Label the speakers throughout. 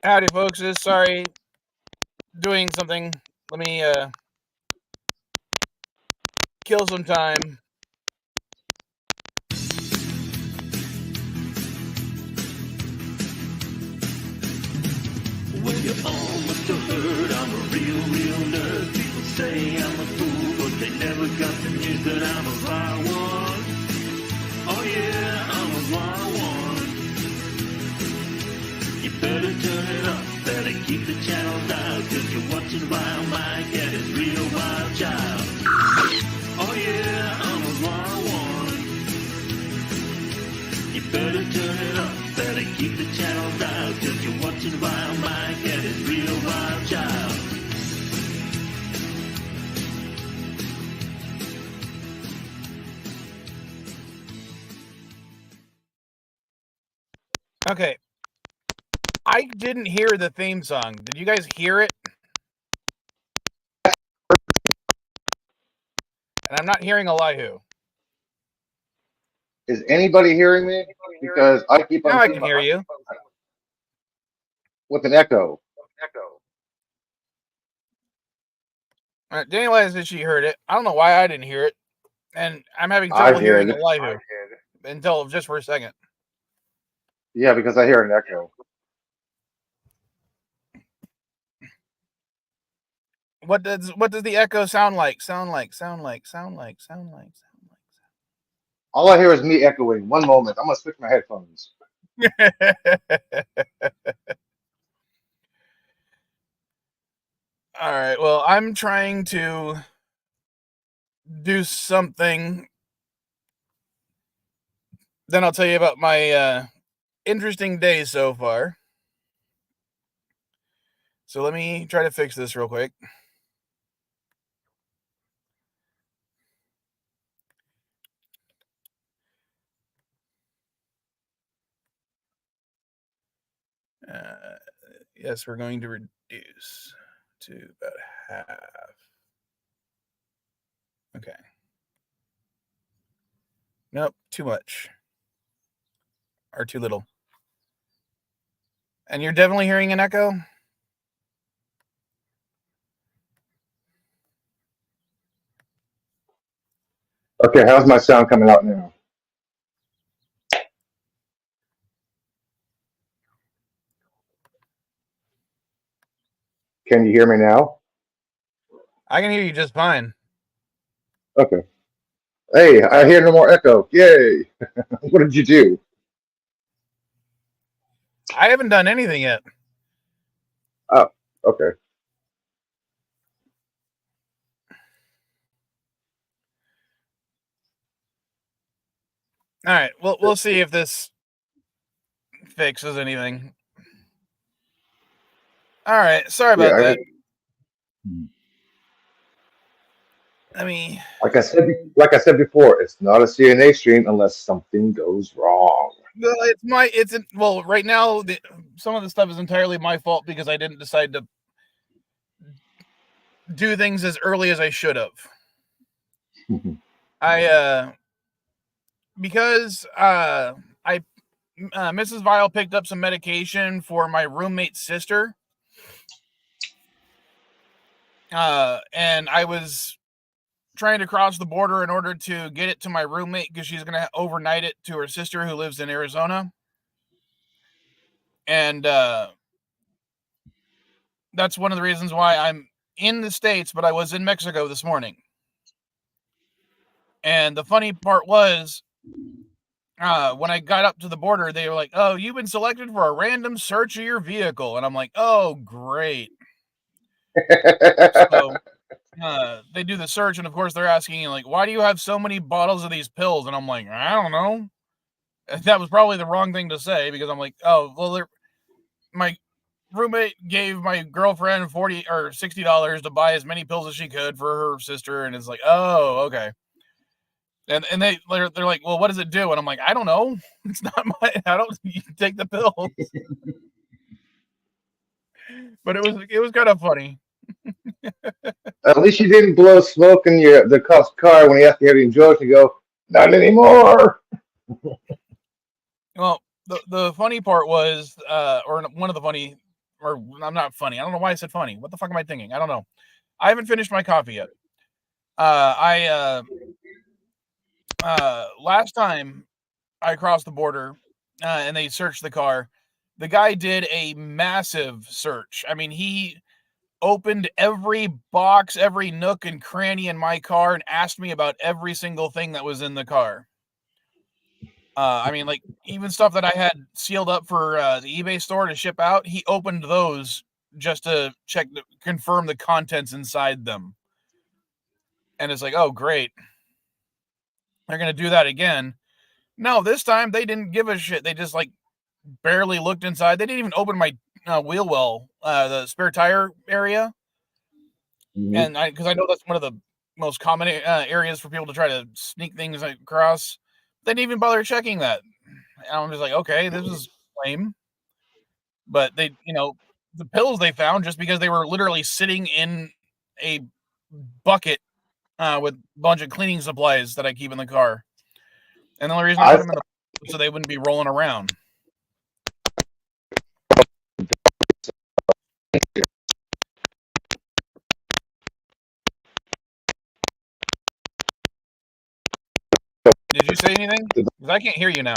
Speaker 1: Howdy, folks. Sorry, doing something. Let me kill some time.
Speaker 2: When you almost heard I'm a real nerd. People say I'm a fool, but they never got the news that I'm a wild one. Oh yeah, I'm a wild one. You better turn it up, better keep the channel dialed, cause you're watching Wild Mike and his real wild child. Oh yeah, I'm a wild one. You better turn it up, better keep the channel dialed, cause you're watching Wild Mike and his real wild child.
Speaker 1: Okay. I didn't hear the theme song. Did you guys hear it? And I'm not hearing Elihu.
Speaker 3: Is anybody hearing me? Because I keep
Speaker 1: Now
Speaker 3: on
Speaker 1: I
Speaker 3: seeing
Speaker 1: can hear you.
Speaker 3: with an echo.
Speaker 1: Daniela said she heard it. I don't know why I didn't hear it. And I'm having
Speaker 3: I
Speaker 1: trouble hearing
Speaker 3: did.
Speaker 1: Elihu until just for a second.
Speaker 3: Yeah, because I hear an echo.
Speaker 1: What does the echo sound like? Sound like.
Speaker 3: All I hear is me echoing. One moment. I'm going to switch my headphones.
Speaker 1: All right. Well, I'm trying to do something. Then I'll tell you about my interesting day so far. So let me try to fix this real quick. Yes, we're going to reduce to about half. Okay. Nope, too much. Or too little. And you're definitely hearing an echo?
Speaker 3: Okay, how's my sound coming out now? Can you hear me now?
Speaker 1: I can hear you just fine.
Speaker 3: Okay. Hey, I hear no more echo. Yay. What did you do?
Speaker 1: I haven't done anything yet.
Speaker 3: Oh, okay.
Speaker 1: All right, we'll see if this fixes anything. All right, sorry about that. I mean,
Speaker 3: like I said before, it's not a CNA stream unless something goes wrong.
Speaker 1: well, right now some of the stuff is entirely my fault because I didn't decide to do things as early as I should have. Because Mrs. Vile picked up some medication for my roommate's sister. And I was trying to cross the border in order to get it to my roommate because she's going to overnight it to her sister who lives in Arizona. And that's one of the reasons why I'm in the States, but I was in Mexico this morning. And the funny part was, when I got up to the border, they were like, "Oh, you've been selected for a random search of your vehicle." And I'm like, "Oh, great." So they do the search, and of course they're asking, like, "Why do you have so many bottles of these pills?" And I'm like, "I don't know." That was probably the wrong thing to say because I'm like, "Oh, well, my roommate gave my girlfriend $40 or $60 to buy as many pills as she could for her sister," and it's like, "Oh, okay." And they're like, "Well, what does it do?" And I'm like, "I don't know. It's not my. I don't take the pills." But it was kind of funny.
Speaker 3: At least you didn't blow smoke in the cop's car when he asked you how you drugs. You go, not anymore.
Speaker 1: Well, the funny part was, or one of the funny or I'm not funny. I don't know why I said funny. What the fuck am I thinking? I don't know. I haven't finished my coffee yet. Last time I crossed the border, and they searched the car, the guy did a massive search. I mean, he opened every box, every nook and cranny in my car and asked me about every single thing that was in the car. I mean, like, even stuff that I had sealed up for the eBay store to ship out, he opened those just to confirm the contents inside them. And it's like, oh, great. They're going to do that again. No, this time they didn't give a shit. They just, like, barely looked inside. They didn't even open my wheel well, the spare tire area.
Speaker 3: Mhm.
Speaker 1: And because I know that's one of the most common areas for people to try to sneak things across. They didn't even bother checking that. And I'm just like, okay, this is lame. But they, the pills they found just because they were literally sitting in a bucket with a bunch of cleaning supplies that I keep in the car. And the only reason I put them in the so they wouldn't be rolling around. Did you say anything? Because I can't hear you now.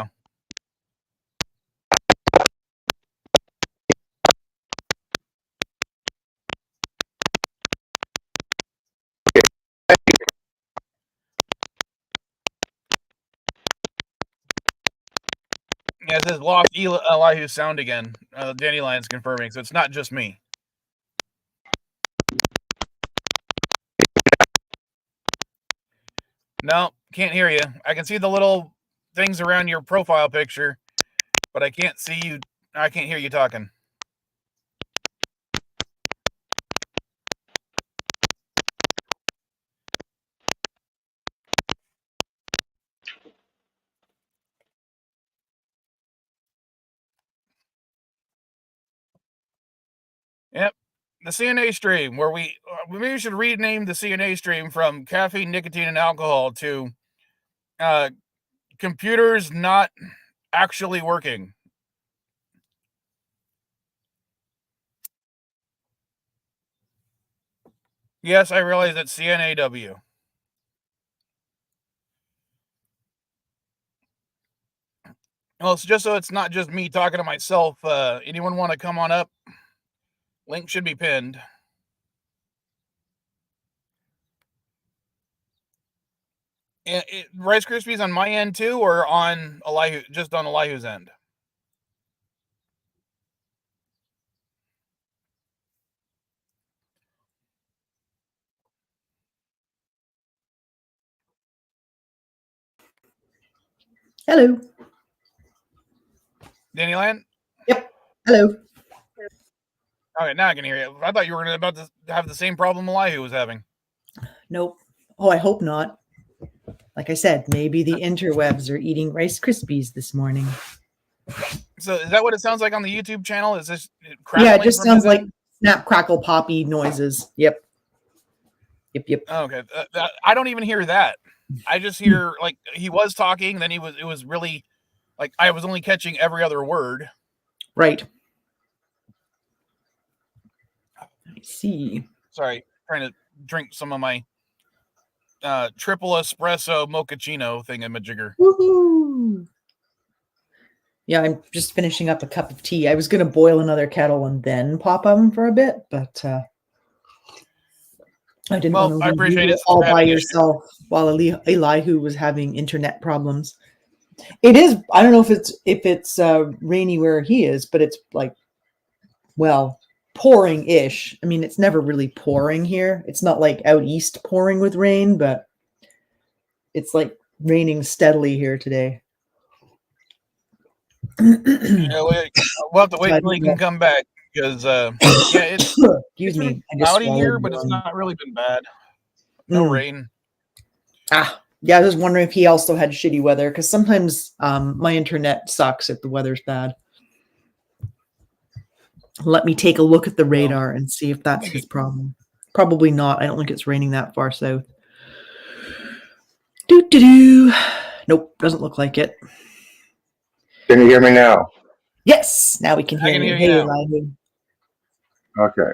Speaker 1: Yeah, it says lost Elihu's sound again. Dandelion's confirming, so it's not just me. No, can't hear you. I can see the little things around your profile picture, but I can't see you. I can't hear you talking. Yep. The CNA stream, where we maybe should rename the CNA stream from caffeine, nicotine, and alcohol to computers not actually working. Yes, I realize it's CNAW. Well, it's just so it's not just me talking to myself. Anyone want to come on up? Link should be pinned. Rice Krispies on my end too, or on Elihu, just on Elihu's end?
Speaker 4: Hello.
Speaker 1: Dandelion?
Speaker 4: Yep. Hello.
Speaker 1: Okay, now I can hear you. I thought you were about to have the same problem Elihu was having.
Speaker 4: Nope. Oh, I hope not. Like I said, maybe the interwebs are eating Rice Krispies this morning.
Speaker 1: So is that what it sounds like on the YouTube channel? Is this
Speaker 4: Yeah, it just sounds like snap, crackle, poppy noises. Yep. Yep.
Speaker 1: Okay. I don't even hear that. I just hear like he was talking, then it was really like I was only catching every other word.
Speaker 4: Right. I see.
Speaker 1: Sorry, trying to drink some of my triple espresso mochaccino thingamajigger.
Speaker 4: Woohoo! Yeah, I'm just finishing up a cup of tea. I was going to boil another kettle and then pop them for a bit, but I didn't want to leave you all by yourself while Elihu was having internet problems. It is. I don't know if it's rainy where he is, but it's like, well, pouring-ish. I mean, it's never really pouring here. It's not like out east pouring with rain, but it's like raining steadily here today.
Speaker 1: Yeah, we'll have to wait until he can come back because it's
Speaker 4: excuse me,
Speaker 1: cloudy here, but it's not really been bad. No rain.
Speaker 4: Yeah, I was wondering if he also had shitty weather because sometimes my internet sucks if the weather's bad. Let me take a look at the radar and see if that's his problem. Probably not. I don't think it's raining that far south. Nope, doesn't look like it.
Speaker 3: Can you hear me now?
Speaker 4: Yes, now we can hear you. Hey, Elihu.
Speaker 3: Okay.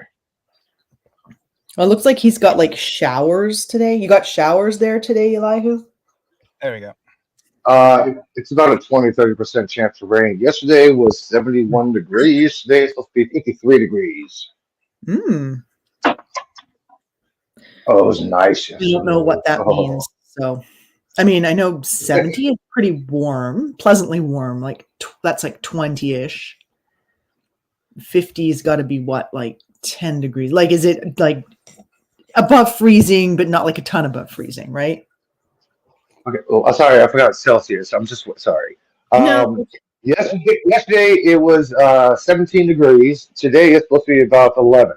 Speaker 4: Well, it looks like he's got like showers today. You got showers there today, Elihu?
Speaker 1: There we go.
Speaker 3: It's about a 20-30% chance of rain. Yesterday was 71 degrees. Today it's supposed to be 53 degrees.
Speaker 4: Hmm.
Speaker 3: Oh, it was nice
Speaker 4: I
Speaker 3: yesterday.
Speaker 4: don't know what that means. So, I mean, I know 70 is pretty warm, pleasantly warm. Like that's like 20-ish. 50's got to be what, like 10 degrees? Like, is it like above freezing, but not like a ton above freezing, right?
Speaker 3: Okay. Oh, sorry, I forgot Celsius. I'm just sorry.
Speaker 4: No.
Speaker 3: Yesterday it was 17 degrees. Today it's supposed to be about 11.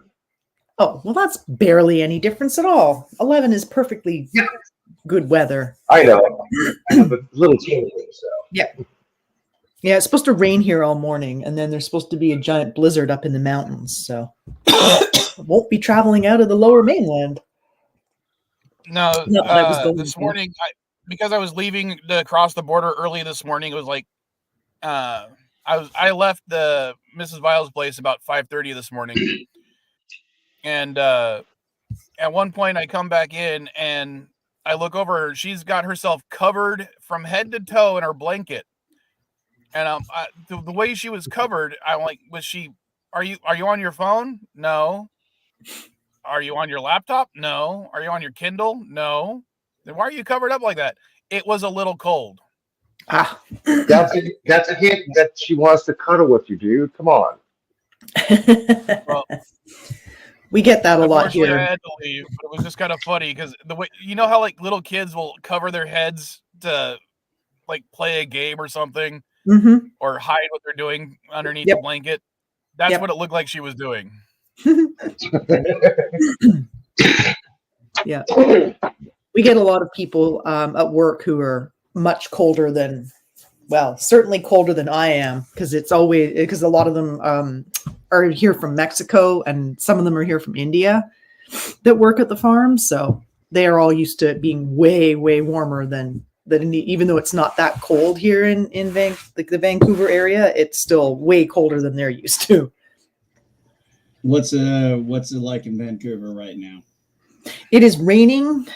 Speaker 4: Oh, well, that's barely any difference at all. 11 is perfectly good weather.
Speaker 3: I know, but a little changing. So
Speaker 4: Yeah. Yeah, it's supposed to rain here all morning, and then there's supposed to be a giant blizzard up in the mountains. So won't be traveling out of the lower mainland.
Speaker 1: No,
Speaker 4: Not that I was going
Speaker 1: this
Speaker 4: to.
Speaker 1: morning, because I was leaving to cross the border early this morning, it was like I left the Mrs. Vile's place about 5:30 this morning, and at one point I come back in and I look over her. She's got herself covered from head to toe in her blanket, and the way she was covered, I'm like, was she? Are you on your phone? No. Are you on your laptop? No. Are you on your Kindle? No. Then why are you covered up like that? It was a little cold.
Speaker 4: Ah.
Speaker 3: that's a hint that she wants to cuddle with you, dude. Come on.
Speaker 1: Well,
Speaker 4: we get that a lot here.
Speaker 1: I had to leave, but it was just kind of funny because the way, you know how like little kids will cover their heads to like play a game or something, or hide what they're doing underneath the blanket. That's what it looked like she was doing.
Speaker 4: Yeah, we get a lot of people at work who are much colder than, well, certainly colder than I am, because it's always because a lot of them are here from Mexico and some of them are here from India that work at the farm, so they are all used to it being way warmer than even though it's not that cold here in the Vancouver area, it's still way colder than they're used to.
Speaker 5: What's it like in Vancouver right now?
Speaker 4: It is raining,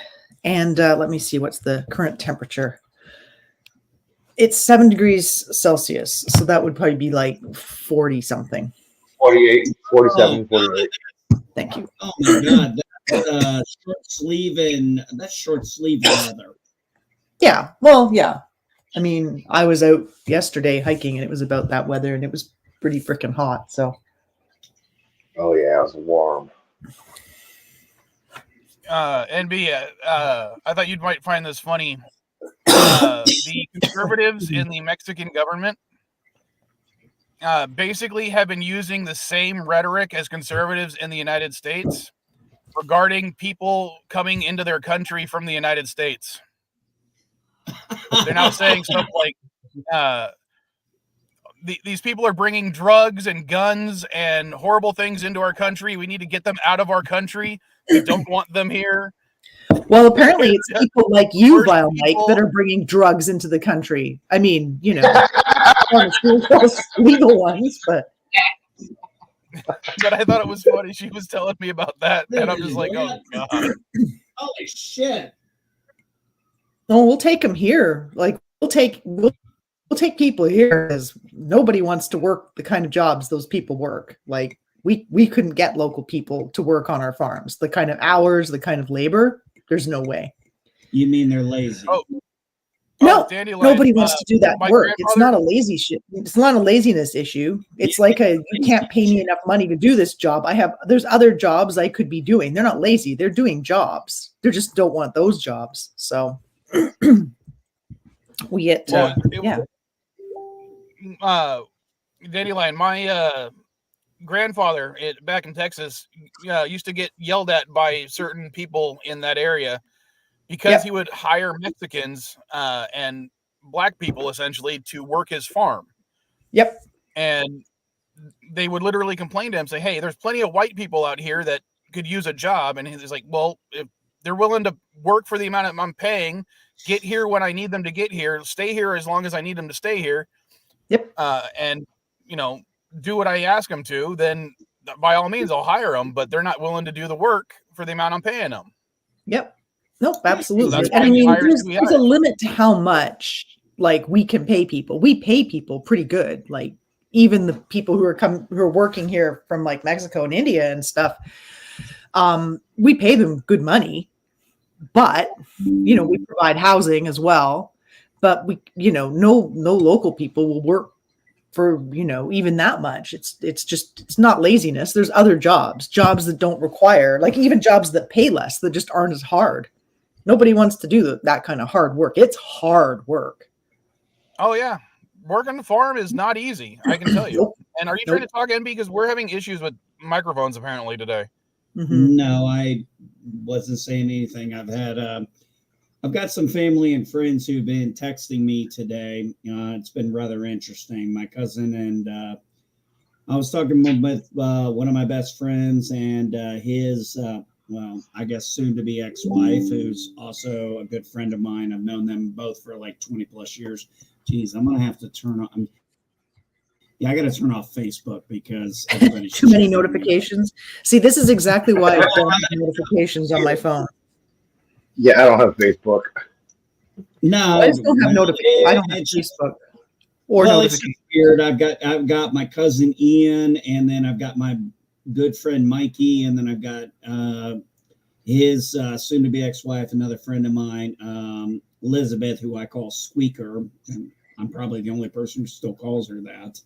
Speaker 4: and let me see, what's the current temperature? It's 7 degrees Celsius, so that would probably be like 40 something.
Speaker 3: 48, 47, 48.
Speaker 4: Thank you.
Speaker 5: Oh my God, that's short sleeve weather.
Speaker 4: Yeah, well, yeah. I mean, I was out yesterday hiking, and it was about that weather, and it was pretty freaking hot. So.
Speaker 3: Oh yeah, it was warm.
Speaker 1: NB, I thought you might find this funny. The conservatives in the Mexican government basically have been using the same rhetoric as conservatives in the United States regarding people coming into their country from the United States. They're now saying stuff like, these people are bringing drugs and guns and horrible things into our country. We need to get them out of our country. We don't want them here.
Speaker 4: Well, apparently it's people like you, Vile Mike, that are bringing drugs into the country. I mean, you know, legal ones, but.
Speaker 1: But I thought it was funny. She was telling me about that, and I'm just like, oh God.
Speaker 5: Holy shit.
Speaker 4: No, we'll take them here. Like, we'll take people here because nobody wants to work the kind of jobs those people work. Like, we couldn't get local people to work on our farms. The kind of hours, the kind of labor, there's no way.
Speaker 5: You mean they're lazy?
Speaker 4: No, nobody wants to do that work. It's not a lazy shit. It's not a laziness issue. It's like you can't pay me enough money to do this job. There's other jobs I could be doing. They're not lazy. They're doing jobs. They just don't want those jobs. So we get,
Speaker 1: Dandelion, my grandfather back in Texas used to get yelled at by certain people in that area because he would hire Mexicans and black people essentially to work his farm.
Speaker 4: Yep.
Speaker 1: And they would literally complain to him, say, hey, there's plenty of white people out here that could use a job. And he's like, well, if they're willing to work for the amount I'm paying, get here when I need them to get here, stay here as long as I need them to stay here.
Speaker 4: Yep.
Speaker 1: And, you know, do what I ask them to, then by all means, I'll hire them, but they're not willing to do the work for the amount I'm paying them.
Speaker 4: Yep. Nope, absolutely.
Speaker 1: that's
Speaker 4: And
Speaker 1: why
Speaker 4: I mean,
Speaker 1: hires
Speaker 4: there's,
Speaker 1: who we
Speaker 4: there's a
Speaker 1: hire.
Speaker 4: limit to how much like we can pay people. We pay people pretty good. Like even the people who are working here from like Mexico and India and stuff, we pay them good money, but we provide housing as well. But we, no local people will work for even that much. It's not laziness. There's other jobs that don't require, like even jobs that pay less, that just aren't as hard. Nobody wants to do that kind of hard work. It's hard work.
Speaker 1: Oh yeah, working the farm is not easy, I can tell you.
Speaker 4: Nope.
Speaker 1: And are you trying to talk NB, because we're having issues with microphones apparently today?
Speaker 4: Mm-hmm.
Speaker 5: No, I wasn't saying anything. I've got some family and friends who've been texting me today. It's been rather interesting. My cousin and I was talking with one of my best friends and his, I guess soon to be ex-wife, who's also a good friend of mine. I've known them both for like 20 plus years. Geez, I'm going to have to turn on. I got to turn off Facebook because everybody's
Speaker 4: too many notifications. See, this is exactly why I don't have notifications on my phone.
Speaker 3: Yeah, I don't have Facebook.
Speaker 5: No,
Speaker 4: I just don't have notifications. I don't have Facebook or notifications.
Speaker 5: It's weird. I've got my cousin Ian, and then I've got my good friend Mikey, and then I've got his soon-to-be ex-wife, another friend of mine, Elizabeth, who I call Squeaker. And I'm probably the only person who still calls her that.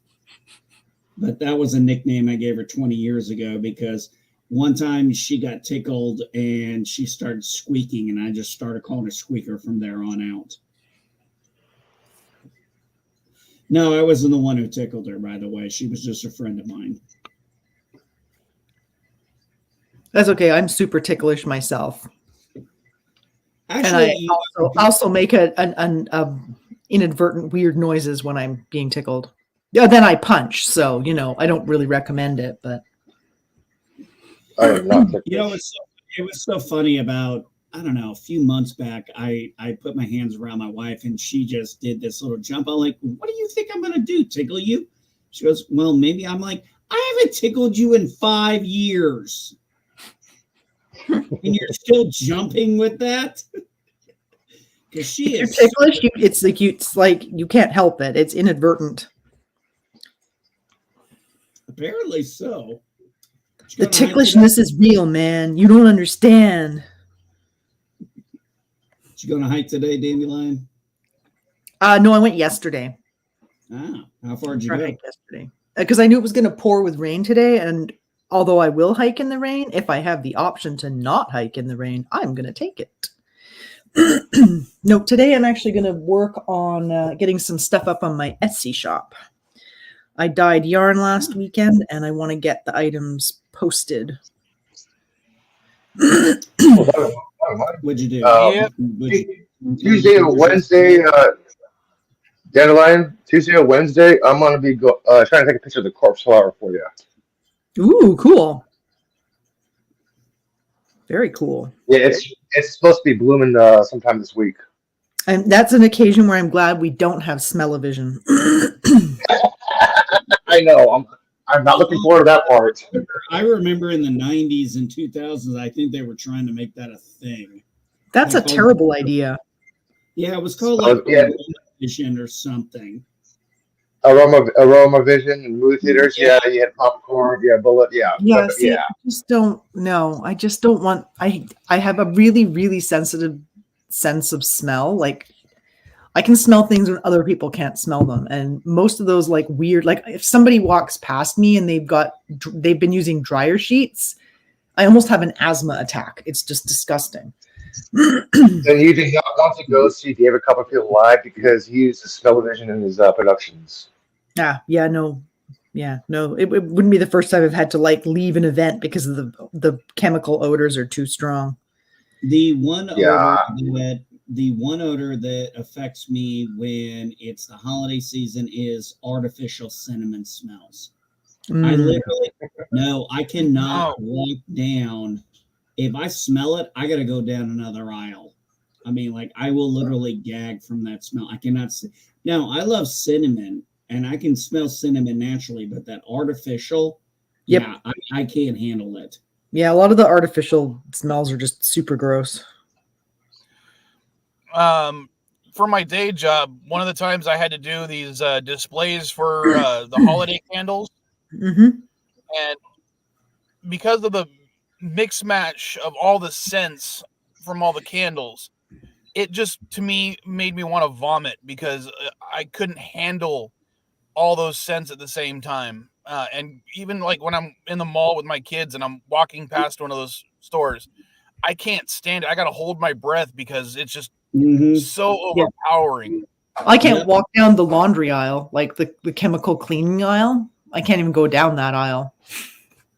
Speaker 5: But that was a nickname I gave her 20 years ago because one time she got tickled and she started squeaking, and I just started calling her Squeaker from there on out. No, I wasn't the one who tickled her, by the way. She was just a friend of mine.
Speaker 4: That's okay. I'm super ticklish myself.
Speaker 5: Actually,
Speaker 4: and I also make an inadvertent weird noises when I'm being tickled. Yeah, then I punch. So, I don't really recommend it, but
Speaker 3: I am not ticklish.
Speaker 5: It was so funny about, I don't know, a few months back, I put my hands around my wife and she just did this little jump. I'm like, what do you think I'm going to do? Tickle you? She goes, well, maybe. I'm like, I haven't tickled you in 5 years. And you're still jumping with that? Because she
Speaker 4: if
Speaker 5: is
Speaker 4: you're ticklish, it's like you can't help it. It's inadvertent.
Speaker 5: Apparently so.
Speaker 4: The ticklishness is real, man. You don't understand.
Speaker 5: You going to hike today, Dandelion?
Speaker 4: No, I went yesterday.
Speaker 5: Ah, how far did you go?
Speaker 4: Yesterday, because I knew it was going to pour with rain today, and although I will hike in the rain, if I have the option to not hike in the rain, I'm going to take it. No, today I'm actually going to work on getting some stuff up on my Etsy shop. I dyed yarn last weekend, and I want to get the items posted.
Speaker 5: What'd you do?
Speaker 1: Yep.
Speaker 3: Tuesday or Wednesday, Dandelion, Tuesday or Wednesday, I'm going to be trying to take a picture of the corpse flower for you.
Speaker 4: Ooh, cool. Very cool.
Speaker 3: Yeah, it's supposed to be blooming sometime this week.
Speaker 4: And that's an occasion where I'm glad we don't have smell-o-vision.
Speaker 3: I know. I'm not looking forward to that part.
Speaker 5: I remember in the 90s and 2000s, I think they were trying to make that a thing.
Speaker 4: That's a terrible idea.
Speaker 5: Yeah, it was called like vision or something.
Speaker 3: Aroma Vision and movie theaters. Yeah, you had popcorn. Yeah, bullet. Yeah.
Speaker 4: Yeah,
Speaker 3: But,
Speaker 4: see,
Speaker 3: yeah.
Speaker 4: I just don't know. I just don't want. I have a really, really sensitive sense of smell. Like I can smell things when other people can't smell them, and most of those like weird. Like if somebody walks past me and they've been using dryer sheets, I almost have an asthma attack. It's just disgusting.
Speaker 3: Then you do not want to go see David Copperfield live because he uses smell-o-vision in his productions.
Speaker 4: No. It wouldn't be the first time I've had to like leave an event because of the chemical odors are too strong.
Speaker 5: The one odor that affects me when it's the holiday season is artificial cinnamon smells. I cannot walk down. If I smell it, I got to go down another aisle. I mean, like I will literally gag from that smell. I cannot. Now, I love cinnamon and I can smell cinnamon naturally, but that artificial,
Speaker 4: Yep.
Speaker 5: Yeah, I can't handle it.
Speaker 4: Yeah, a lot of the artificial smells are just super gross.
Speaker 1: For my day job, one of the times I had to do these displays for the holiday candles,
Speaker 4: Mm-hmm.
Speaker 1: and because of the mix match of all the scents from all the candles, it just to me made me want to vomit because I couldn't handle all those scents at the same time. And even like when I'm in the mall with my kids and I'm walking past one of those stores, I can't stand it. I got to hold my breath because it's just so
Speaker 4: Yeah.
Speaker 1: overpowering.
Speaker 4: I can't walk down the laundry aisle, like the chemical cleaning aisle. I can't even go down that aisle.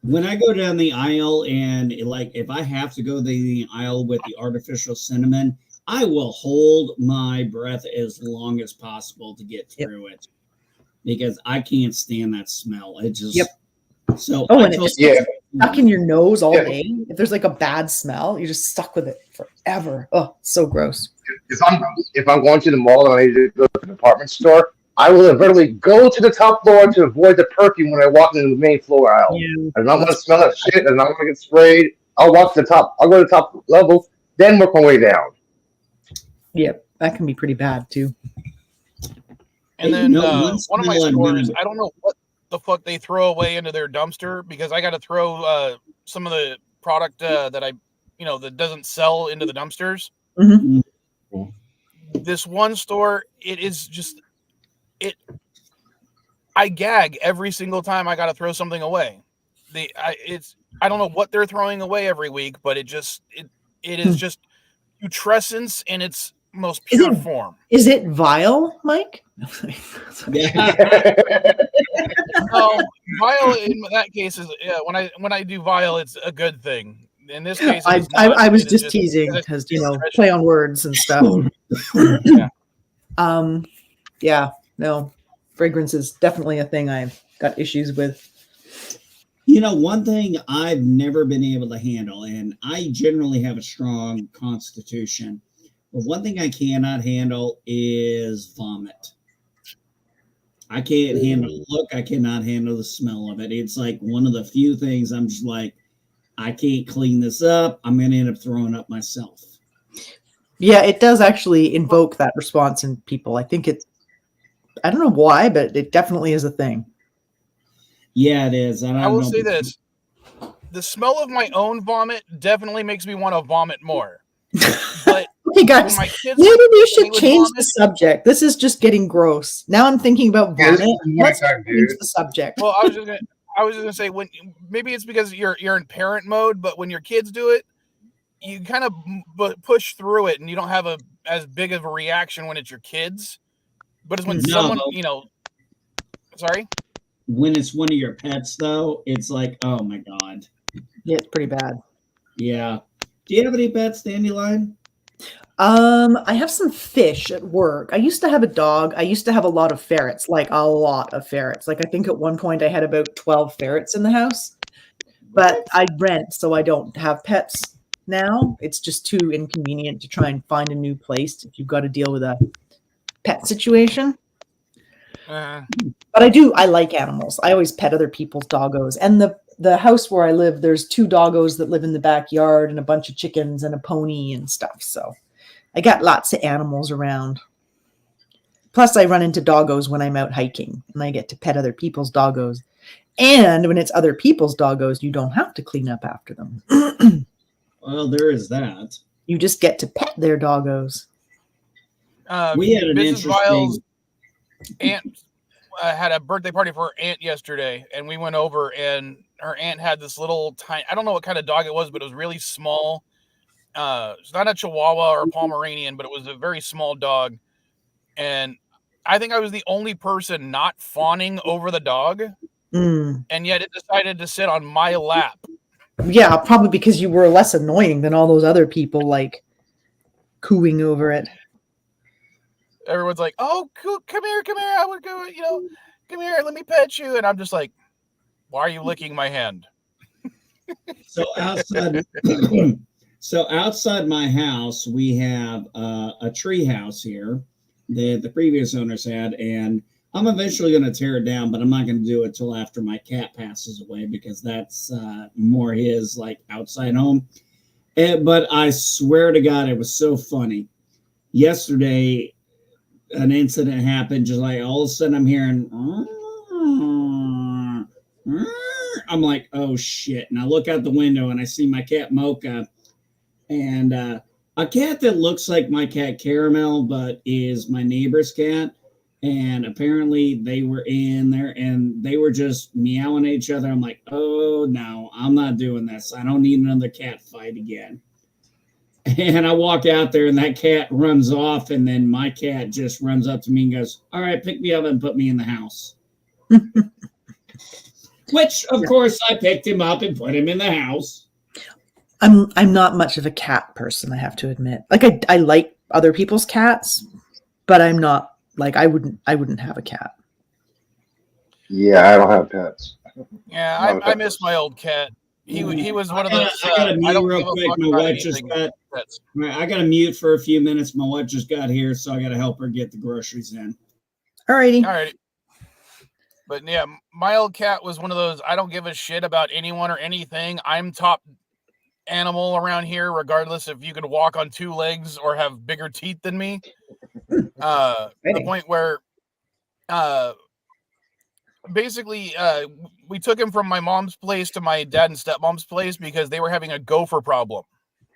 Speaker 5: When I go down the aisle and if I have to go the aisle with the artificial cinnamon, I will hold my breath as long as possible to get through it because I can't stand that smell. It just so
Speaker 4: and it's stuck in your nose all
Speaker 3: Yeah.
Speaker 4: day. If there's like a bad smell, you're just stuck with it forever. Oh, it's so gross.
Speaker 3: If I'm going to the mall and I need to go to the department store, I will literally go to the top floor to avoid the perfume when I walk into the main floor aisle.
Speaker 4: Yeah.
Speaker 3: I do not want to smell that shit. I do not want to get sprayed. I'll walk to the top. I'll go to the top level, then work my way down.
Speaker 4: Yep, that can be pretty bad too.
Speaker 1: And then one of my stores, I don't know what the fuck they throw away into their dumpster because I got to throw some of the product that that doesn't sell into the dumpsters.
Speaker 4: Mm-hmm.
Speaker 1: This one store, it is just I gag every single time I got to throw something away. I don't know what they're throwing away every week, but it is just putrescence in its most pure form.
Speaker 4: Is it vile, Mike?
Speaker 5: Yeah.
Speaker 1: No, vile in that case is when I do vile, it's a good thing. In this case,
Speaker 4: I was just teasing because play on words and stuff. No, fragrance is definitely a thing I've got issues with.
Speaker 5: One thing I've never been able to handle, and I generally have a strong constitution, but one thing I cannot handle is vomit. I can't handle the look. I cannot handle the smell of it. It's like one of the few things I'm just like, I can't clean this up. I'm going to end up throwing up myself.
Speaker 4: Yeah, it does actually invoke that response in people. I think I don't know why, but it definitely is a thing.
Speaker 5: Yeah, it is.
Speaker 1: I will say this. The smell of my own vomit definitely makes me want to vomit more. But
Speaker 4: okay, guys, maybe we should change the subject. This is just getting gross. Now I'm thinking about vomit. Let's change the subject.
Speaker 1: Well, I was just gonna say maybe it's because you're in parent mode, but when your kids do it, you kind of push through it, and you don't have as big of a reaction when it's your kids. But it's when someone, sorry.
Speaker 5: When it's one of your pets, though, it's like, oh my god.
Speaker 4: Yeah, it's pretty bad.
Speaker 5: Yeah. Do you have any pets, Dandelion?
Speaker 4: I have some fish at work. I used to have a dog. I used to have a lot of ferrets, like a lot of ferrets. Like I think at one point I had about 12 ferrets in the house. But I rent, so I don't have pets now. It's just too inconvenient to try and find a new place if you've got to deal with a pet situation. But I like animals. I always pet other people's doggos. And the house where I live, there's 2 doggos that live in the backyard and a bunch of chickens and a pony and stuff. So I got lots of animals around. Plus I run into doggos when I'm out hiking and I get to pet other people's doggos. And when it's other people's doggos, you don't have to clean up after them.
Speaker 5: Well, there is that.
Speaker 4: You just get to pet their doggos.
Speaker 5: We had an
Speaker 1: Mrs.
Speaker 5: interesting...
Speaker 1: Vile's aunt had a birthday party for her aunt yesterday, and we went over, and her aunt had this little tiny, I don't know what kind of dog it was, but it was really small. It's not a Chihuahua or a Pomeranian, but it was a very small dog. And I think I was the only person not fawning over the dog. And yet it decided to sit on my lap.
Speaker 4: Yeah, probably because you were less annoying than all those other people, like cooing over it.
Speaker 1: Everyone's like, "Oh, cool, come here, I would go, come here, let me pet you." And I'm just like, "Why are you licking my hand?"
Speaker 5: So outside my house, we have a tree house here that the previous owners had, and I'm eventually going to tear it down, but I'm not going to do it till after my cat passes away because that's more his like outside home. But I swear to God, it was so funny. Yesterday, an incident happened. Just like all of a sudden, I'm hearing. I'm like, oh shit! And I look out the window and I see my cat Mocha, and a cat that looks like my cat Caramel, but is my neighbor's cat. And apparently they were in there and they were just meowing at each other. I'm like, oh no, I'm not doing this. I don't need another cat fight again. And I walk out there and that cat runs off. And then my cat just runs up to me and goes, all right, pick me up and put me in the house. Which, of course, I picked him up and put him in the house.
Speaker 4: I'm not much of a cat person, I have to admit. Like I like other people's cats, but I'm not. Like I wouldn't have a cat.
Speaker 3: Yeah, I don't have pets.
Speaker 1: Yeah, I miss my old cat. He was one of those.
Speaker 5: I got to mute real quick. My wife just got. I got to mute for a few minutes. My wife just got here, so I got to help her get the groceries in.
Speaker 4: Alrighty.
Speaker 1: But yeah, my old cat was one of those. I don't give a shit about anyone or anything. I'm top animal around here, regardless if you can walk on two legs or have bigger teeth than me. The point where basically we took him from my mom's place to my dad and stepmom's place because they were having a gopher problem.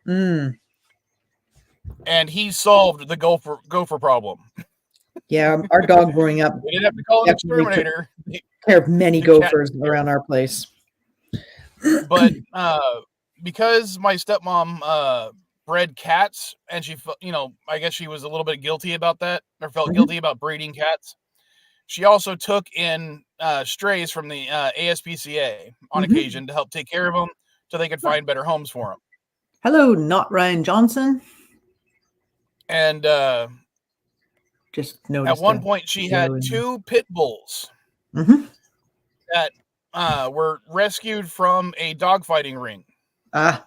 Speaker 1: And he solved the gopher problem.
Speaker 4: Yeah, our dog growing up,
Speaker 1: we didn't have to call an exterminator.
Speaker 4: Care of many gophers around our place.
Speaker 1: But because my stepmom bred cats, and she, I guess she was a little bit guilty about that, or felt guilty about breeding cats. She also took in strays from the ASPCA on occasion to help take care of them, so they could find better homes for them.
Speaker 4: Hello, not Ryan Johnson.
Speaker 1: And
Speaker 4: just noticed
Speaker 1: at one point, she had 2 pit bulls that were rescued from a dogfighting ring.
Speaker 4: I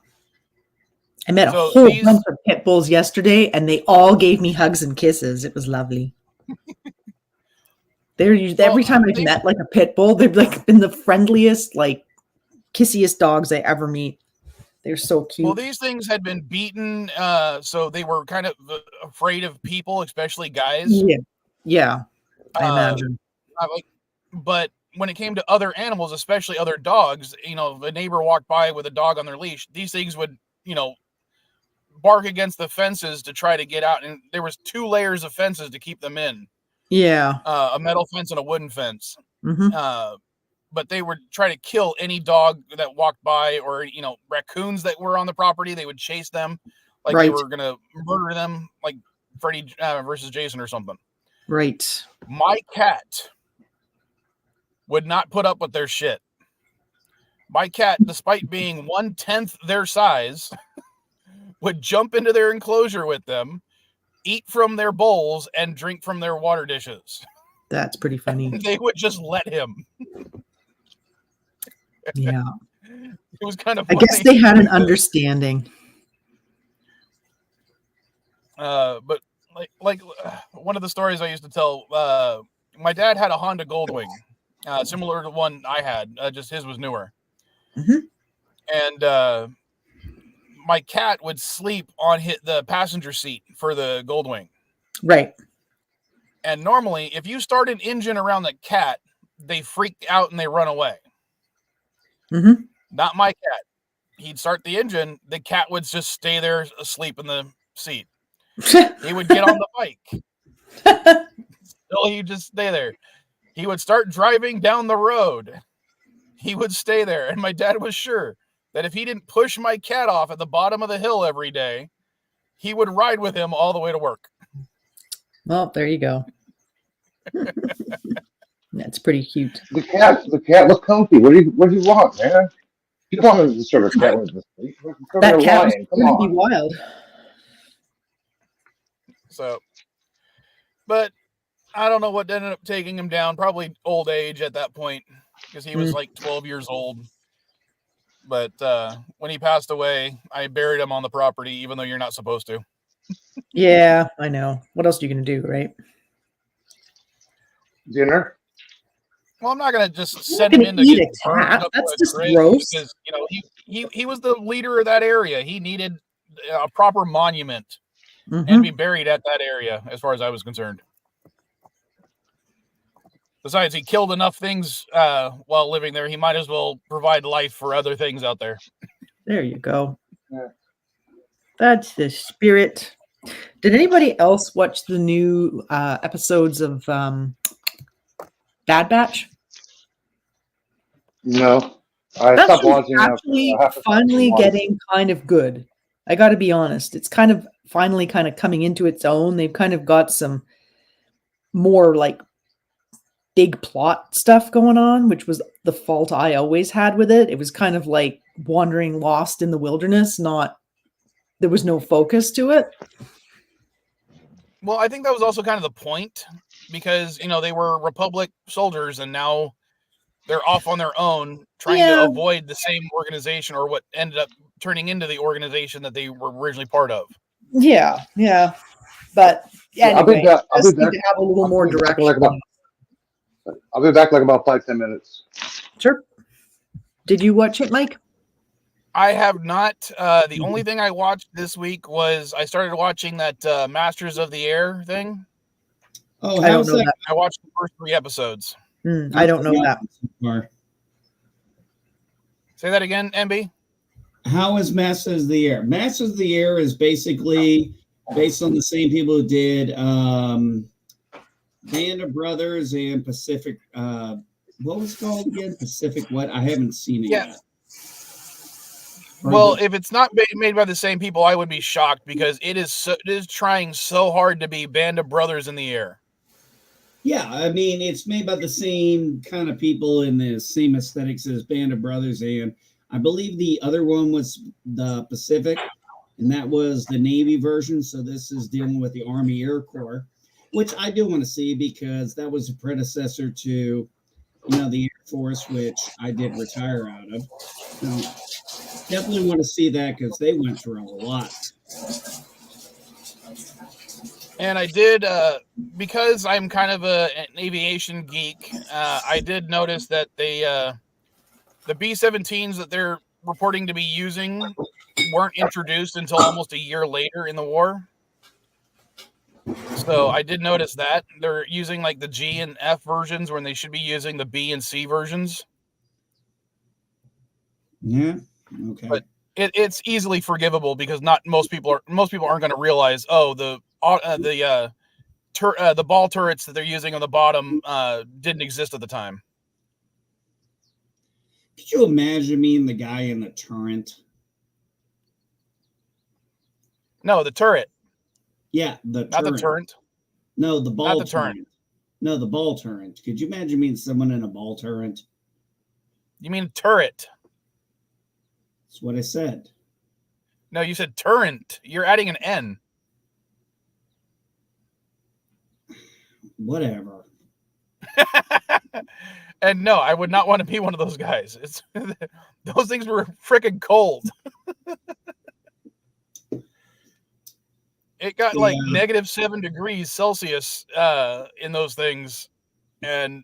Speaker 4: met a whole bunch of pit bulls yesterday, and they all gave me hugs and kisses. It was lovely. Every time I've met like a pit bull, they've like been the friendliest, like kissiest dogs I ever meet. They're so cute.
Speaker 1: Well, these things had been beaten, so they were kind of afraid of people, especially guys.
Speaker 4: Yeah, I imagine.
Speaker 1: But when it came to other animals, especially other dogs, if a neighbor walked by with a dog on their leash, these things would, bark against the fences to try to get out. And there was 2 layers of fences to keep them in.
Speaker 4: Yeah.
Speaker 1: A metal fence and a wooden fence. But they would try to kill any dog that walked by, or, raccoons that were on the property. They would chase them like they were going to murder them, like Freddy versus Jason or something.
Speaker 4: Right.
Speaker 1: My cat would not put up with their shit. My cat, despite being 1/10 their size, would jump into their enclosure with them, eat from their bowls, and drink from their water dishes.
Speaker 4: That's pretty funny.
Speaker 1: They would just let him.
Speaker 4: Yeah.
Speaker 1: It was kind of
Speaker 4: funny. I guess they had an understanding.
Speaker 1: But like one of the stories I used to tell, my dad had a Honda Goldwing, similar to the one I had, just his was newer. And my cat would sleep on the passenger seat for the Goldwing.
Speaker 4: Right.
Speaker 1: And normally, if you start an engine around the cat, they freak out and they run away. Not my cat. He'd start the engine, the cat would just stay there asleep in the seat. He would get on the bike. Still, he'd just stay there. He would start driving down the road. He would stay there. And my dad was sure that if he didn't push my cat off at the bottom of the hill every day, he would ride with him all the way to work.
Speaker 4: Well, there you go. That's pretty cute.
Speaker 3: The cat looks comfy. What do you want, man? You don't want to disturb a cat with sleep.
Speaker 4: That cat was going to be wild.
Speaker 1: So, but I don't know what ended up taking him down. Probably old age at that point, because he was like 12 years old. But when he passed away, I buried him on the property, even though you're not supposed to.
Speaker 4: Yeah, I know. What else are you going to do, right?
Speaker 3: dinner.
Speaker 1: Well, I'm not gonna just
Speaker 4: not
Speaker 1: send him
Speaker 4: gonna
Speaker 1: in to
Speaker 4: eat
Speaker 1: get
Speaker 4: a
Speaker 1: burned
Speaker 4: cat.
Speaker 1: up
Speaker 4: That's
Speaker 1: to a
Speaker 4: just
Speaker 1: grave
Speaker 4: gross.
Speaker 1: because he was the leader of that area. He needed a proper monument and
Speaker 4: Mhm.
Speaker 1: be buried at that area, as far as I was concerned. Besides, he killed enough things while living there. He might as well provide life for other things out there.
Speaker 4: There you go.
Speaker 3: Yeah.
Speaker 4: That's the spirit. Did anybody else watch the new episodes of Bad Batch?
Speaker 3: No, I
Speaker 4: That
Speaker 3: stopped
Speaker 4: show's
Speaker 3: watching
Speaker 4: actually
Speaker 3: after
Speaker 4: finally
Speaker 3: season 1.
Speaker 4: getting kind of good. I got to be honest. It's kind of finally kind of coming into its own. They've kind of got some more like big plot stuff going on, which was the fault I always had with it. It was kind of like wandering lost in the wilderness, there was no focus to it.
Speaker 1: Well, I think that was also kind of the point because, they were Republic soldiers and now they're off on their own trying to
Speaker 4: Yeah.
Speaker 1: avoid the same organization or what ended up turning into the organization that they were originally part of.
Speaker 4: Yeah. But
Speaker 3: I'll be
Speaker 4: anyway,
Speaker 3: back.
Speaker 4: it does need to have a little more direction.
Speaker 3: I'll be back like about 5-10 minutes.
Speaker 4: Sure. Did you watch it, Mike?
Speaker 1: I have not. The only thing I watched this week was I started watching that Masters of the Air thing.
Speaker 5: Oh,
Speaker 4: I don't
Speaker 5: how's
Speaker 4: know that.
Speaker 1: I watched the first 3 episodes.
Speaker 4: I don't know that.
Speaker 5: So far?
Speaker 1: Say that again, MB.
Speaker 5: How is Masters of the Air? Masters of the Air is basically based on the same people who did Band of Brothers and Pacific. What was it called again? Pacific what? I haven't seen it yet.
Speaker 1: Well, if it's not made by the same people, I would be shocked because it is trying so hard to be Band of Brothers in the Air.
Speaker 5: Yeah, I mean, it's made by the same kind of people in the same aesthetics as Band of Brothers, and I believe the other one was the Pacific, and that was the Navy version. So this is dealing with the Army Air Corps, which I do want to see because that was a predecessor to, the Air Force, which I did retire out of. So definitely want to see that because they went through a lot.
Speaker 1: And I did, because I'm kind of an aviation geek, I did notice that the B-17s that they're reporting to be using weren't introduced until almost a year later in the war. So I did notice that. They're using like the G and F versions when they should be using the B and C versions.
Speaker 5: Yeah, okay.
Speaker 1: But it's easily forgivable because most people aren't going to realize, the ball turrets that they're using on the bottom didn't exist at the time.
Speaker 5: Could you imagine being the guy in the turret?
Speaker 1: No, the turret.
Speaker 5: Yeah, the turret.
Speaker 1: Not the turret.
Speaker 5: No, the ball
Speaker 1: Not the
Speaker 5: turret.
Speaker 1: turret.
Speaker 5: No, the ball turret. Could you imagine being someone in a ball turret?
Speaker 1: You mean turret?
Speaker 5: That's what I said.
Speaker 1: No, you said turret. You're adding an N.
Speaker 5: Whatever.
Speaker 1: And no, I would not want to be one of those guys. Those things were freaking cold. It got like -7 degrees Celsius in those things, and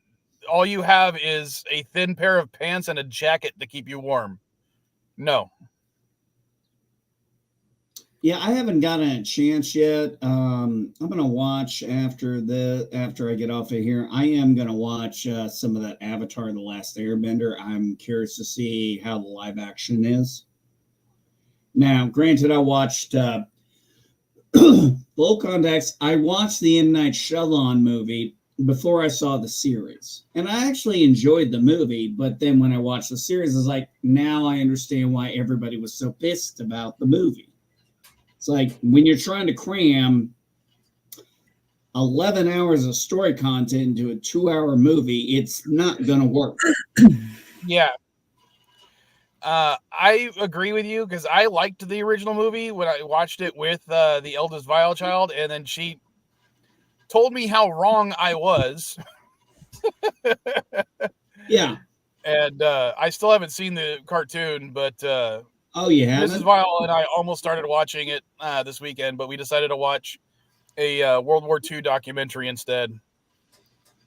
Speaker 1: all you have is a thin pair of pants and a jacket to keep you warm. No.
Speaker 5: Yeah, I haven't gotten a chance yet. I'm gonna watch after I get off of here. I am gonna watch some of that Avatar: The Last Airbender. I'm curious to see how the live action is. Now, granted, I watched Full Contacts. I watched the M. Night Shyamalan movie before I saw the series, and I actually enjoyed the movie. But then when I watched the series, I was like, now I understand why everybody was so pissed about the movie. It's like when you're trying to cram 11 hours of story content into a 2-hour movie, it's not going to work.
Speaker 1: Yeah. I agree with you because I liked the original movie when I watched it with the eldest Vile child, and then she told me how wrong I was.
Speaker 5: Yeah.
Speaker 1: And I still haven't seen the cartoon, but
Speaker 5: oh, you haven't?
Speaker 1: Mrs. Vile and I almost started watching it this weekend, but we decided to watch a World War II documentary instead.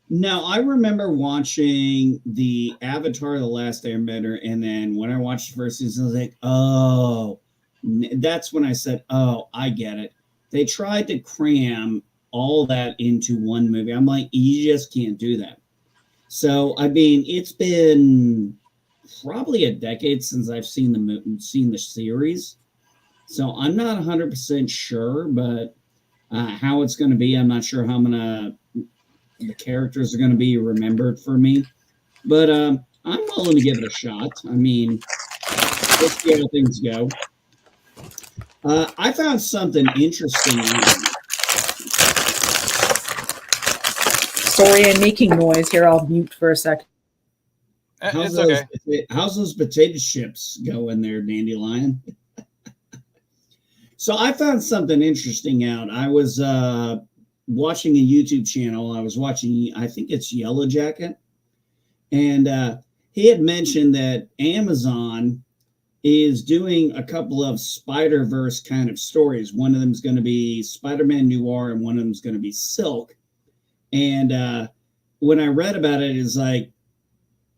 Speaker 5: Now, I remember watching the Avatar: The Last Airbender, and then when I watched the first season, I was like, "Oh," that's when I said, "Oh, I get it." They tried to cram all that into one movie. I'm like, you just can't do that. So, I mean, it's been probably a decade since I've seen the series. So I'm not 100% sure, but how it's going to be, I'm not sure how the characters are going to be remembered for me. But I'm willing to give it a shot. I mean, let's see how things go. I found something interesting.
Speaker 4: Sorry, I'm making noise here. I'll mute for a sec.
Speaker 5: How's
Speaker 1: It's okay.
Speaker 5: How's those potato chips going there, Dandelion? So I found something interesting out. I was watching a YouTube channel. I was watching, I think it's Yellow Jacket, and he had mentioned that Amazon is doing a couple of Spider-Verse kind of stories. One of them is going to be Spider-Man Noir, and one of them is going to be Silk. And when I read about it, it's like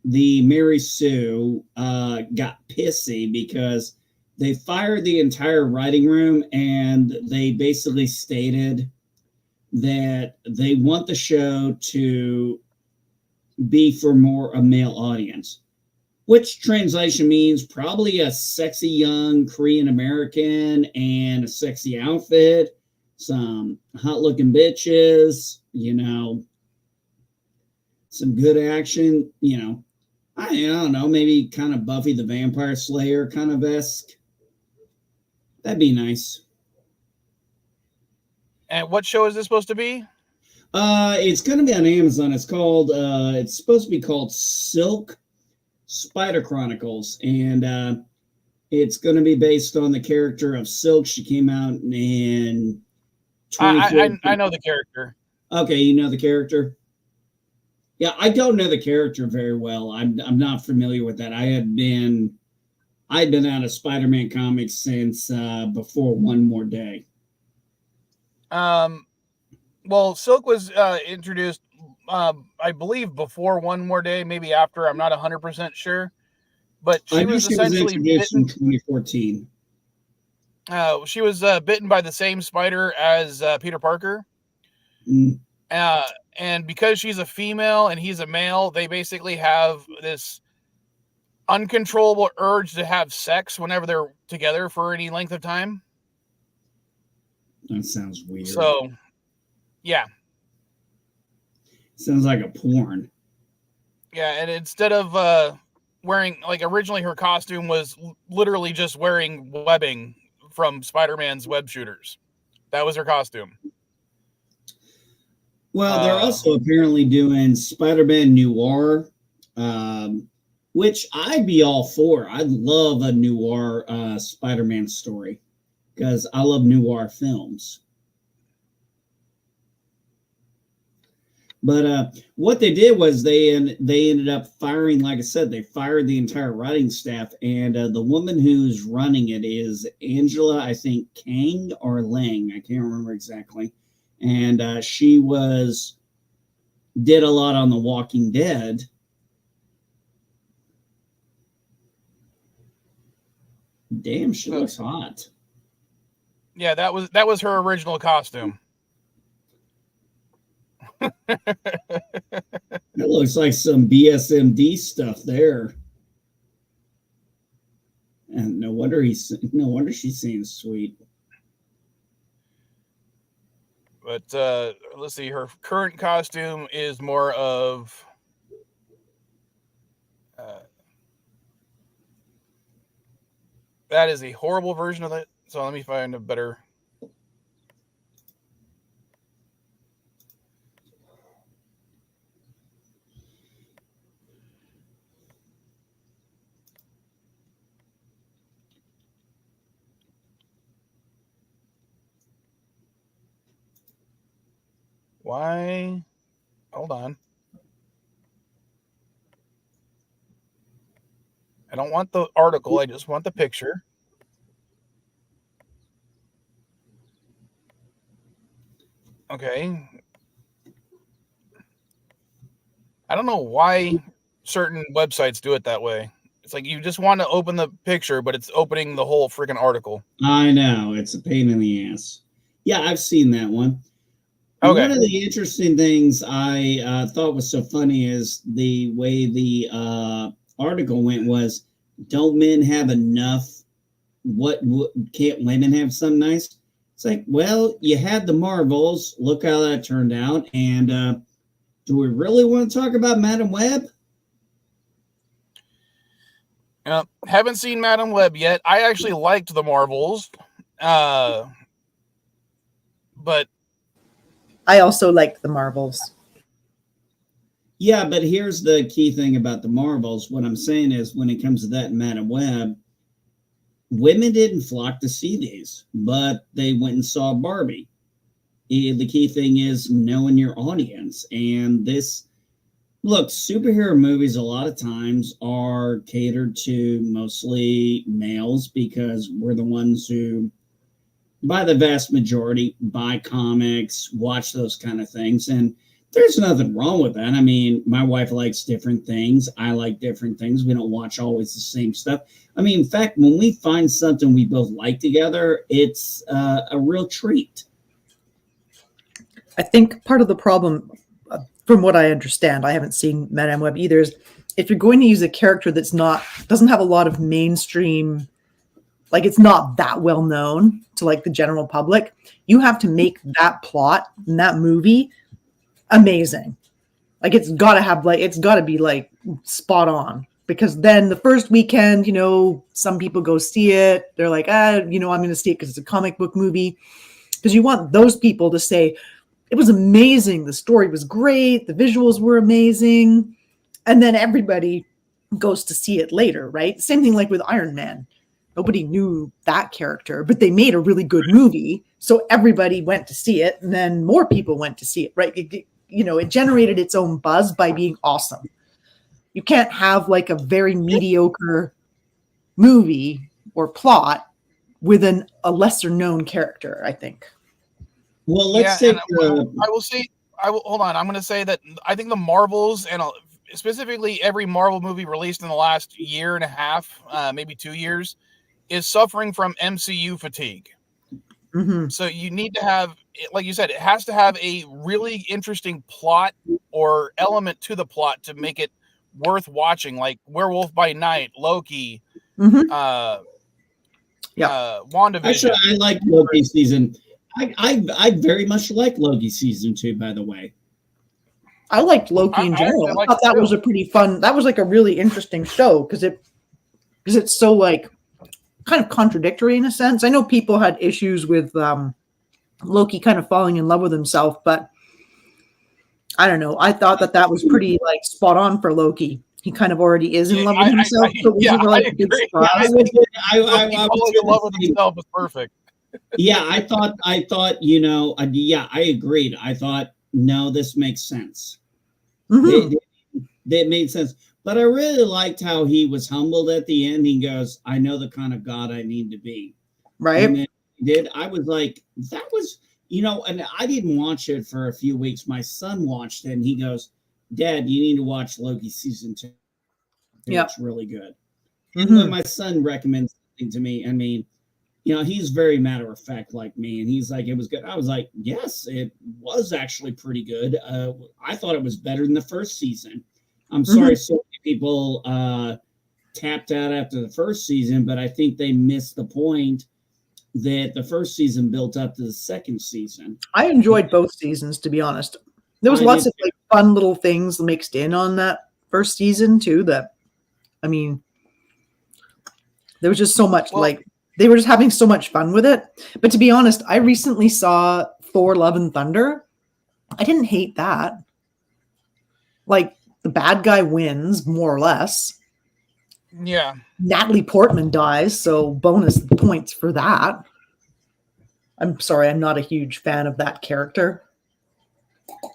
Speaker 5: the Mary Sue got pissy because they fired the entire writing room, and they basically stated that they want the show to be for more a male audience, which translation means probably a sexy young Korean American and a sexy outfit, some hot looking bitches, some good action, I don't know, maybe kind of Buffy the Vampire Slayer kind of esque. That'd be nice.
Speaker 1: And what show is this supposed to be?
Speaker 5: It's going to be on Amazon. It's supposed to be called Silk Spider Chronicles, and it's going to be based on the character of Silk. She came out in
Speaker 1: I know the character.
Speaker 5: Okay, you know the character? Yeah, I don't know the character very well. I'm not familiar with that. I'd been out of Spider-Man comics since before One More Day.
Speaker 1: Well, Silk was introduced, I believe, before One More Day, maybe after. I'm not 100% sure. But she was essentially
Speaker 5: introduced in 2014.
Speaker 1: She was bitten by the same spider as Peter Parker.
Speaker 5: Mm.
Speaker 1: And because she's a female and he's a male, they basically have this uncontrollable urge to have sex whenever they're together for any length of time.
Speaker 5: That sounds weird.
Speaker 1: So, yeah.
Speaker 5: Sounds like a porn.
Speaker 1: Yeah, and instead of wearing, like, originally her costume was literally just wearing webbing from Spider-Man's web shooters. That was her costume.
Speaker 5: Well, they're also apparently doing Spider-Man Noir, which I'd be all for. I'd love a noir Spider-Man story because I love noir films. But what they did was they ended up firing, like I said, they fired the entire writing staff, and the woman who's running it is Angela, I think, Kang or Lang. I can't remember exactly. And she did a lot on The Walking Dead. Damn, she looks hot.
Speaker 1: Yeah, that was her original costume.
Speaker 5: It looks like some BSMD stuff there. And no wonder she's saying sweet.
Speaker 1: But let's see, her current costume is more of that is a horrible version of it. So let me find a better. Why? Hold on. I don't want the article. I just want the picture. Okay. I don't know why certain websites do it that way. It's like you just want to open the picture, but it's opening the whole freaking article.
Speaker 5: I know, it's a pain in the ass. Yeah, I've seen that one.
Speaker 1: Okay.
Speaker 5: One of the interesting things I thought was so funny is the way the article went was, don't men have enough? What can't women have some nice? It's like, well, you had the Marvels. Look how that turned out. And do we really want to talk about Madam Web?
Speaker 1: Haven't seen Madam Web yet. I actually liked the Marvels. But
Speaker 4: I also liked the Marvels.
Speaker 5: Yeah, but here's the key thing about the Marvels. What I'm saying is, when it comes to that Madam Web, women didn't flock to see these, but they went and saw Barbie. The key thing is knowing your audience. And this, look, superhero movies a lot of times are catered to mostly males because we're the ones who, by the vast majority, buy comics, watch those kind of things. And there's nothing wrong with that. I mean, my wife likes different things. I like different things. We don't watch always the same stuff. I mean, in fact, when we find something we both like together, it's a real treat.
Speaker 4: I think part of the problem, from what I understand, I haven't seen Madame Web either, is if you're going to use a character that's doesn't have a lot of mainstream, like it's not that well known to like the general public, you have to make that plot in that movie amazing. Like it's got to be like spot on, because then the first weekend, some people go see it. They're like, I'm going to see it because it's a comic book movie. Because you want those people to say, it was amazing. The story was great. The visuals were amazing. And then everybody goes to see it later, right? Same thing like with Iron Man. Nobody knew that character, but they made a really good movie. So everybody went to see it, and then more people went to see it, right? It generated its own buzz by being awesome. You can't have like a very mediocre movie or plot with a lesser known character, I think.
Speaker 5: Well, let's say
Speaker 1: I will hold on. I'm going to say that I think the Marvels, and specifically every Marvel movie released in the last year and a half, maybe 2 years, is suffering from MCU fatigue.
Speaker 4: Mm-hmm.
Speaker 1: So you need to have, like you said, it has to have a really interesting plot or element to the plot to make it worth watching, like Werewolf by Night, Loki,
Speaker 4: Mm-hmm.
Speaker 1: WandaVision.
Speaker 5: Actually, I like Loki season. I very much like Loki season 2, by the way.
Speaker 4: I liked Loki in general. I thought that was a pretty fun. That was like a really interesting show because it's so like kind of contradictory in a sense. I know people had issues with Loki kind of falling in love with himself, but I don't know. I thought that was pretty like spot on for Loki. He kind of already is in love with himself.
Speaker 1: I agree. Falling in love with himself is perfect.
Speaker 5: Yeah, I thought, I agreed. I thought, no, this makes sense.
Speaker 4: Mm-hmm.
Speaker 5: It made sense. But I really liked how he was humbled at the end. He goes, I know the kind of God I need to be.
Speaker 4: Right.
Speaker 5: And then he did. I was like, that was, and I didn't watch it for a few weeks. My son watched it and he goes, Dad, you need to watch Loki season 2.
Speaker 4: Yeah.
Speaker 5: It's really good.
Speaker 4: Mm-hmm.
Speaker 5: And when my son recommends something to me, I mean, he's very matter of fact like me. And he's like, it was good. I was like, yes, it was actually pretty good. I thought it was better than the first season. I'm sorry so many people tapped out after the first season, but I think they missed the point that the first season built up to the second season.
Speaker 4: I enjoyed both seasons, to be honest. There was lots of like fun little things mixed in on that first season too. That, I mean, there was just so much they were just having so much fun with it. But to be honest, I recently saw Thor: Love and Thunder. I didn't hate that. Like, the bad guy wins, more or less.
Speaker 1: Yeah.
Speaker 4: Natalie Portman dies, so bonus points for that. I'm sorry, I'm not a huge fan of that character.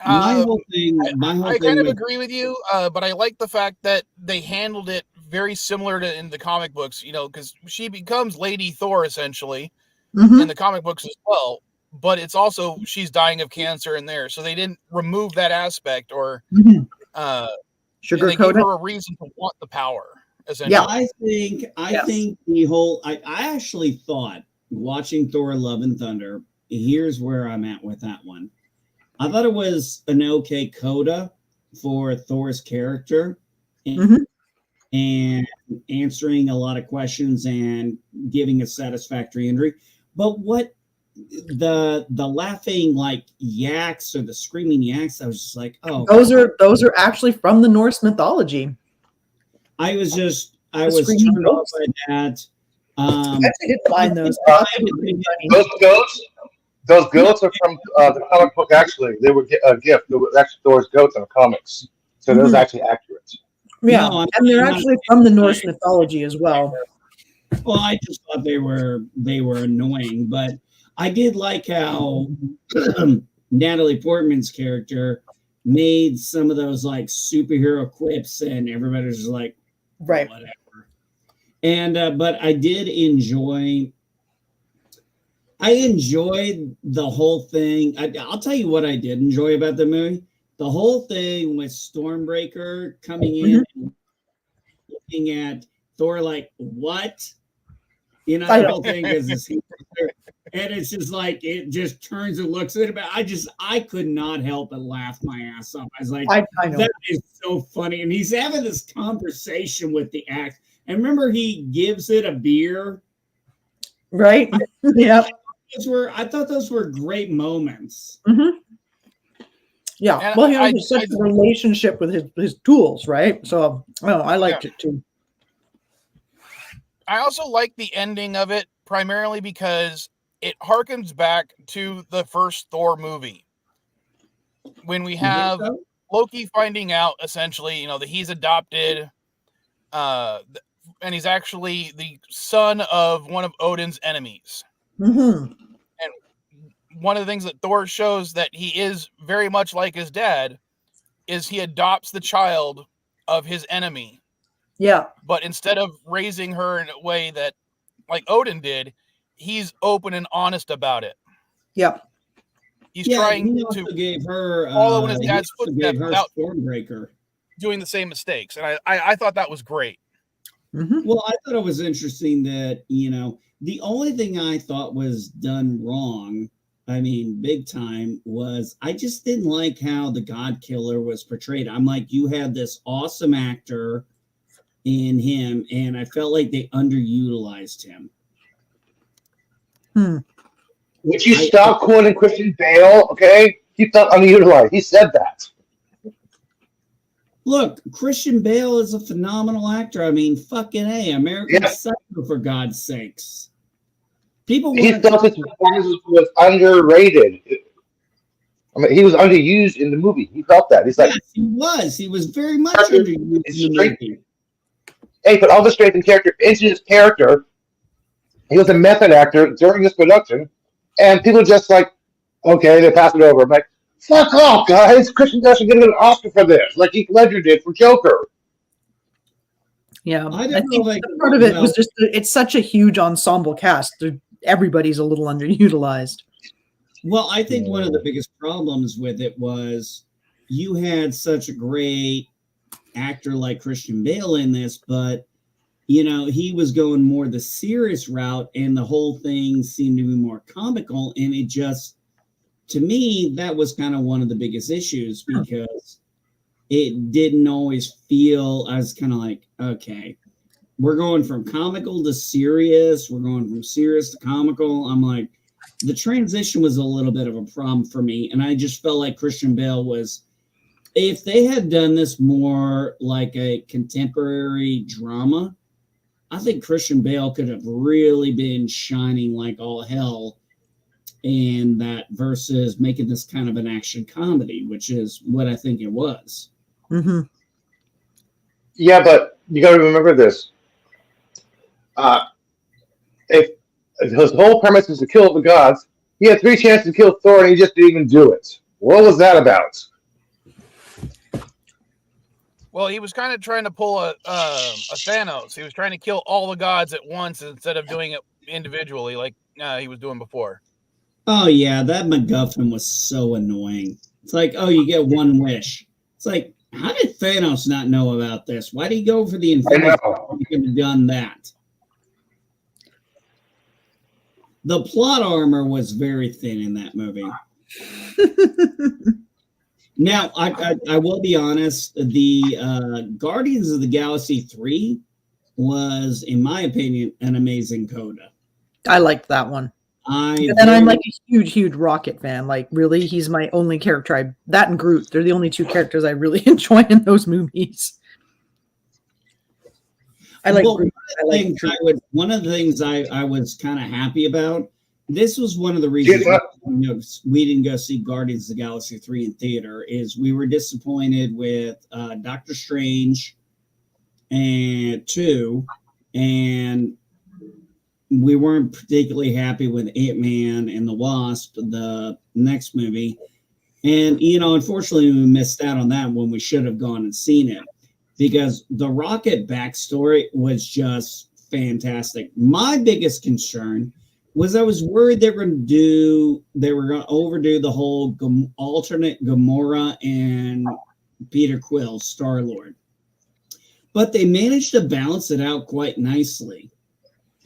Speaker 5: My whole thing
Speaker 1: I kind of agree with you, but I like the fact that they handled it very similar to in the comic books, because she becomes Lady Thor essentially in the comic books as well. But it's also she's dying of cancer in there, so they didn't remove that aspect or They
Speaker 4: Sugar
Speaker 1: gave
Speaker 4: coated.
Speaker 1: her a reason to want the power. Essentially.
Speaker 4: Yeah.
Speaker 5: I think the whole. I actually thought watching Thor: Love and Thunder. Here's where I'm at with that one. I thought it was an okay coda for Thor's character, and answering a lot of questions and giving a satisfactory ending. But what the laughing like yaks or the screaming yaks, I was just like, oh,
Speaker 4: those are actually from the Norse mythology.
Speaker 5: I was
Speaker 4: screaming
Speaker 5: turned off
Speaker 4: goats.
Speaker 5: by that.
Speaker 4: I actually did find those.
Speaker 3: Those goats are from the comic book. Actually, they were a gift. There was actually Thor's goats in the comics, so that was actually accurate.
Speaker 4: Yeah,
Speaker 5: No,
Speaker 4: and they're actually from the Norse mythology as well.
Speaker 5: Well, I just thought they were annoying, but I did like how Natalie Portman's character made some of those like superhero quips, and everybody's just like,
Speaker 4: right,
Speaker 5: whatever. And but I did enjoy. I enjoyed the whole thing. I'll tell you what I did enjoy about the movie. The whole thing with Stormbreaker coming in and looking at Thor like, what? You know, the whole thing is this, and it's just like it just turns and looks at it. But I could not help but laugh my ass off. I was like,
Speaker 4: I know.
Speaker 5: that is so funny. And he's having this conversation with the axe. And remember, he gives it a beer.
Speaker 4: Right? Yeah.
Speaker 5: I thought those were great moments.
Speaker 4: Yeah.
Speaker 1: And
Speaker 4: well, he has such a relationship with his tools, right? So, I liked it too.
Speaker 1: I also like the ending of it primarily because it harkens back to the first Thor movie. When we have Loki finding out essentially, you know, that he's adopted, and he's actually the son of one of Odin's enemies. And one of the things that Thor shows that he is very much like his dad is he adopts the child of his enemy.
Speaker 4: Yeah.
Speaker 1: But instead of raising her in a way that like Odin did, he's open and honest about it.
Speaker 4: Yeah.
Speaker 1: He's trying to
Speaker 5: gave her
Speaker 1: follow in his dad's footsteps without
Speaker 5: Stormbreaker
Speaker 1: doing the same mistakes. And I thought that was great.
Speaker 5: Well, I thought it was interesting that, you know, the only thing I thought was done wrong, I mean, big time, was I just didn't like how the God Killer was portrayed. I'm like, you had this awesome actor in him, and I felt like they underutilized him.
Speaker 3: Would you stop quoting Christian Bale? Okay, he felt underutilized. He said that.
Speaker 5: Look, Christian Bale is a phenomenal actor. I mean, fucking A, American Psycho, for God's sakes.
Speaker 3: He felt his performance was underrated. I mean, he was underused in the movie. He felt that. He's like,
Speaker 5: yes, he was. He was very much underused in the movie.
Speaker 3: Hey, put all the strength and character into his character. He was a method actor during this production, and people just like, okay, they pass it over. I'm like, fuck off, guys! Christian Bale should get an Oscar for this, like Heath Ledger did for Joker.
Speaker 4: Yeah, I think part of it was just it's such a huge ensemble cast. Everybody's a little underutilized.
Speaker 5: Well, I think one of the biggest problems with it was you had such a great actor like Christian Bale in this, but you know, he was going more the serious route, and the whole thing seemed to be more comical, and it just, to me, that was kind of one of the biggest issues because it didn't always feel, I was kind of like, okay, we're going from comical to serious. We're going from serious to comical. I'm like, the transition was a little bit of a problem for me. And I just felt like Christian Bale was, if they had done this more like a contemporary drama, I think Christian Bale could have really been shining like all hell in that versus making this kind of an action comedy, which is what I think it was.
Speaker 3: Yeah, but you got to remember this. If his whole premise is to kill the gods, he had 3 chances to kill Thor and he just didn't even do it. What was that about?
Speaker 1: Well, he was kind of trying to pull a Thanos. He was trying to kill all the gods at once instead of doing it individually like he was doing before.
Speaker 5: Oh, yeah, that MacGuffin was so annoying. It's like, oh, you get one wish. It's like, How did Thanos not know about this? Why did he go for the
Speaker 3: I
Speaker 5: Infinity?
Speaker 3: know.
Speaker 5: He could have done that. The plot armor was very thin in that movie. Now, I will be honest. The Guardians of the Galaxy 3 was, in my opinion, an amazing coda.
Speaker 4: I liked that one. And I'm like a huge Rocket fan. Like, really, he's my only character. That and Groot, they're the only two characters I really enjoy in those movies. I like Groot.
Speaker 5: One of the things I was kind of happy about. This was one of the reasons we didn't go see Guardians of the Galaxy 3 in theater. Is we were disappointed with Doctor Strange and 2, and we weren't particularly happy with Ant-Man and the Wasp, the next movie. And, unfortunately, we missed out on that when we should have gone and seen it, because the Rocket backstory was just fantastic. My biggest concern was I was worried they were going to overdo the whole alternate Gamora and Peter Quill, Star-Lord. But they managed to balance it out quite nicely.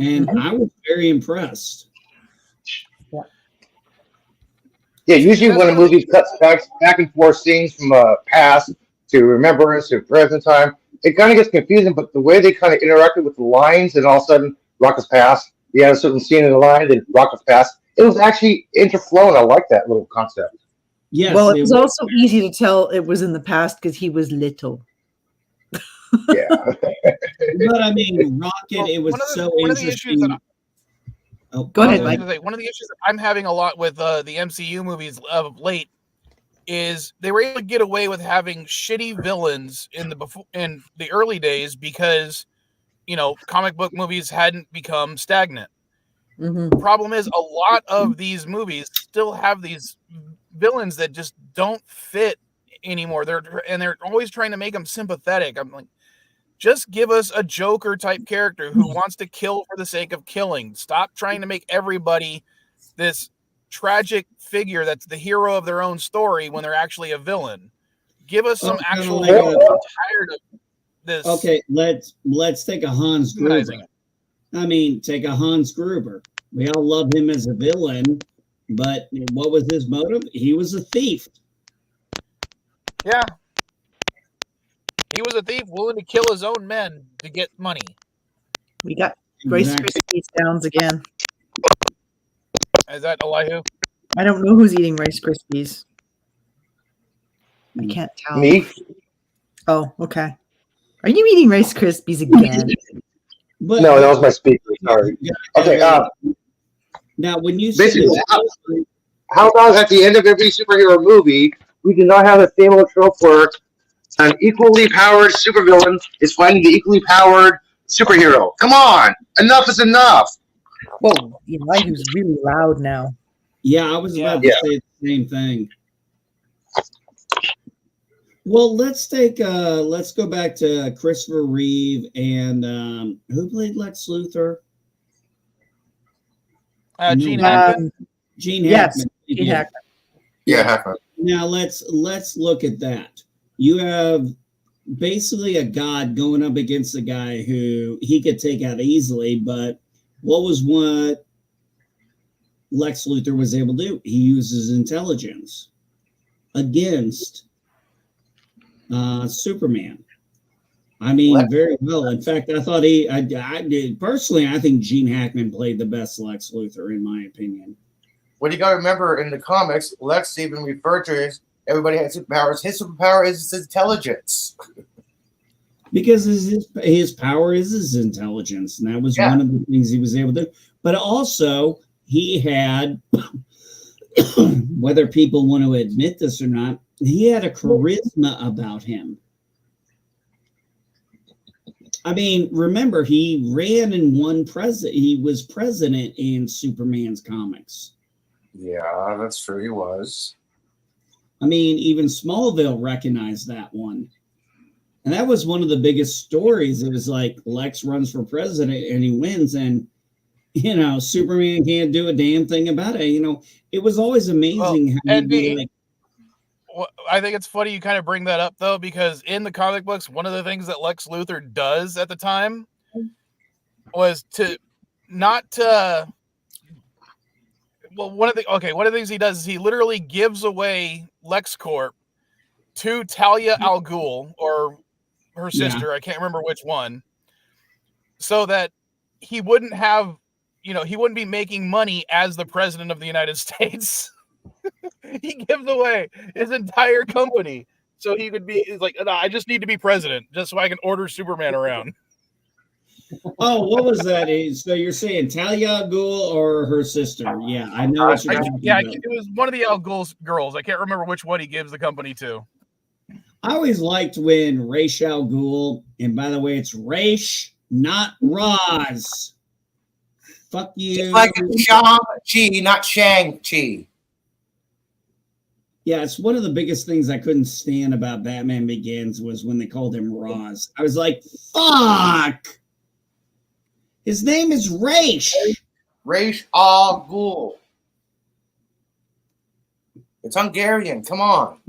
Speaker 5: And I was very impressed.
Speaker 3: Yeah, usually when a movie cuts back and forth scenes from past to remembrance to present time, it kind of gets confusing. But the way they kind of interacted with the lines, and all of a sudden, Rocket's past, you had a certain scene in the line, then Rocket's past. It was actually interflowing. I like that little concept.
Speaker 5: Yes.
Speaker 4: Well, it was also easy to tell it was in the past because he was little.
Speaker 3: Yeah.
Speaker 5: But I mean, Rocket, it was so interesting.
Speaker 4: Go ahead, Mike.
Speaker 1: One of the issues that I'm having a lot with the MCU movies of late is they were able to get away with having shitty villains in the early days because comic book movies hadn't become stagnant. The problem is a lot of these movies still have these villains that just don't fit anymore. They're always trying to make them sympathetic. I'm like, just give us a Joker type character who wants to kill for the sake of killing. Stop trying to make everybody this tragic figure that's the hero of their own story when they're actually a villain. Give us some actual. I'm tired of this.
Speaker 5: Okay, let's take a Hans Gruber. Take a Hans Gruber. We all love him as a villain, but what was his motive? He was a thief.
Speaker 1: Yeah. He was a thief willing to kill his own men to get money.
Speaker 4: We got Rice Krispies Downs again.
Speaker 1: Is that Elihu?
Speaker 4: I don't know who's eating Rice Krispies. I can't tell.
Speaker 3: Me?
Speaker 4: Oh, okay. Are you eating Rice Krispies again?
Speaker 5: But,
Speaker 3: no, that was my speaker. Sorry. Okay.
Speaker 5: Now, when you
Speaker 3: say how about at the end of every superhero movie, we do not have a same old trope where an equally powered supervillain is fighting the equally powered superhero? Come on, enough is enough.
Speaker 4: Whoa, Elihu's really loud now.
Speaker 5: Yeah, I was about to say the same thing. Well, let's go back to Christopher Reeve and who played Lex Luthor?
Speaker 1: Gene Hackman.
Speaker 5: Gene Hackman.
Speaker 4: Yes, Gene Hackman.
Speaker 3: Yeah, Hackman.
Speaker 5: Now let's look at that. You have basically a god going up against a guy who he could take out easily, but what Lex Luthor was able to do? He uses intelligence against Superman. I mean, very well. In fact, I thought I did personally. I think Gene Hackman played the best Lex Luthor, in my opinion.
Speaker 6: What you got to remember in the comics, Lex even referred to everybody has superpowers. His superpower is his intelligence.
Speaker 5: Because his power is his intelligence, and that was one of the things he was able to do. But also, he had, whether people want to admit this or not, he had a charisma about him. I mean, remember, he ran and won president. He was president in Superman's comics.
Speaker 6: Yeah, that's true. He was.
Speaker 5: I mean, even Smallville recognized that one. And that was one of the biggest stories. It was like Lex runs for president and he wins, and Superman can't do a damn thing about it. It was always amazing how he'd be like,
Speaker 1: I think it's funny you kind of bring that up though, because in the comic books, one of the things that Lex Luthor does at the time was to not well, one of the things he does is he literally gives away LexCorp to Talia al Ghul, or her sister, I can't remember which one, so that he wouldn't have, he wouldn't be making money as the president of the United States. He gives away his entire company so he could be, he's like, no, I just need to be president just so I can order Superman around.
Speaker 5: Oh, what was that? So you're saying Talia al Ghul or her sister? Yeah, I know what you're talking about.
Speaker 1: It was one of the Al Ghul's girls. I can't remember which one he gives the company to.
Speaker 5: I always liked when Ra's al Ghul, and by the way, it's Ra's, not Roz. Fuck you.
Speaker 6: It's like Shang-Chi, not Shang-Chi.
Speaker 5: Yeah, it's one of the biggest things I couldn't stand about Batman Begins was when they called him Roz. I was like, fuck. His name is Ra's.
Speaker 6: Ra's al Ghul. It's Hungarian. Come on.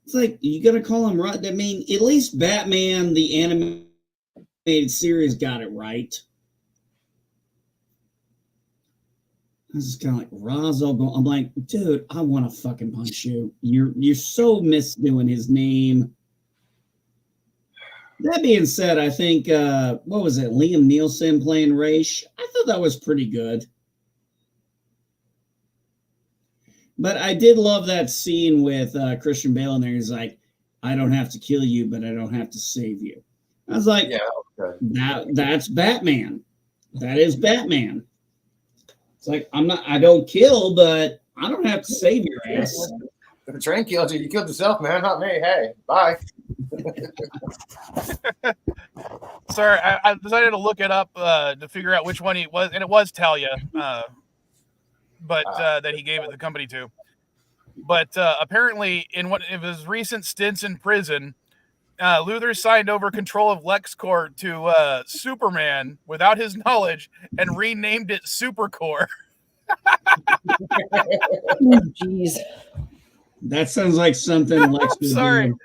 Speaker 5: It's like, you got to call him Roz. I mean, at least Batman, the animated series, got it right. I was just kind of like, Ra's al Ghul. I'm like, dude, I want to fucking punch you. You're so misdoing his name. That being said, I think, what was it, Liam Neeson playing Ra's? I thought that was pretty good. But I did love that scene with Christian Bale in there. He's like, I don't have to kill you, but I don't have to save you. I was like,
Speaker 6: yeah, okay.
Speaker 5: That's Batman. That is Batman. It's like, I don't kill, but I don't have to save your ass.
Speaker 6: If a train killed you, you killed yourself, man, not me. Hey, bye.
Speaker 1: Sorry, I decided to look it up to figure out which one he was, and it was Talia, but that he gave it the company to. But apparently, in one of his recent stints in prison, Luthor signed over control of LexCorp to Superman without his knowledge and renamed it Supercorp.
Speaker 4: Jeez.
Speaker 5: That sounds like something Lex would
Speaker 1: Sorry.
Speaker 5: do.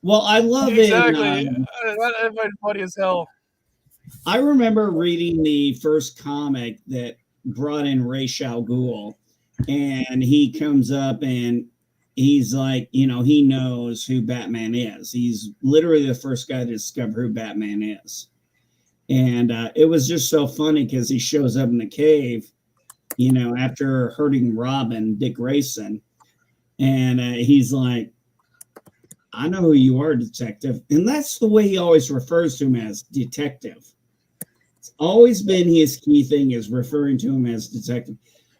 Speaker 5: Well, I love
Speaker 1: exactly.
Speaker 5: it.
Speaker 1: That's funny as hell.
Speaker 5: I remember reading the first comic that brought in Ra's al Ghul, and he comes up and he's like, he knows who Batman is. He's literally the first guy to discover who Batman is. And it was just so funny because he shows up in the cave, after hurting Robin, Dick Grayson. And he's like, I know who you are, detective. And that's the way he always refers to him, as detective. It's always been his key thing, is referring to him as detective.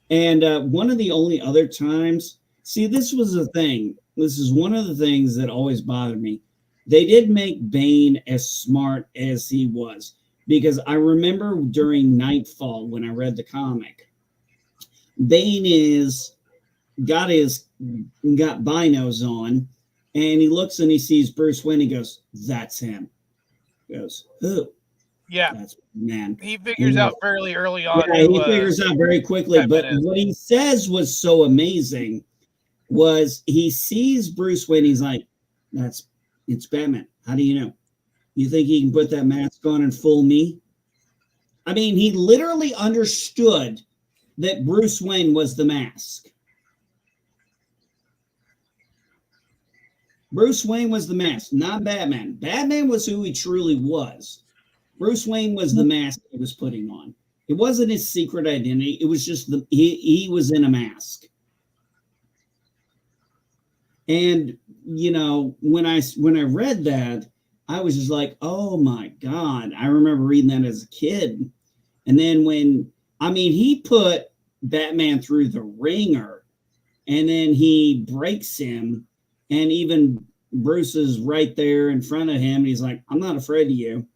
Speaker 5: And one of the only other times, see, this was the thing. This is one of the things that always bothered me. They did make Bane as smart as he was, because I remember during Nightfall when I read the comic, Bane got binos on, and he looks and he sees Bruce Wayne. He goes, "That's him." He goes, "Who?"
Speaker 1: Yeah,
Speaker 5: that's man.
Speaker 1: He figures out fairly early on.
Speaker 5: Yeah, he figures out very quickly. But what he says was so amazing. Was he sees Bruce Wayne? He's like, "It's Batman." How do you know? You think he can put that mask on and fool me? I mean, he literally understood that Bruce Wayne was the mask. Bruce Wayne was the mask, not Batman. Batman was who he truly was. Bruce Wayne was the mask he was putting on. It wasn't his secret identity. It was just he was in a mask. And when I read that, I was just like, oh my God. I remember reading that as a kid. And then he put Batman through the ringer, and then he breaks him, and even Bruce is right there in front of him. And he's like, I'm not afraid of you.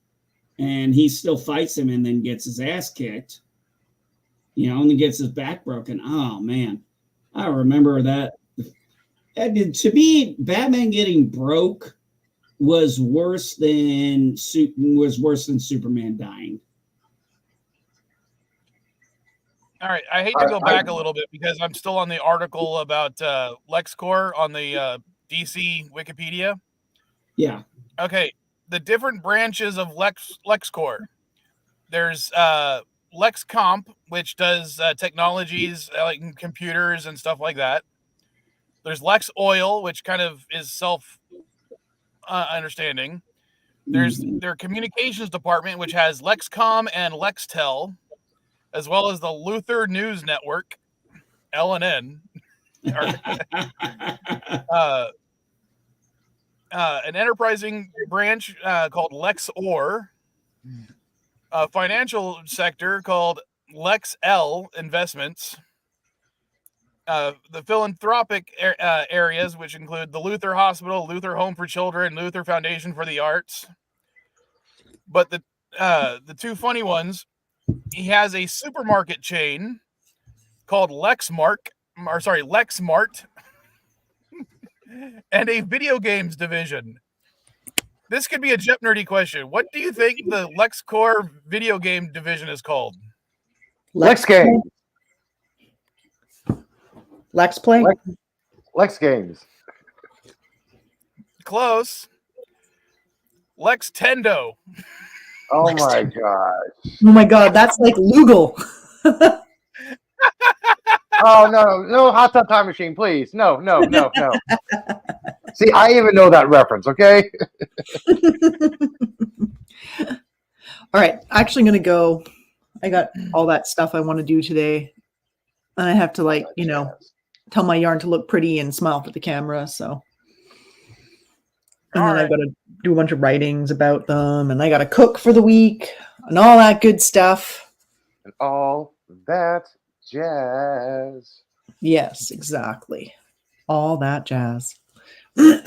Speaker 5: And he still fights him and then gets his ass kicked, and then gets his back broken. Oh man. I remember that. To me, Batman getting broke was worse than Superman dying.
Speaker 1: All right, I hate to go back a little bit because I'm still on the article about LexCorp on the DC Wikipedia.
Speaker 5: Yeah.
Speaker 1: Okay, the different branches of LexCorp. There's LexComp, which does technologies like computers and stuff like that. There's Lex Oil, which kind of is self understanding. There's their communications department, which has Lexcom and Lextel, as well as the Luther News Network, LNN. An enterprising branch called LexOr, a financial sector called LexL Investments, the philanthropic areas, which include the Luther Hospital, Luther Home for Children, Luther Foundation for the Arts. But the two funny ones, he has a supermarket chain called Lexmart, and a video games division. This could be a Jep Nerdy question. What do you think the LexCorp video game division is called?
Speaker 3: Lex Games.
Speaker 4: Lex Play?
Speaker 3: Lex Games.
Speaker 1: Close. Lextendo.
Speaker 3: Oh my god.
Speaker 4: Oh my god, that's like Lugal.
Speaker 3: Oh no hot tub time machine, please. No. See, I even know that reference, okay?
Speaker 4: All right, actually gonna go. I got all that stuff I want to do today. And I have to tell my yarn to look pretty and smile for the camera. So and then I got to do a bunch of writings about them, and I got to cook for the week and all that good stuff.
Speaker 3: And all that jazz.
Speaker 4: Yes, exactly. All that jazz. But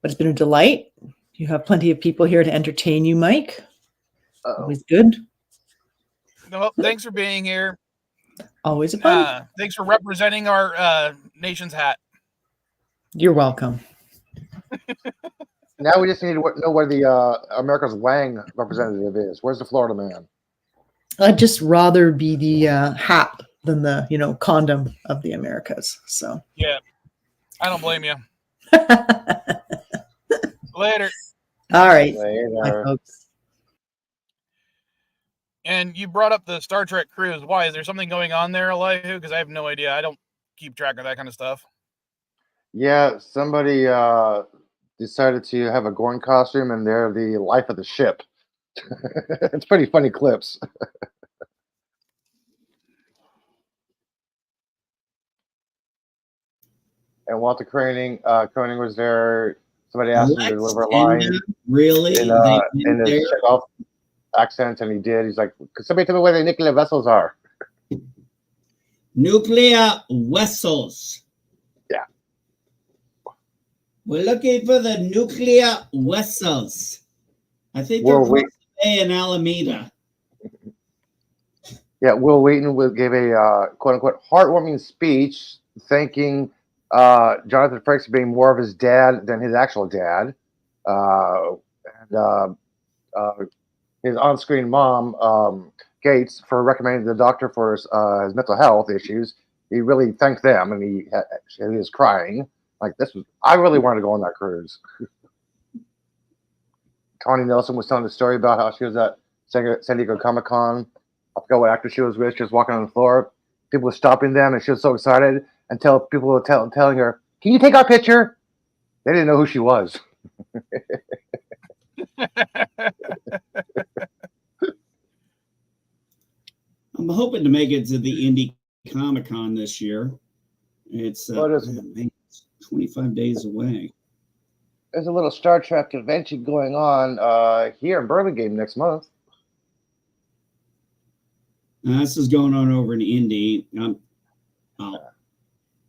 Speaker 4: it's been a delight. You have plenty of people here to entertain you, Mike. Always good.
Speaker 1: Well, thanks for being here.
Speaker 4: Always a fun.
Speaker 1: Thanks for representing our nation's hat.
Speaker 4: You're welcome.
Speaker 3: Now we just need to know where the America's Wang representative is. Where's the Florida man?
Speaker 4: I'd just rather be the hat than the condom of the Americas. So
Speaker 1: yeah, I don't blame you. Later.
Speaker 4: All right.
Speaker 3: Later.
Speaker 4: Bye, folks.
Speaker 1: And you brought up the Star Trek cruise. Why? Is there something going on there, Elihu? Because I have no idea. I don't keep track of that kind of stuff.
Speaker 3: Yeah, somebody decided to have a Gorn costume, and they're the life of the ship. It's pretty funny clips. And Walter Koenig was there. Somebody asked him to deliver a line.
Speaker 5: Really?
Speaker 3: In his Chekhov accent, and he did. He's like, "Could somebody tell me where the nuclear vessels are?"
Speaker 5: Nuclear vessels.
Speaker 3: Yeah.
Speaker 5: We're looking for the nuclear vessels. I think they're in Alameda.
Speaker 3: Yeah, Will Wheaton gave a quote-unquote heartwarming speech thanking Jonathan Frakes for being more of his dad than his actual dad. And his on-screen mom, Gates, for recommending the doctor for his mental health issues. He really thanked them, and he was crying. Like, I really wanted to go on that cruise. Connie Nelson was telling the story about how she was at San Diego Comic-Con. I forgot what actor she was with. She was walking on the floor. People were stopping them, and she was so excited until people were telling her, "Can you take our picture?" They didn't know who she was.
Speaker 5: I'm hoping to make it to the Indy Comic-Con this year. It's 25 days away.
Speaker 3: There's a little Star Trek convention going on here in Birmingham next month.
Speaker 5: This is going on over in Indy.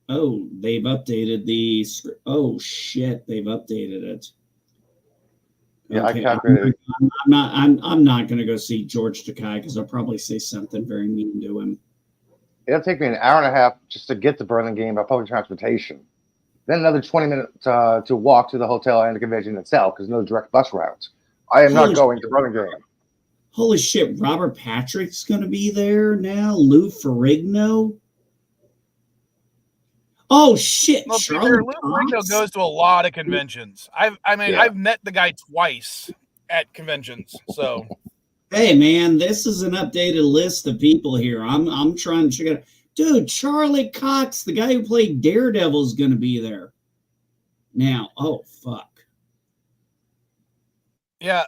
Speaker 5: Oh, they've updated the. Oh shit, they've updated it.
Speaker 3: Yeah,
Speaker 5: okay,
Speaker 3: I calculated.
Speaker 5: I'm not going to go see George Takei because I'll probably say something very mean to him.
Speaker 3: It'll take me an hour and a half just to get to Birmingham by public transportation. Then another 20 minutes to walk to the hotel and the convention itself because no direct bus routes. I am not going to Birmingham.
Speaker 5: Holy shit, Robert Patrick's going to be there now. Lou Ferrigno. Oh shit,
Speaker 1: Well, to be fair,
Speaker 5: Charlie
Speaker 1: Lou Ferrigno
Speaker 5: Cox.
Speaker 1: goes to a lot of conventions.
Speaker 3: Yeah.
Speaker 1: I've met the guy twice at conventions. So
Speaker 5: Hey man, this is an updated list of people here. I'm trying to check it out. Dude, Charlie Cox, the guy who played Daredevil, is going to be there. Now, oh fuck.
Speaker 1: yeah,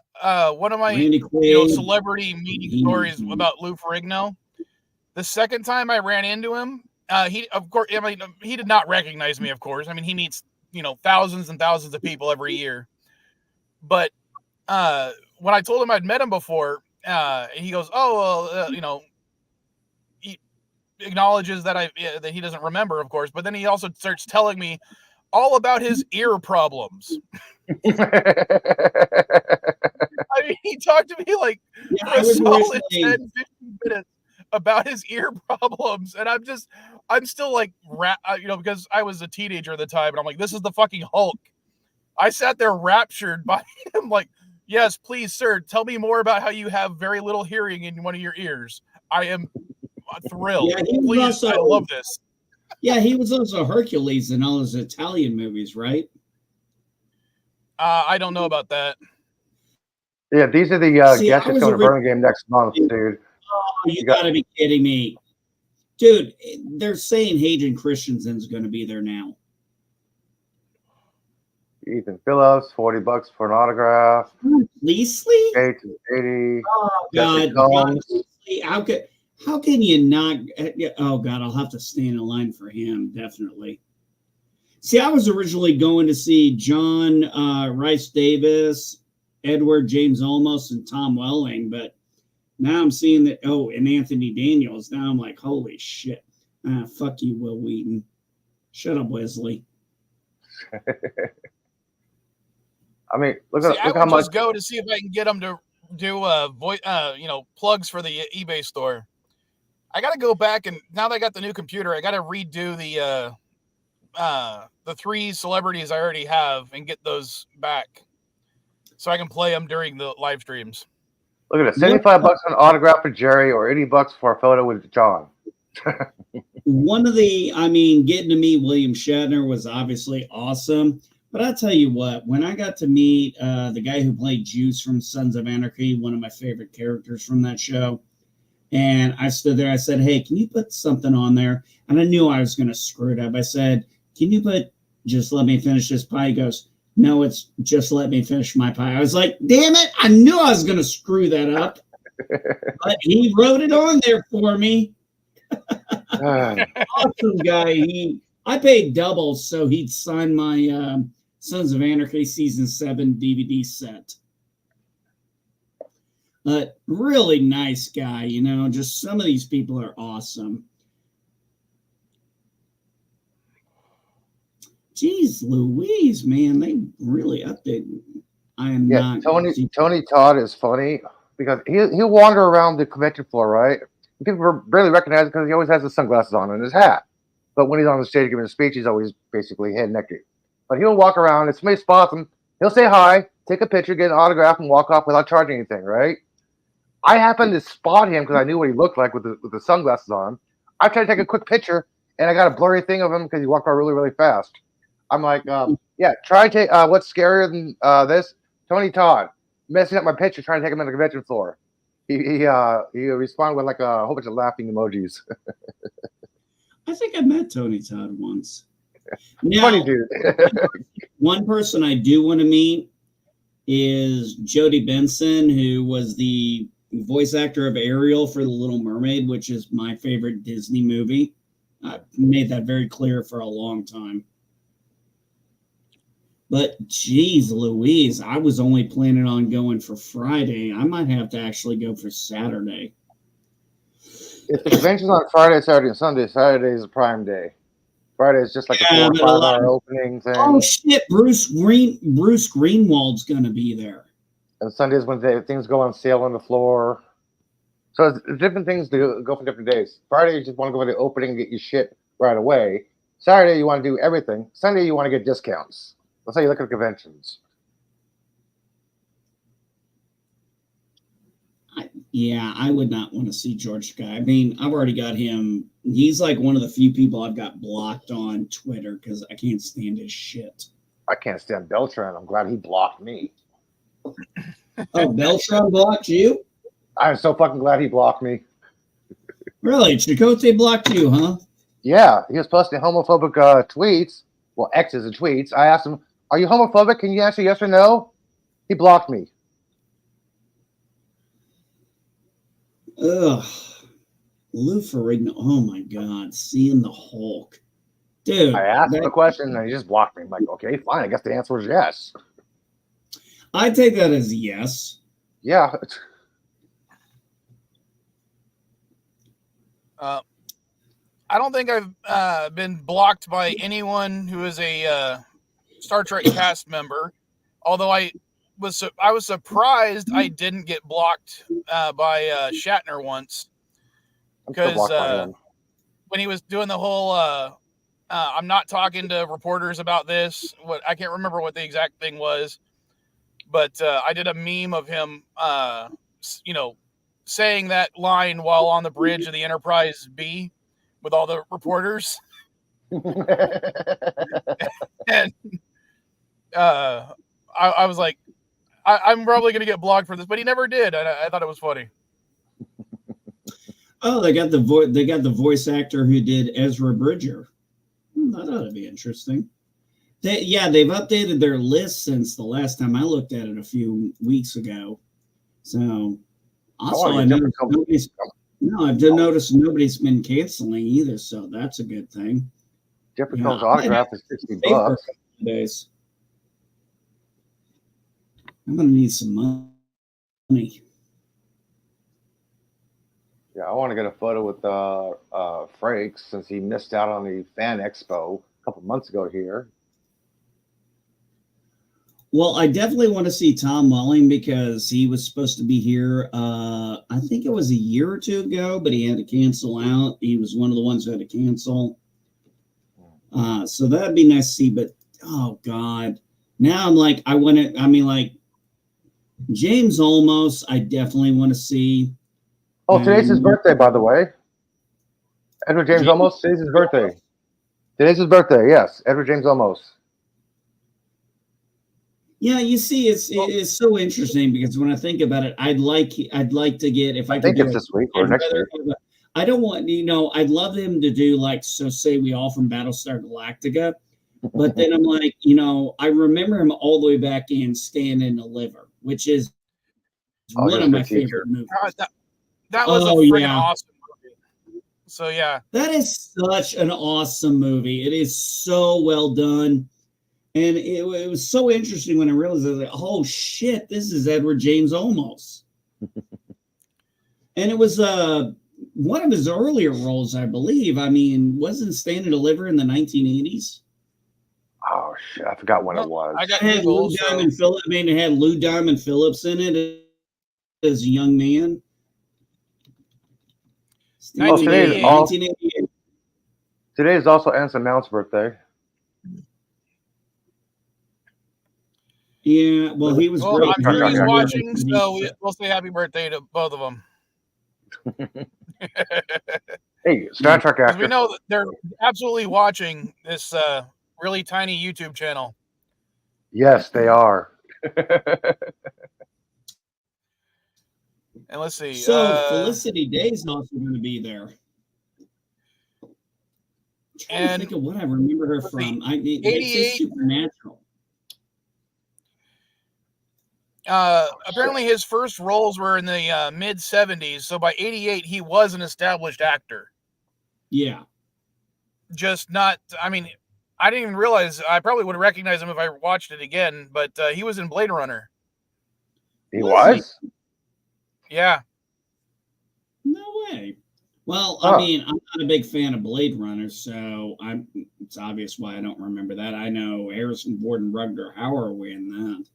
Speaker 1: one of my
Speaker 5: Randy Quaid.
Speaker 1: celebrity meeting stories about Lou Ferrigno. The second time I ran into him, he of course, I mean, he did not recognize me. Of course, I mean, he meets thousands and thousands of people every year. But when I told him I'd met him before, he goes, "Oh, well, he acknowledges that that he doesn't remember, of course." But then he also starts telling me all about his ear problems. I mean, he talked to me like for a solid 10, 15 minutes about his ear problems. And I'm still like, because I was a teenager at the time. And I'm like, this is the fucking Hulk. I sat there raptured by him. Like, yes, please, sir, tell me more about how you have very little hearing in one of your ears. I am thrilled.
Speaker 5: Yeah,
Speaker 1: please, I love this.
Speaker 5: Yeah, he was also Hercules in all his Italian movies, right?
Speaker 1: I don't know about that.
Speaker 3: Yeah, these are the guests coming to Birmingham next month, dude.
Speaker 5: Oh, you gotta be kidding me. Dude, they're saying Hayden Christensen's going to be there now.
Speaker 3: Ethan Phillips, $40 for an autograph.
Speaker 5: Leasley?
Speaker 3: 80.
Speaker 5: Oh, God. John Leasley. How can you not? Oh, God, I'll have to stand in line for him, definitely. See, I was originally going to see John Rice Davis, Edward James Olmos, and Tom Welling, but now I'm seeing that, and Anthony Daniels. Now I'm like, holy shit. Fuck you, Will Wheaton. Shut up, Wesley.
Speaker 3: I mean, look how much.
Speaker 1: Just go to see if I can get them to do plugs for the eBay store. I got to go back, and now that I got the new computer, I got to redo the 3 celebrities I already have and get those back so I can play them during the live streams.
Speaker 3: Look at it, $75 for an autograph for Jerry, or $80 for a photo with John.
Speaker 5: Getting to meet William Shatner was obviously awesome. But I'll tell you what, when I got to meet the guy who played Juice from Sons of Anarchy, one of my favorite characters from that show, and I stood there, I said, hey, can you put something on there? And I knew I was going to screw it up. I said, can you put, just let me finish this pie? He goes, no, it's just let me finish my pie. I was like, damn it, I knew I was going to screw that up. But he wrote it on there for me. Awesome guy. I paid double so he'd sign my Sons of Anarchy Season 7 DVD set. But really nice guy, just some of these people are awesome. Jeez Louise, man, they really updated. I am not.
Speaker 3: Tony Todd is funny because he'll wander around the convention floor, right? People barely recognize him because he always has his sunglasses on and his hat. But when he's on the stage giving a speech, he's always basically head naked. But he'll walk around. If somebody spots him, he'll say hi, take a picture, get an autograph, and walk off without charging anything, right? I happened to spot him because I knew what he looked like with the sunglasses on. I tried to take a quick picture, and I got a blurry thing of him because he walked by really, really fast. I'm like, try to take what's scarier than this? Tony Todd messing up my picture trying to take him on the convention floor. He responded with like a whole bunch of laughing emojis.
Speaker 5: I think I met Tony Todd once. Now,
Speaker 3: funny dude.
Speaker 5: One person I do want to meet is Jodie Benson, who was the voice actor of Ariel for The Little Mermaid, which is my favorite Disney movie. I've made that very clear for a long time. But geez Louise, I was only planning on going for Friday. I might have to actually go for Saturday.
Speaker 3: If the convention's on Friday, Saturday, and Sunday, Saturday is a prime day. Friday is just like a 4 or 5 hour opening thing.
Speaker 5: Oh shit, Bruce Greenwald's gonna be there.
Speaker 3: And Sundays when things go on sale on the floor. So it's different things to go for different days. Friday you just want to go for the opening and get your shit right away. Saturday you want to do everything. Sunday you want to get discounts. That's how you look at conventions.
Speaker 5: Yeah, I would not want to see George Guy. I mean, I've already got him. He's like one of the few people I've got blocked on Twitter because I can't stand his shit.
Speaker 3: I can't stand Beltran. I'm glad he blocked me.
Speaker 5: Oh, Beltran blocked you?
Speaker 3: I'm so fucking glad he blocked me.
Speaker 5: Really? Chakotay blocked you, huh?
Speaker 3: Yeah, he was posting homophobic tweets. Well, X's and tweets. I asked him, "Are you homophobic? Can you answer yes or no?" He blocked me.
Speaker 5: Ugh. Lou Ferrigno. Oh my God. Seeing the Hulk. Dude.
Speaker 3: I asked him a question and he just blocked me. I'm like, okay, fine. I guess the answer is yes.
Speaker 5: I take that as a yes.
Speaker 3: Yeah.
Speaker 1: I don't think I've been blocked by anyone who is a Star Trek cast member, although I was surprised I didn't get blocked by Shatner once, because when he was doing the whole I'm not talking to reporters about this. What I can't remember what the exact thing was, but I did a meme of him, saying that line while on the bridge of the Enterprise B with all the reporters, and I was like, I'm probably going to get blocked for this, but he never did. I thought it was funny.
Speaker 5: Oh, they got the voice actor who did Ezra Bridger. That ought to be interesting. They've updated their list since the last time I looked at it a few weeks ago. So also, I've noticed nobody's been canceling either. So that's a good thing.
Speaker 3: Jeffrey Combs' autograph is $60.
Speaker 5: Days. I'm gonna need some money.
Speaker 3: Yeah, I want to get a photo with Frakes since he missed out on the Fan Expo a couple months ago here.
Speaker 5: Well, I definitely want to see Tom Welling because he was supposed to be here. I think it was a year or two ago, but he had to cancel out. He was one of the ones who had to cancel. So that'd be nice to see. But oh God, now I'm like, James Olmos, I definitely want to see.
Speaker 3: Oh, today's his birthday, by the way. Edward James Olmos, today's his birthday. Today's his birthday, yes. Edward James Olmos.
Speaker 5: Yeah, you see, it's so interesting because when I think about it, I'd like to get, if I could
Speaker 3: think it's this week or next week.
Speaker 5: I don't want, I'd love him to do like, so say we all from Battlestar Galactica, but then I'm like, I remember him all the way back in Stand and Deliver, which is one of my favorite movies.
Speaker 1: That was a freaking awesome movie. So yeah,
Speaker 5: that is such an awesome movie. It is so well done. And it was so interesting when I realized, I was like, oh shit, this is Edward James Olmos. And it was one of his earlier roles, I believe. I mean, wasn't Stand and Deliver in the 1980s?
Speaker 3: Oh shit, I forgot when it was.
Speaker 5: It had Lou Diamond Phillips. I mean, it had Lou Diamond Phillips in it as a young man.
Speaker 3: Today is also Anson Mount's birthday.
Speaker 5: Yeah, well, he was great.
Speaker 1: I'm sure he's watching, so we'll say happy birthday to both of them.
Speaker 3: Hey, Star Trek actor.
Speaker 1: We know that they're absolutely watching this really tiny YouTube channel.
Speaker 3: Yes, they are.
Speaker 1: And let's see.
Speaker 5: So Felicity Day is also going to be there. I'm trying to think of what I remember her from. It's Supernatural.
Speaker 1: Apparently his first roles were in the mid 70s. So by 88, he was an established actor.
Speaker 5: Yeah.
Speaker 1: Just not, I mean, I didn't even realize, I probably would have recognized him if I watched it again, but he was in Blade Runner.
Speaker 3: He was?
Speaker 1: Yeah.
Speaker 5: No way. Well, I mean, I'm not a big fan of Blade Runner, so it's obvious why I don't remember that. I know Harrison Ford and Rutger Hauer were in that.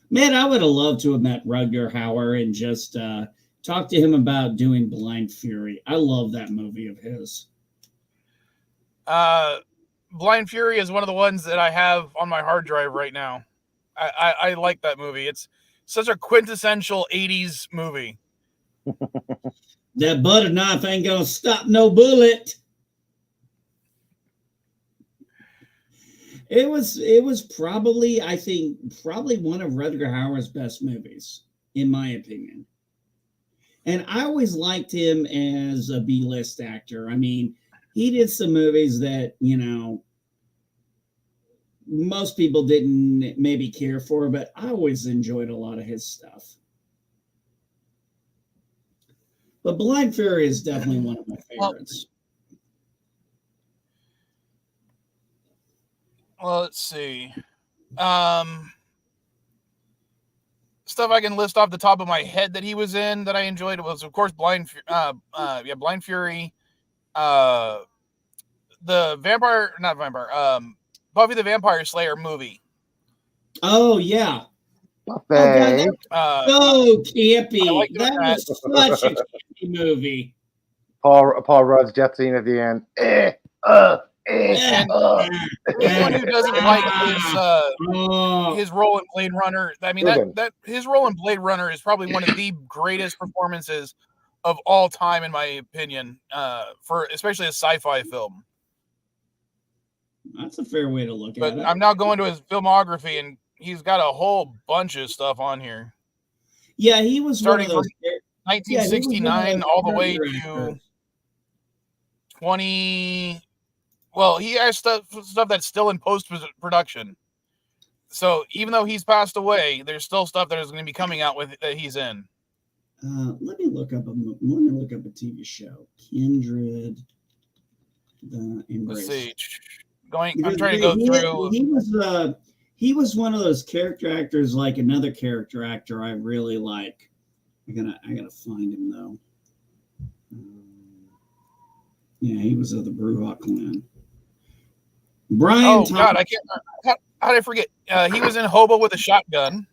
Speaker 5: Man, I would have loved to have met Rutger Hauer and just talk to him about doing Blind Fury. I love that movie of his.
Speaker 1: Blind Fury is one of the ones that I have on my hard drive right now. I like that movie. It's such a quintessential 80s movie.
Speaker 5: That butter knife ain't gonna stop no bullet. It was probably, I think, one of Rutger Hauer's best movies, in my opinion. And I always liked him as a B-list actor. I mean, he did some movies that, most people didn't maybe care for, but I always enjoyed a lot of his stuff. But Blind Fury is definitely one of my favorites.
Speaker 1: Well, let's see. Stuff I can list off the top of my head that he was in that I enjoyed was, of course, Blind Fury. The Buffy the Vampire Slayer movie.
Speaker 5: Oh yeah.
Speaker 3: Buffy.
Speaker 5: Oh God, so campy. That was such a campy movie.
Speaker 3: Paul Rudd's death scene at the end.
Speaker 1: Anyone who doesn't like his role in Blade Runner, I mean that his role in Blade Runner is probably one of the greatest performances of all time, in my opinion, for especially a sci-fi film.
Speaker 5: That's a fair way to look at it.
Speaker 1: But I'm now going to his filmography, and he's got a whole bunch of stuff on here.
Speaker 5: Yeah, he was
Speaker 1: starting
Speaker 5: one of those,
Speaker 1: from 1969 all the way to 20. Well, he has stuff that's still in post-production. So even though he's passed away, there's still stuff that is going to be coming out with that he's in.
Speaker 5: Let me look up a TV show. Kindred, the Embrace.
Speaker 1: Let's see. I'm trying to go through.
Speaker 5: He was one of those character actors, like another character actor I really like. I gotta find him though. Yeah, he was of the Bruhawk clan. Brian.
Speaker 1: Oh God, I can't. How did I forget? He was in Hobo with a Shotgun.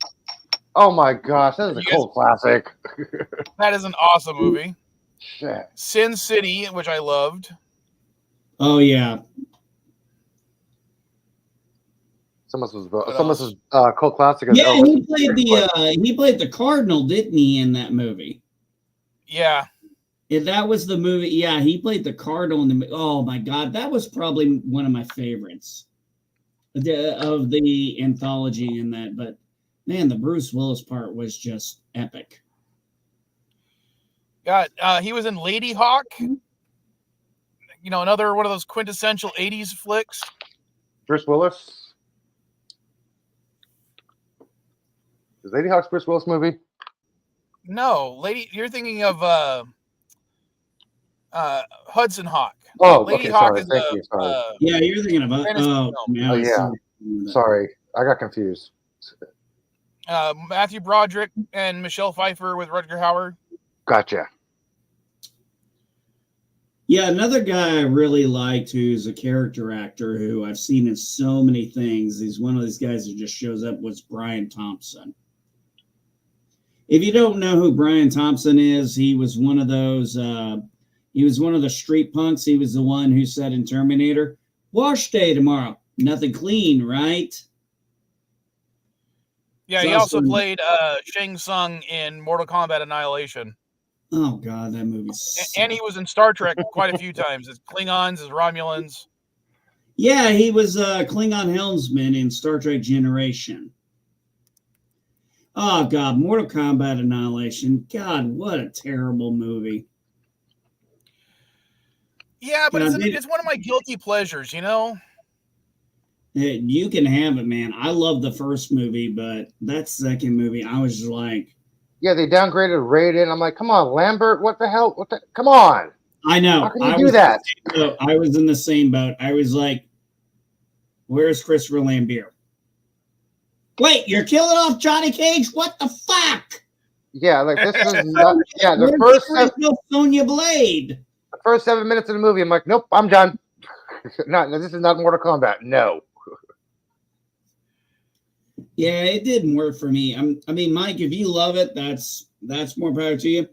Speaker 3: Oh my gosh, that is a cult classic.
Speaker 1: That is an awesome movie.
Speaker 3: Shit.
Speaker 1: Sin City, which I loved.
Speaker 5: Oh yeah.
Speaker 3: Some of this was cult classic.
Speaker 5: Yeah, he played the Cardinal, didn't he, in that movie?
Speaker 1: Yeah.
Speaker 5: That was the movie. Yeah, he played the Cardinal in the. Oh my God, that was probably one of my favorites of the anthology in that. But man, the Bruce Willis part was just epic.
Speaker 1: God, he was in Lady Hawk. Another one of those quintessential '80s flicks.
Speaker 3: Bruce Willis. Is Lady Hawk's Bruce Willis movie?
Speaker 1: No, you're thinking of Hudson Hawk.
Speaker 3: Oh,
Speaker 1: Lady
Speaker 3: okay,
Speaker 1: Hawk
Speaker 3: sorry.
Speaker 1: is
Speaker 3: Thank you. Sorry.
Speaker 5: Yeah, you're thinking about.
Speaker 3: Yeah. Sorry, I got confused.
Speaker 1: Matthew Broderick and Michelle Pfeiffer with Rutger Hauer.
Speaker 3: Gotcha.
Speaker 5: Yeah, another guy I really liked who's a character actor who I've seen in so many things. He's one of these guys who just shows up, was Brian Thompson. If you don't know who Brian Thompson is, he was one of those, he was one of the street punks. He was the one who said in Terminator, "Wash day tomorrow. Nothing clean, right?"
Speaker 1: Yeah, he also played Shang Tsung in Mortal Kombat Annihilation.
Speaker 5: Oh, God, that movie.
Speaker 1: And he was in Star Trek quite a few times as Klingons, as Romulans.
Speaker 5: Yeah, he was Klingon helmsman in Star Trek Generation. Oh, God, Mortal Kombat Annihilation. God, what a terrible movie.
Speaker 1: Yeah, but it's one of my guilty pleasures,
Speaker 5: You can have it, man. I love the first movie, but that second movie, I was just like...
Speaker 3: Yeah, they downgraded Raiden. I'm like, come on, Lambert, what the hell? Come on.
Speaker 5: I know.
Speaker 3: How can you do that?
Speaker 5: I was in the same boat. I was like, where's Christopher Lambert? Wait, you're killing off Johnny Cage? What the fuck?
Speaker 3: Yeah, like this is not. Yeah, the first
Speaker 5: Sonya Blade.
Speaker 3: The first 7 minutes of the movie, I'm like, nope, I'm done. This is not Mortal Kombat. No.
Speaker 5: Yeah, it didn't work for me. I mean, Mike, if you love it, that's more power to you.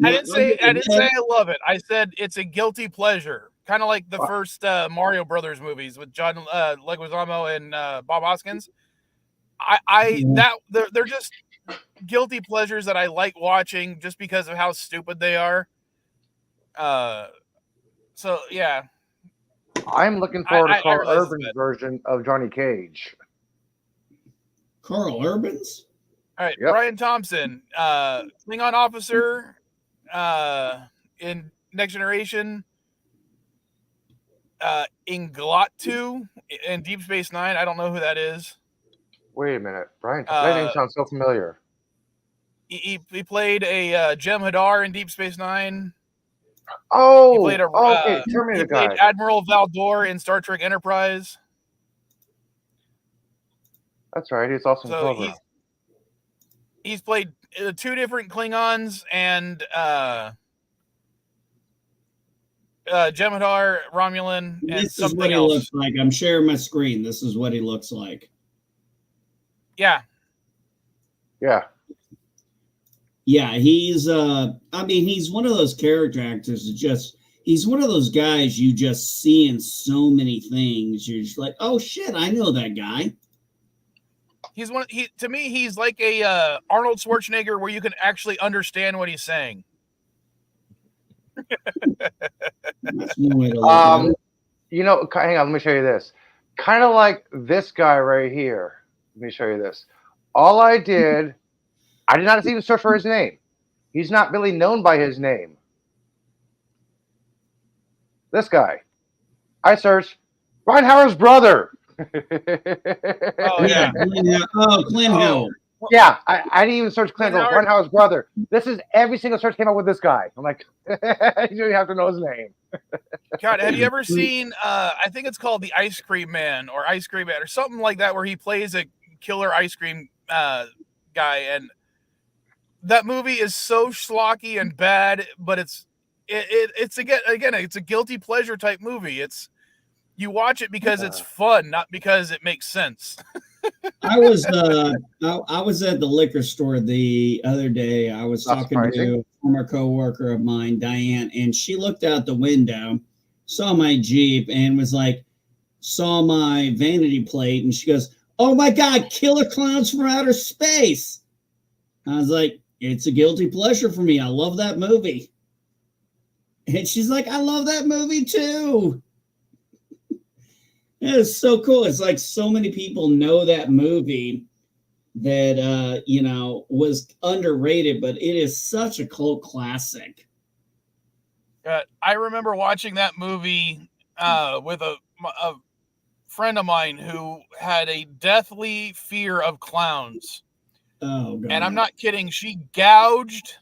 Speaker 1: I didn't say I love it. I said it's a guilty pleasure, kind of like the first Mario Brothers movies with John Leguizamo and Bob Hoskins. They're just guilty pleasures that I like watching just because of how stupid they are. So yeah,
Speaker 3: I'm looking forward to
Speaker 1: I
Speaker 3: Carl
Speaker 1: realize it's
Speaker 3: Urban's
Speaker 1: bad.
Speaker 3: version of Johnny Cage.
Speaker 5: Carl Urban's?
Speaker 1: All right,
Speaker 3: Yep.
Speaker 1: Brian Thompson, Klingon officer, in Next Generation, Inglatu in Deep Space Nine. I don't know who that is.
Speaker 3: Wait a minute, Brian. That name sounds so familiar.
Speaker 1: He played a Jem'Hadar in Deep Space Nine.
Speaker 3: Oh,
Speaker 1: He played
Speaker 3: okay,
Speaker 1: he
Speaker 3: Terminator
Speaker 1: played
Speaker 3: guy.
Speaker 1: Admiral Valdor in Star Trek Enterprise.
Speaker 3: That's right. He's awesome.
Speaker 1: So
Speaker 3: Clover.
Speaker 1: he's played 2 different Klingons and Jem'Hadar, Romulan, and
Speaker 5: This is
Speaker 1: something
Speaker 5: what he
Speaker 1: else.
Speaker 5: looks like. I'm sharing my screen. This is what he looks like.
Speaker 1: Yeah,
Speaker 3: Yeah.
Speaker 5: Yeah, he's he's one of those character actors that just he's one of those guys you just see in so many things. You're just like, oh shit, I know that guy.
Speaker 1: he's one. To me, he's like a Arnold Schwarzenegger, where you can actually understand what he's saying.
Speaker 5: That's one way to look at it.
Speaker 3: You know, hang on. Let me show you this. Kind of like this guy right here. Let me show you this. All I did not even search for his name. He's not really known by his name. This guy. I searched Ryan Howard's brother.
Speaker 1: Oh yeah.
Speaker 5: Clint Howard.
Speaker 3: Yeah, I didn't even search Clint.
Speaker 1: Howard?
Speaker 3: Ryan Howard's brother. This is every single search came up with this guy. I'm like, you have to know his name.
Speaker 1: God, have you ever seen? I think it's called The Ice Cream Man or Ice Cream Man or something like that, where he plays a killer ice cream guy, and that movie is so schlocky and bad, but it's again it's a guilty pleasure type movie. It's you watch it because it's fun, not because it makes sense.
Speaker 5: I was I was at the liquor store the other day. I was
Speaker 3: Not
Speaker 5: talking
Speaker 3: surprising.
Speaker 5: to a former coworker of mine, Diane, and she looked out the window, saw my Jeep, and was like, saw my vanity plate, and she goes, "Oh my God, Killer Clowns from Outer Space!" I was like, "It's a guilty pleasure for me. I love that movie." And she's like, "I love that movie too." It's so cool. It's like so many people know that movie that was underrated, but it is such a cult classic.
Speaker 1: I remember watching that movie with a friend of mine who had a deathly fear of clowns.
Speaker 5: Oh God.
Speaker 1: And I'm not kidding. She gouged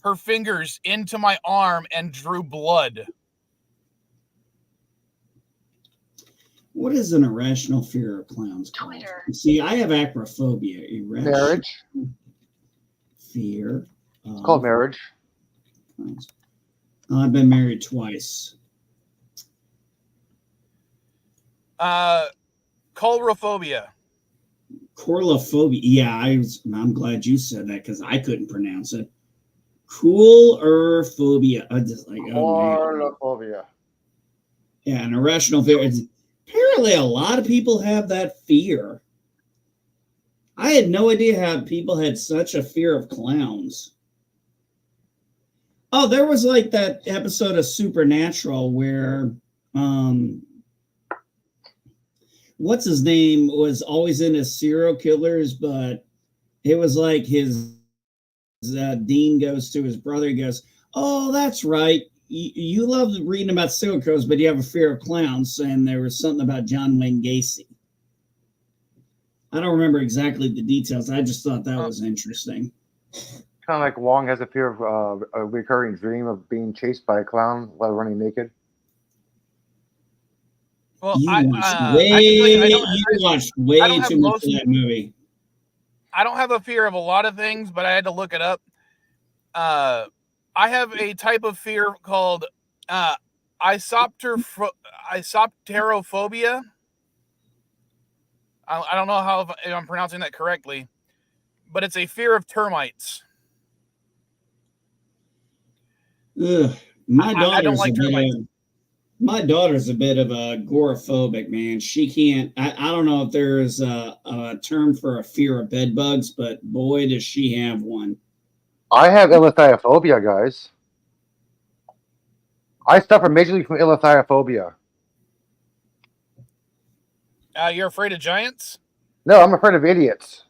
Speaker 1: her fingers into my arm and drew blood.
Speaker 5: What is an irrational fear of clowns called? See, I have acrophobia.
Speaker 3: Marriage.
Speaker 5: Fear.
Speaker 3: It's called marriage.
Speaker 5: Clowns. I've been married twice.
Speaker 1: Coulrophobia.
Speaker 5: Coulrophobia. Yeah, I'm glad you said that because I couldn't pronounce it. Coulrophobia. I just like,
Speaker 3: Coulrophobia.
Speaker 5: Yeah, an irrational fear. Apparently, a lot of people have that fear. I had no idea how people had such a fear of clowns. Oh, there was like that episode of Supernatural where what's his name was always into serial killers, but it was like his Dean goes to his brother. He goes, "Oh, that's right. You love reading about serial killers, but you have a fear of clowns." And there was something about John Wayne Gacy. I don't remember exactly the details. I just thought that was interesting.
Speaker 3: Kind of like Wong has a fear of a recurring dream of being chased by a clown while running naked.
Speaker 1: Well,
Speaker 5: You watched
Speaker 1: I don't
Speaker 5: way
Speaker 1: have
Speaker 5: too much of that movie.
Speaker 1: I don't have a fear of a lot of things, but I had to look it up. I have a type of fear called isopterophobia. I don't know if I'm pronouncing that correctly, but it's a fear of termites.
Speaker 5: Ugh. My
Speaker 1: I don't
Speaker 5: daughter's
Speaker 1: like termites.
Speaker 5: My daughter's a bit of a agoraphobic, man. She can't. I don't know if there's a term for a fear of bed bugs, but boy, does she have one.
Speaker 3: I have elithiophobia, guys. I suffer majorly from elithiophobia.
Speaker 1: You're afraid of giants?
Speaker 3: No, I'm afraid of idiots.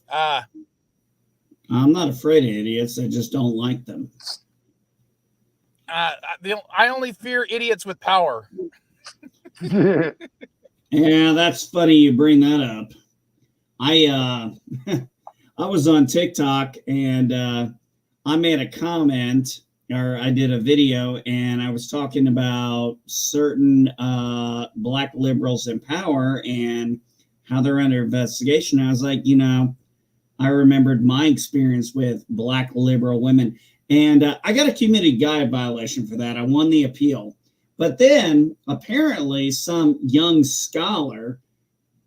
Speaker 1: Uh,
Speaker 5: I'm not afraid of idiots. I just don't like them.
Speaker 1: I only fear idiots with power.
Speaker 5: Yeah, that's funny you bring that up. I I was on TikTok and I made a comment or I did a video and I was talking about certain black liberals in power and how they're under investigation. I was like, I remembered my experience with black liberal women, and I got a community guide violation for that. I won the appeal. But then apparently some young scholar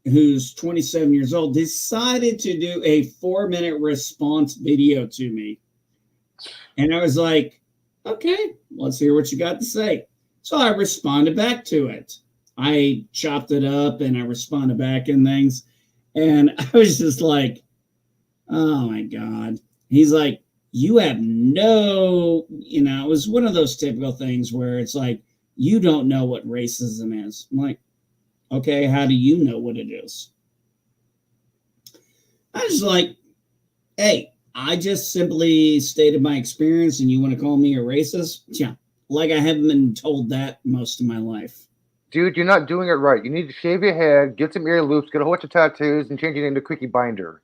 Speaker 5: who's 27 years old decided to do a 4-minute response video to me. And I was like, okay, let's hear what you got to say. So I responded back to it. I chopped it up and I responded back and things. And I was just like, oh my God. He's like, you have no, it was one of those typical things where it's like, you don't know what racism is. I'm like, okay, how do you know what it is? I was like, hey, I just simply stated my experience and you want to call me a racist? Yeah, like I haven't been told that most of my life.
Speaker 3: Dude, you're not doing it right. You need to shave your head, get some ear loops, get a whole bunch of tattoos, and change it into Quickie Binder.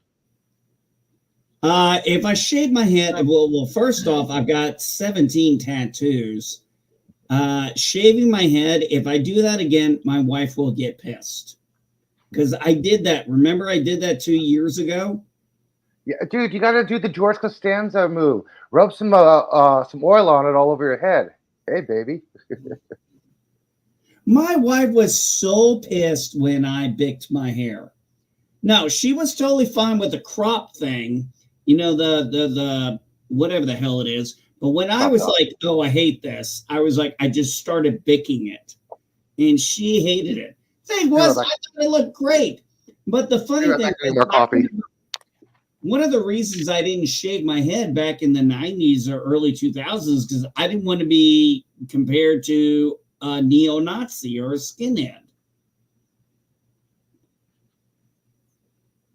Speaker 5: If I shave my head, well, first off, I've got 17 tattoos. Shaving my head, if I do that again, my wife will get pissed. Because I did that. Remember, I did that 2 years ago?
Speaker 3: Yeah, dude, you got to do the George Costanza move. Rub some oil on it all over your head. Hey, baby.
Speaker 5: My wife was so pissed when I bicked my hair. No, she was totally fine with the crop thing. The whatever the hell it is. But when I was like, oh, I hate this, I was like, I just started bicking it. And she hated it. Thing was, I thought it looked great. But the funny thing is, one of the reasons I didn't shave my head back in the 90s or early 2000s because I didn't want to be compared to a neo-Nazi or a skinhead.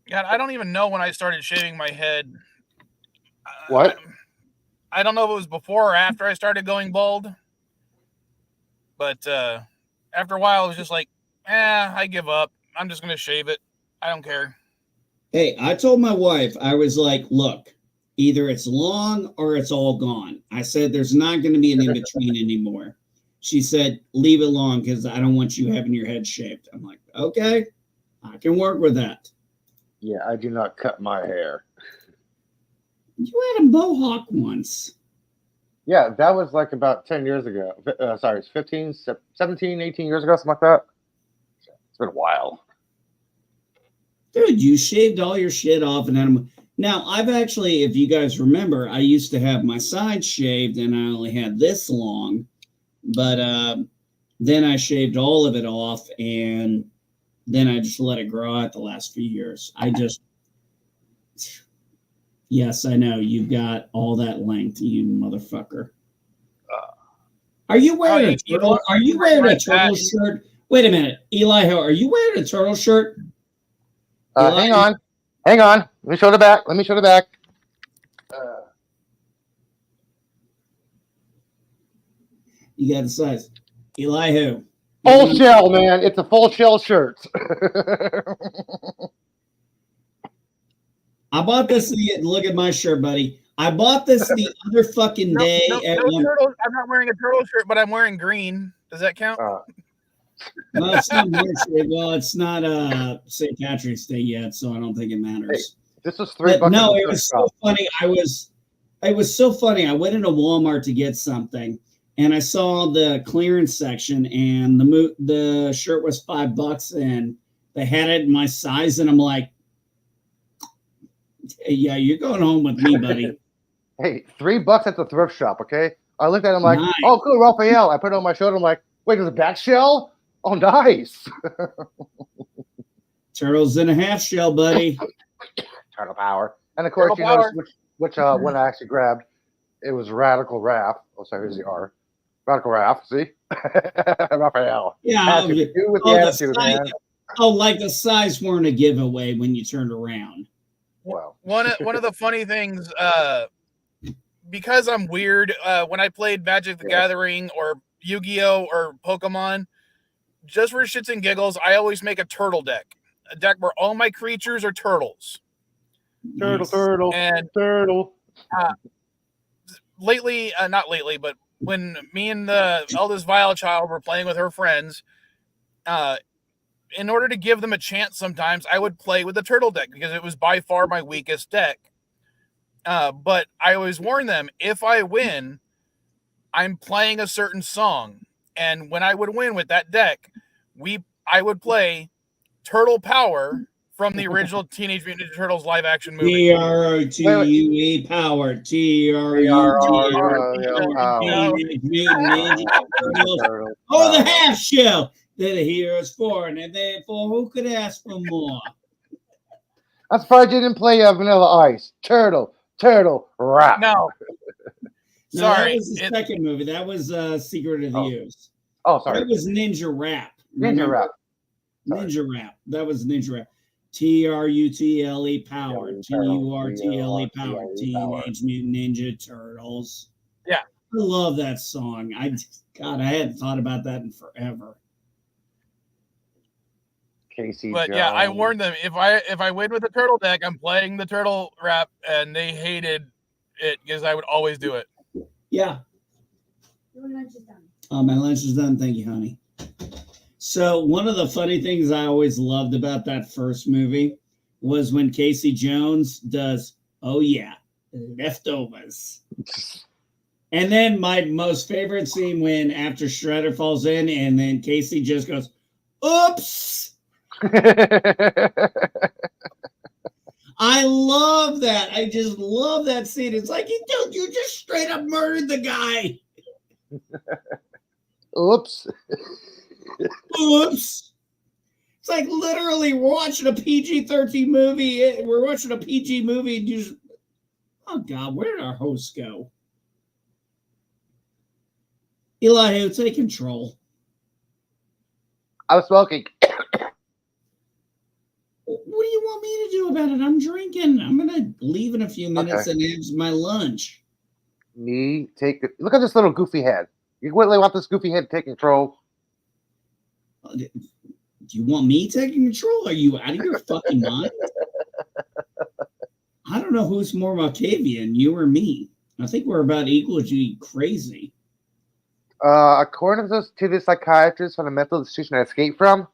Speaker 1: God, I don't even know when I started shaving my head.
Speaker 3: What?
Speaker 1: I don't know if it was before or after I started going bald. But after a while, it was just like, I give up. I'm just going to shave it. I don't care.
Speaker 5: Hey, I told my wife, I was like, look, either it's long or it's all gone. I said, there's not going to be an in-between anymore. She said, leave it long because I don't want you having your head shaved. I'm like, okay, I can work with that.
Speaker 3: Yeah, I do not cut my hair.
Speaker 5: You had a mohawk once.
Speaker 3: Yeah, that was like about 10 years ago. Sorry, it's 15, 17, 18 years ago, something like that. It's been a while.
Speaker 5: Dude, you shaved all your shit off. Now, I've actually, if you guys remember, I used to have my sides shaved and I only had this long. But then I shaved all of it off and then I just let it grow out the last few years. Yes, I know. You've got all that length, you motherfucker. Are you wearing a turtle? Are you wearing a turtle shirt? Wait a minute, Eli. Are you wearing a turtle shirt?
Speaker 3: Hang on. Let me show the back.
Speaker 5: You got the size. Eli.
Speaker 3: Full shell, man. It's a full shell shirt.
Speaker 5: I bought this. Look at my shirt, buddy. I bought this the other fucking day.
Speaker 1: I'm not wearing a turtle shirt, but I'm wearing green. Does that count?
Speaker 5: No, it's not well, it's not St. Patrick's Day yet, so I don't think it matters.
Speaker 3: Hey, this was $3.
Speaker 5: No, it was so funny. It was so funny. I went into Walmart to get something, and I saw the clearance section, and the shirt was $5, and they had it in my size, and I'm like, hey, yeah, you're going home with me, buddy.
Speaker 3: Hey, $3 at the thrift shop, okay? I looked at him like,
Speaker 5: nice.
Speaker 3: Oh, cool, Raphael. I put it on my shoulder. I'm like, Wait, there's a bat shell? Oh, nice.
Speaker 5: Turtles in a half shell, buddy.
Speaker 3: Turtle power. And of course,
Speaker 1: Turtle
Speaker 3: you
Speaker 1: power.
Speaker 3: notice which one I actually grabbed. It was Radical Raph. Oh, sorry, here's the R. Radical Raph, see? Raphael.
Speaker 5: Yeah.
Speaker 3: Has to do with the
Speaker 5: Oh, the
Speaker 3: attitude,
Speaker 5: size,
Speaker 3: man.
Speaker 5: like the size weren't a giveaway when you turned around.
Speaker 3: Well,
Speaker 1: One of the funny things, because I'm weird, when I played Magic the Gathering or Yu-Gi-Oh or Pokemon, just for shits and giggles, I always make a turtle deck. A deck where all my creatures are turtles.
Speaker 3: turtle, turtle,
Speaker 1: And
Speaker 3: turtle.
Speaker 1: lately, not lately, but when me and the eldest Vile child were playing with her friends, in order to give them a chance, sometimes I would play with the turtle deck because it was by far my weakest deck. But I always warn them, if I win, I'm playing a certain song. And when I would win with that deck, I would play Turtle Power from the original Teenage Mutant Ninja Turtles live action movie.
Speaker 5: TROTUE power. TRUTE. Oh, the half shell. They're the heroes for, and therefore, who could ask for more?
Speaker 3: I'm surprised you didn't play Vanilla Ice. Turtle, rap.
Speaker 1: No.
Speaker 5: No,
Speaker 1: Sorry.
Speaker 5: that was the second movie. That was Secret of the Use.
Speaker 3: Oh, sorry.
Speaker 5: That was Ninja Rap.
Speaker 3: Ninja Rap.
Speaker 5: Ninja Rap. That was Ninja Rap. TRUTLE power. TURTLE power. Teenage Mutant Ninja Turtles.
Speaker 1: Yeah.
Speaker 5: I love that song. God, I hadn't thought about that in forever.
Speaker 3: Casey
Speaker 1: But
Speaker 3: Jones.
Speaker 1: yeah, I warned them, if I win with the turtle deck, I'm playing the turtle rap, and they hated it because I would always do it.
Speaker 5: Yeah.
Speaker 7: Your lunch is done.
Speaker 5: My lunch is done. Thank you, honey. So one of the funny things I always loved about that first movie was when Casey Jones does, oh yeah, leftovers. And then my most favorite scene when after Shredder falls in and then Casey just goes, oops. I love that. I just love that scene. It's like, you just straight up murdered the guy.
Speaker 3: Oops.
Speaker 5: Oops. It's like literally we're watching a PG-13 movie. We're watching a PG movie and you just, oh God, where did our hosts go? Elihu, take control.
Speaker 3: I was smoking.
Speaker 5: What do you want me to do about it? I'm drinking. I'm going to leave in a few minutes and have my lunch.
Speaker 3: Look at this little goofy head. You really want this goofy head to take control?
Speaker 5: Do you want me taking control? Are you out of your fucking mind? I don't know who's more Malkavian, you or me. I think we're about equally crazy.
Speaker 3: According to the psychiatrist from the mental institution I escaped from,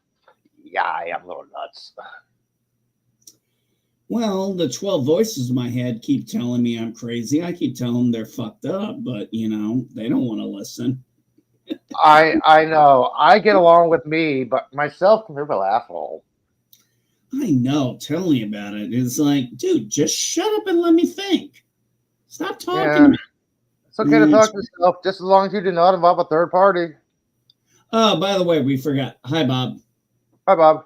Speaker 3: yeah, I am a little nuts.
Speaker 5: Well, the 12 voices in my head keep telling me I'm crazy. I keep telling them they're fucked up, but, they don't want to listen.
Speaker 3: I know. I get along with me, but myself can be a real asshole.
Speaker 5: I know. Tell me about it. It's like, dude, just shut up and let me think. Stop talking to me.
Speaker 3: It's okay to talk to yourself, just as long as you do not involve a third party.
Speaker 5: Oh, by the way, we forgot. Hi, Bob.
Speaker 3: Hi, Bob.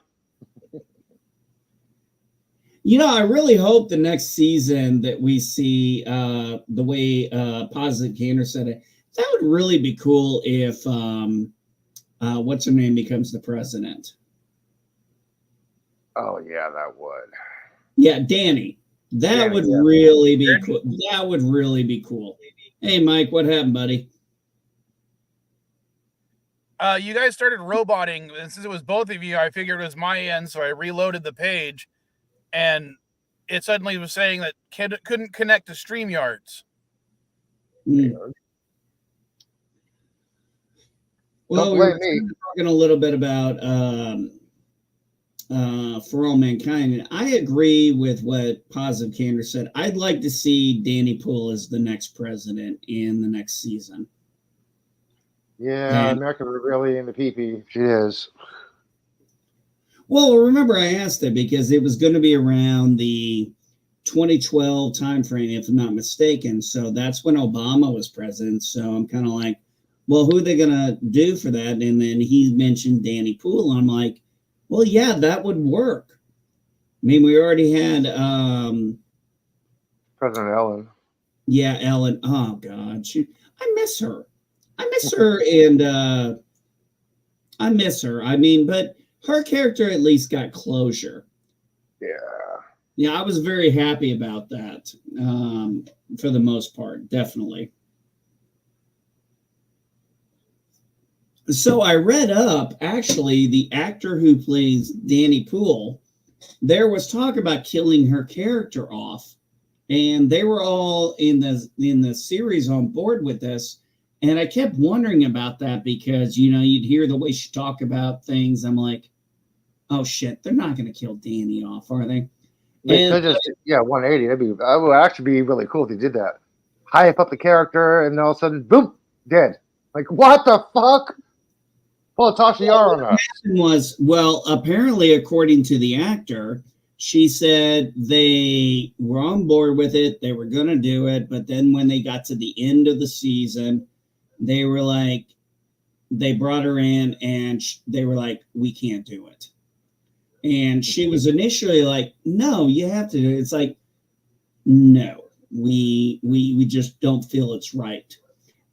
Speaker 5: I really hope the next season that we see the way Positive Canner said it. That would really be cool if what's her name becomes the president.
Speaker 3: Oh yeah, that would.
Speaker 5: Yeah, Danny. That would really be cool. That would really be cool. Hey, Mike, what happened, buddy?
Speaker 1: You guys started roboting, and since it was both of you, I figured it was my end, so I reloaded the page, and it suddenly was saying that couldn't connect to StreamYards.
Speaker 5: Well, we were talking a little bit about For All Mankind, and I agree with what Positive Candor said. I'd like to see Danny Poole as the next president in the next season.
Speaker 3: Yeah, America really into PP. She is.
Speaker 5: Well, remember I asked it because it was going to be around the 2012 timeframe, if I'm not mistaken. So that's when Obama was president. So I'm kind of like, well, who are they gonna do for that? And then he mentioned Danny Poole. I'm like, well, yeah, that would work. I mean, we already had
Speaker 3: President Ellen.
Speaker 5: yeah, Ellen. Oh God, I miss her. I miss her, and I miss her. I mean, but her character at least got closure.
Speaker 3: Yeah.
Speaker 5: Yeah, I was very happy about that for the most part, definitely. So I read up, actually, the actor who plays Danny Poole, there was talk about killing her character off, and they were all in the series on board with this. And I kept wondering about that because, you know, you'd hear the way she talked about things. I'm like, oh shit, they're not going to kill Danny off, are they?
Speaker 3: They
Speaker 5: And
Speaker 3: could just 180. That would actually be really cool if they did that. Hype up the character, and all of a sudden, boom, dead. Like what the fuck? Pull a Tasha Yar on us.
Speaker 5: was, well, apparently, according to the actor, she said they were on board with it. They were going to do it. But then when they got to the end of the season, they were like, they brought her in and they were like, we can't do it. And she was initially like, no, you have to do it. It's like, no, we just don't feel it's right.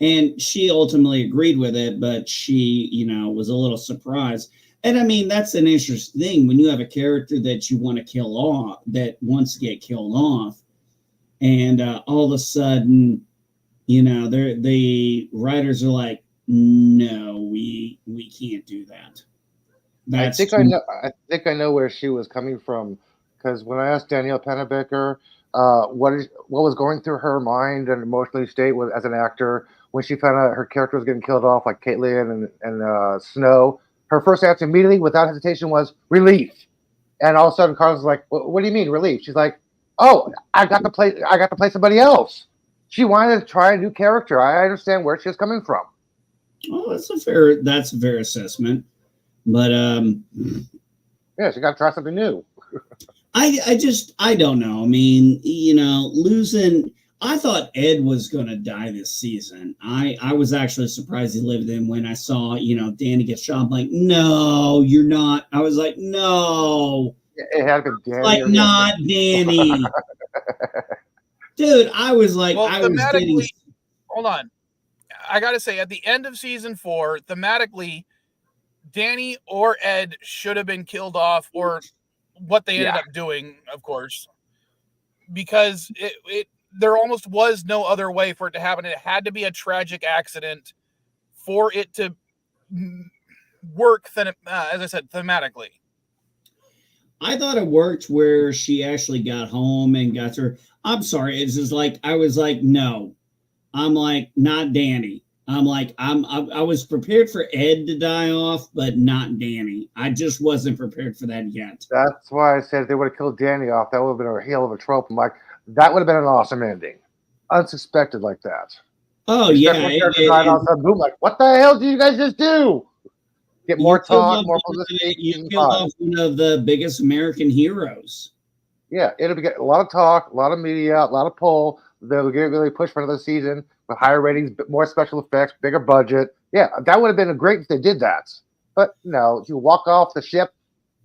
Speaker 5: And she ultimately agreed with it, but she, you know, was a little surprised. And I mean, that's an interesting thing when you have a character that you want to kill off, that wants to get killed off, and all of a sudden, you know, the writers are like, no, we can't do that. That's
Speaker 3: I think I know where she was coming from, because when I asked Danielle Pennebaker what was going through her mind and emotional state as an actor when she found out her character was getting killed off, like Caitlin and Snow, her first answer immediately, without hesitation, was relief. And all of a sudden, Carlos was like, "What do you mean relief?" She's like, "Oh, I got to play somebody else." She wanted to try a new character. I understand where she was coming from.
Speaker 5: oh, that's a fair assessment. But
Speaker 3: Yeah, she got to try something new.
Speaker 5: I don't know. I mean, you know, losing. I thought Ed was going to die this season. I was actually surprised he lived in when I saw, you know, Danny get shot. I'm like, no, you're not. I was like, no,
Speaker 3: It had been Danny.
Speaker 5: like not Danny. Dude, I was like,
Speaker 1: Well,
Speaker 5: I was getting.
Speaker 1: Hold on. I got to say, at the end of season 4, thematically, Danny or Ed should have been killed off, or what they ended up doing, of course, because there almost was no other way for it to happen. It had to be a tragic accident for it to work, as I said, thematically.
Speaker 5: I thought it worked where she actually got home and got her. I'm sorry. It's just like, I was like, no, I'm like, not Danny. I'm like, I was prepared for Ed to die off, but not Danny. I just wasn't prepared for that yet.
Speaker 3: That's why I said if they would have killed Danny off, that would have been a hell of a trope. I'm like, that would have been an awesome ending. Unsuspected like that.
Speaker 5: Oh, yeah.
Speaker 3: Died all of a sudden, boom, like, what the hell did you guys just do? Get more talk, more publicity.
Speaker 5: You killed off one of the biggest American heroes.
Speaker 3: Yeah, it'll be a lot of talk, a lot of media, a lot of pull. They'll get really push for another season with higher ratings, more special effects, bigger budget. Yeah, that would have been great if they did that. But no, you walk off the ship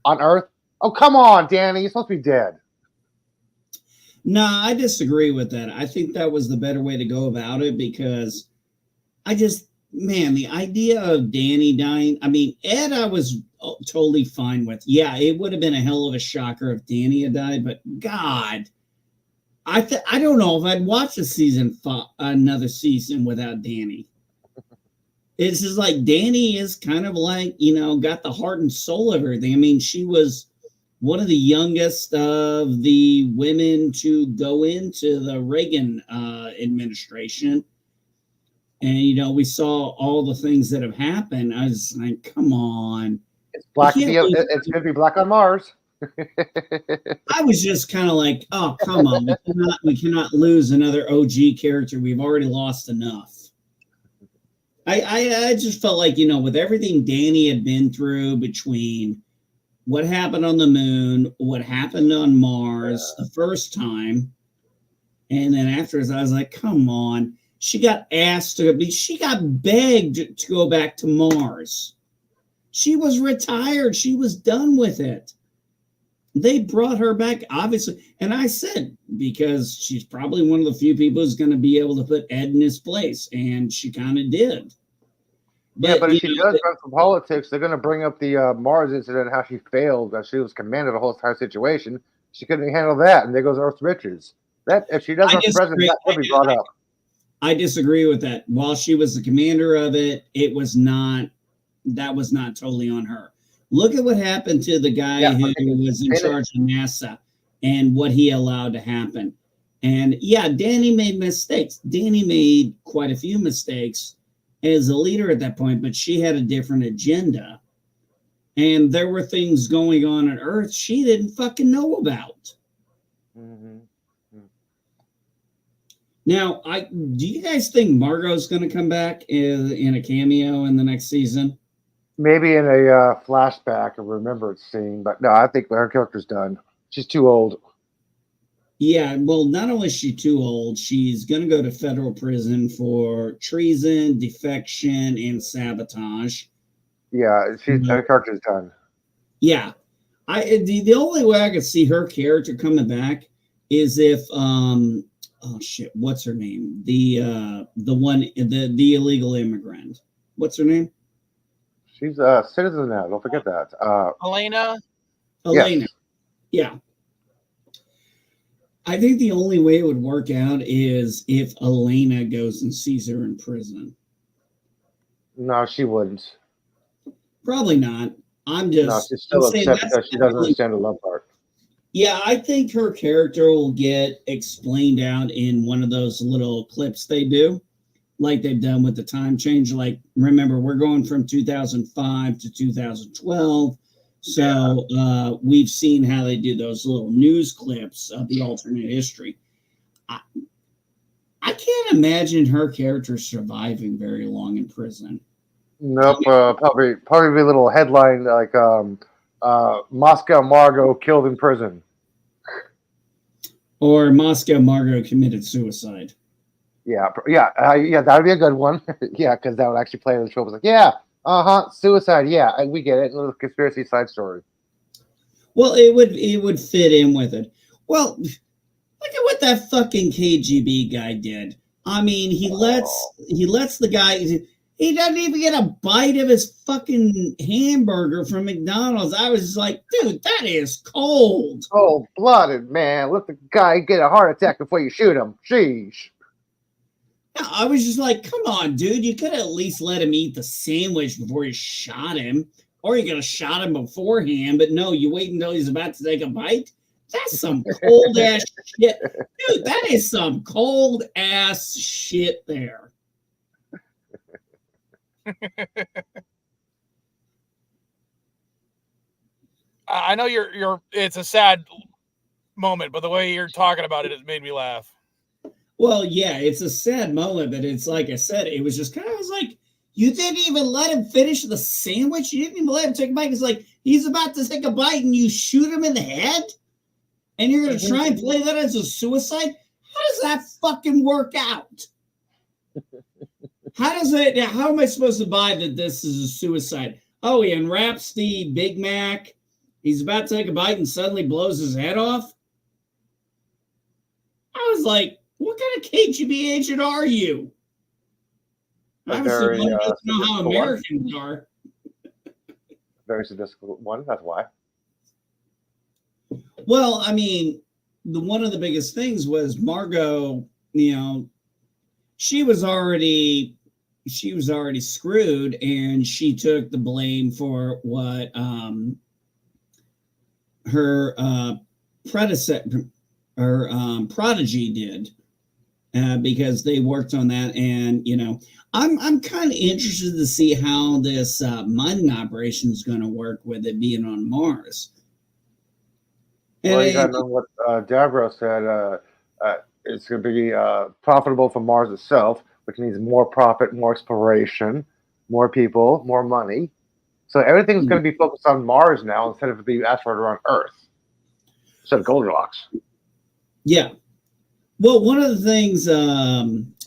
Speaker 3: on Earth. Oh, come on, Danny, you're supposed to be dead.
Speaker 5: No, I disagree with that. I think that was the better way to go about it because man, the idea of Danny dying, I mean, Ed, I was totally fine with. Yeah, it would have been a hell of a shocker if Danny had died, but God, I don't know if I'd watch another season without Danny. It's just like Danny is kind of like, you know, got the heart and soul of everything. I mean, she was one of the youngest of the women to go into the Reagan administration. And, you know, we saw all the things that have happened. I was like, come on.
Speaker 3: It's black. It's going to be black on Mars.
Speaker 5: I was just kind of like, oh, come on. We cannot lose another OG character. We've already lost enough. I just felt like, you know, with everything Danny had been through between what happened on the moon, what happened on Mars the first time, and then afterwards, I was like, come on. She got asked to be. She got begged to go back to Mars. She was retired. She was done with it. They brought her back, obviously. And I said, because she's probably one of the few people who's going to be able to put Ed in his place. And she kind of did.
Speaker 3: But if she does run for politics, they're going to bring up the Mars incident, how she failed, that she was command of the whole entire situation. She couldn't handle that, and there goes Earth's riches. That if she does run for president, that will be brought up.
Speaker 5: I disagree with that. While she was the commander of it, it was not. That was not totally on her. Look at what happened to the guy who was in charge of NASA and what he allowed to happen. And yeah, Danny made mistakes. Danny made quite a few mistakes as a leader at that point, but she had a different agenda. And there were things going on Earth she didn't fucking know about.
Speaker 3: Mm-hmm.
Speaker 5: Now, do you guys think Margot's going to come back in a cameo in the next season?
Speaker 3: Maybe in a flashback, a remembered scene, but no, I think her character's done. She's too old.
Speaker 5: Yeah, well, not only is she too old, she's going to go to federal prison for treason, defection, and sabotage.
Speaker 3: Yeah, her character's done.
Speaker 5: Yeah, the only way I could see her character coming back is if oh shit, what's her name? The illegal immigrant. What's her name?
Speaker 3: She's a citizen now. Don't forget that.
Speaker 1: Elena.
Speaker 3: Yes.
Speaker 5: Yeah. I think the only way it would work out is if Elena goes and sees her in prison.
Speaker 3: No, she wouldn't.
Speaker 5: Probably not.
Speaker 3: No, she's still upset because she doesn't understand the love part.
Speaker 5: Yeah, I think her character will get explained out in one of those little clips they do, like they've done with the time change. Like, remember, we're going from 2005 to 2012. So we've seen how they do those little news clips of the alternate history. I can't imagine her character surviving very long in prison.
Speaker 3: Nope, probably be a little headline like Moscow Margot killed in prison.
Speaker 5: Or Moscow Margot committed suicide.
Speaker 3: Yeah, that would be a good one. Yeah, because that would actually play in the show. It was like, suicide. Yeah, we get it. A little conspiracy side story.
Speaker 5: Well, it would fit in with it. Well, look at what that fucking KGB guy did. I mean, he lets the guy. He doesn't even get a bite of his fucking hamburger from McDonald's. I was just like, dude, that is cold.
Speaker 3: Cold-blooded, man. Let the guy get a heart attack before you shoot him. Sheesh.
Speaker 5: I was just like, come on, dude. You could at least let him eat the sandwich before you shot him. Or you could have shot him beforehand. But no, you wait until he's about to take a bite? That's some cold-ass shit. Dude, that is some cold-ass shit there.
Speaker 1: I know you're it's a sad moment, but the way you're talking about it has made me laugh.
Speaker 5: Well, yeah, it's a sad moment, but it's like I said, it was just kind of, I was like, you didn't even let him finish the sandwich. You didn't even let him take a bite. It's like he's about to take a bite and you shoot him in the head, and you're going to try and play that as a suicide. How does that fucking work out? How am I supposed to buy that this is a suicide? Oh, he unwraps the Big Mac. He's about to take a bite and suddenly blows his head off. I was like, what kind of KGB agent are you? Obviously, one doesn't know how Americans are.
Speaker 3: Very sadistical one, that's why.
Speaker 5: Well, I mean, one of the biggest things was Margot, she was already screwed, and she took the blame for what her prodigy did, because they worked on that. And I'm kind of interested to see how this mining operation is going to work with it being on Mars.
Speaker 3: Well, you got to know what Deborah said. It's going to be profitable for Mars itself, which means more profit, more exploration, more people, more money. So everything's going to be focused on Mars now instead of the asteroid around Earth. Instead of Goldilocks.
Speaker 5: Yeah. Well, one of the things,
Speaker 3: You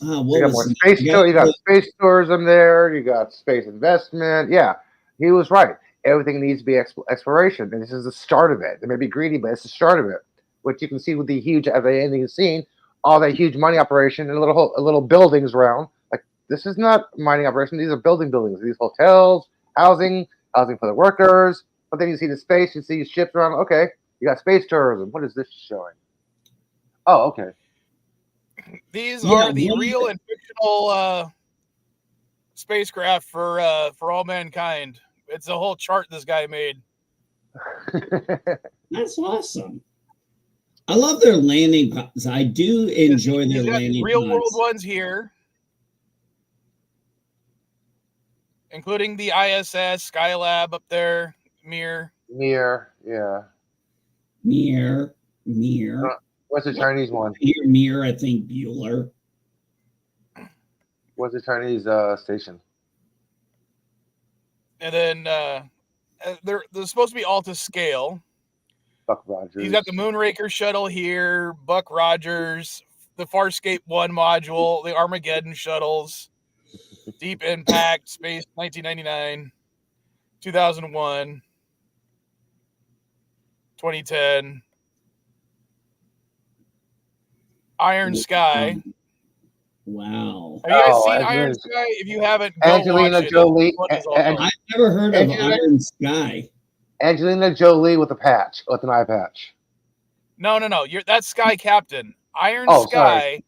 Speaker 5: what
Speaker 3: got
Speaker 5: was
Speaker 3: more
Speaker 5: the
Speaker 3: space.
Speaker 5: name?
Speaker 3: You got space tourism there. You got space investment. Yeah, he was right. Everything needs to be exploration, and this is the start of it. It may be greedy, but it's the start of it. Which you can see with the huge, at the ending scene, all that huge money operation and little buildings around. Like this is not mining operation. These are buildings. These hotels, housing for the workers. But then you see the space. You see ships around. Okay, you got space tourism. What is this showing? Oh, okay.
Speaker 1: These
Speaker 5: Yeah,
Speaker 1: are the real and fictional spacecraft for all mankind. It's a whole chart this guy made.
Speaker 5: that's awesome. I love their landing pods. I do enjoy their
Speaker 1: He's got
Speaker 5: landing
Speaker 1: real world
Speaker 5: pods.
Speaker 1: ones here, including the ISS Skylab up there, Mir.
Speaker 3: Mir, yeah.
Speaker 5: Mir.
Speaker 3: What's the Chinese one?
Speaker 5: Mir, I think Bueller.
Speaker 3: What's the Chinese station?
Speaker 1: And then they're supposed to be all to scale.
Speaker 3: Buck Rogers.
Speaker 1: He's got the Moonraker shuttle here, Buck Rogers, the Farscape 1 module, the Armageddon shuttles, Deep Impact, Space 1999, 2001, 2010, Iron Sky.
Speaker 5: Wow.
Speaker 1: Have you guys
Speaker 3: Oh,
Speaker 1: seen Iron
Speaker 3: Angelina-
Speaker 1: Sky? If you haven't, go
Speaker 3: Angelina
Speaker 1: watch it.
Speaker 3: Jolie.
Speaker 1: What is all
Speaker 3: An-
Speaker 1: about.
Speaker 5: I've never heard of
Speaker 3: Angelina-
Speaker 5: Iron Sky.
Speaker 3: Angelina Jolie with an eye patch.
Speaker 1: No. That's Sky Captain. Iron
Speaker 3: Oh,
Speaker 1: Sky
Speaker 3: sorry.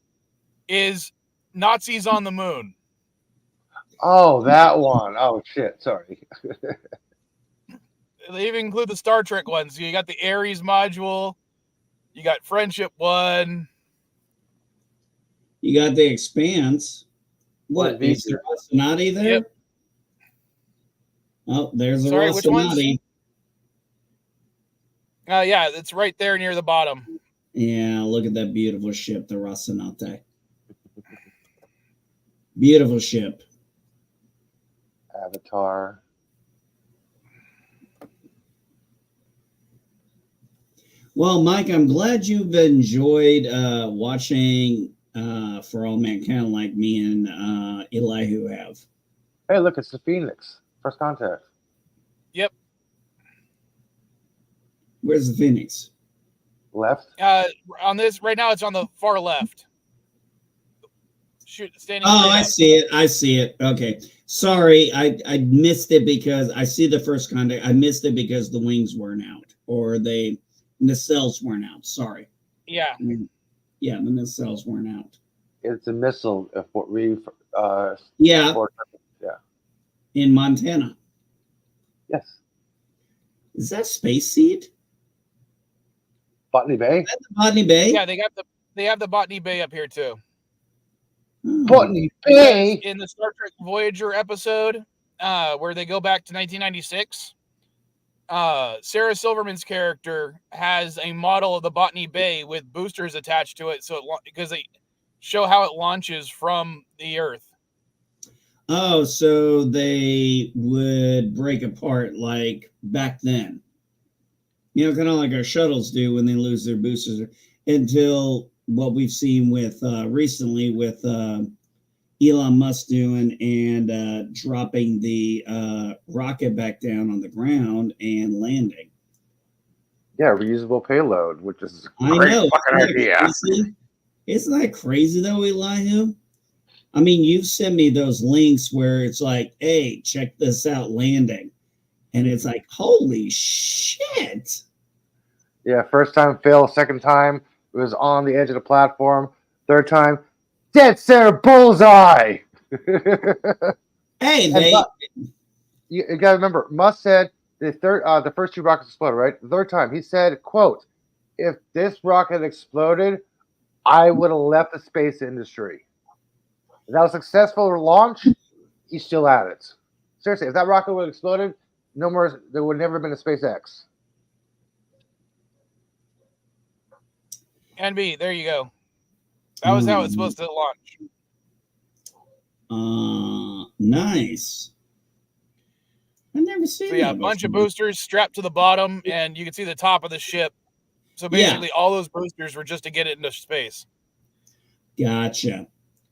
Speaker 1: is Nazis on the moon.
Speaker 3: Oh, that one. Oh shit. Sorry.
Speaker 1: They even include the Star Trek ones. You got the Ares module. You got Friendship 1.
Speaker 5: You got the Expanse. What
Speaker 3: What
Speaker 5: is there Rocinante there?
Speaker 1: Yep.
Speaker 5: Oh, there's a
Speaker 1: Sorry, which ones?
Speaker 5: Rocinante.
Speaker 1: Yeah, it's right there near the bottom.
Speaker 5: Yeah, look at that beautiful ship, the Rocinante. Beautiful ship.
Speaker 3: Avatar.
Speaker 5: Well, Mike, I'm glad you've enjoyed watching For All Mankind like me and Elihu have.
Speaker 3: Hey, look, it's the Phoenix. First contact.
Speaker 1: Yep.
Speaker 5: Where's the Phoenix?
Speaker 3: Left.
Speaker 1: On this right now, it's on the far left. Standing.
Speaker 5: Oh,
Speaker 1: straight
Speaker 5: I
Speaker 1: up.
Speaker 5: see it. I see it. Okay. Sorry, I missed it because I see the first contact. I missed it because the wings weren't out or the nacelles weren't out. Sorry.
Speaker 1: Yeah.
Speaker 5: Yeah, the nacelles weren't out.
Speaker 3: It's a missile.
Speaker 5: Yeah,
Speaker 3: Yeah.
Speaker 5: in Montana.
Speaker 3: Yes.
Speaker 5: Is that Space Seed?
Speaker 3: Botany Bay.
Speaker 5: Is that the Botany Bay?
Speaker 1: Yeah, they have the Botany Bay up here too.
Speaker 5: Oh.
Speaker 3: Botany Bay.
Speaker 1: In the Star Trek Voyager episode, where they go back to 1996, Sarah Silverman's character has a model of the Botany Bay with boosters attached to it, because they show how it launches from the Earth.
Speaker 5: Oh, so they would break apart like back then. You know, kind of like our shuttles do when they lose their boosters, until what we've seen with recently with Elon Musk doing and dropping the rocket back down on the ground and landing.
Speaker 3: Yeah, reusable payload, which is a
Speaker 5: I
Speaker 3: great
Speaker 5: know.
Speaker 3: fucking idea.
Speaker 5: Isn't that crazy though, Elihu? I mean, you've sent me those links where it's like, hey, check this out, landing. And it's like, holy shit.
Speaker 3: Yeah, first time fail, second time it was on the edge of the platform, third time, dead center bullseye.
Speaker 5: Hey,
Speaker 3: You gotta remember, Musk said the first two rockets exploded, right? The third time, he said, quote, if this rocket exploded, I would have left the space industry. If that was a successful launch, he's still at it. Seriously, if that rocket would have exploded, no more. There would never have been a SpaceX.
Speaker 1: NB, there you go. That was how it's supposed to launch.
Speaker 5: Nice. I never seen
Speaker 1: So yeah,
Speaker 5: that
Speaker 1: a bunch of
Speaker 5: before.
Speaker 1: boosters strapped to the bottom, and you can see the top of the ship. So basically, all those boosters were just to get it into space.
Speaker 5: Gotcha.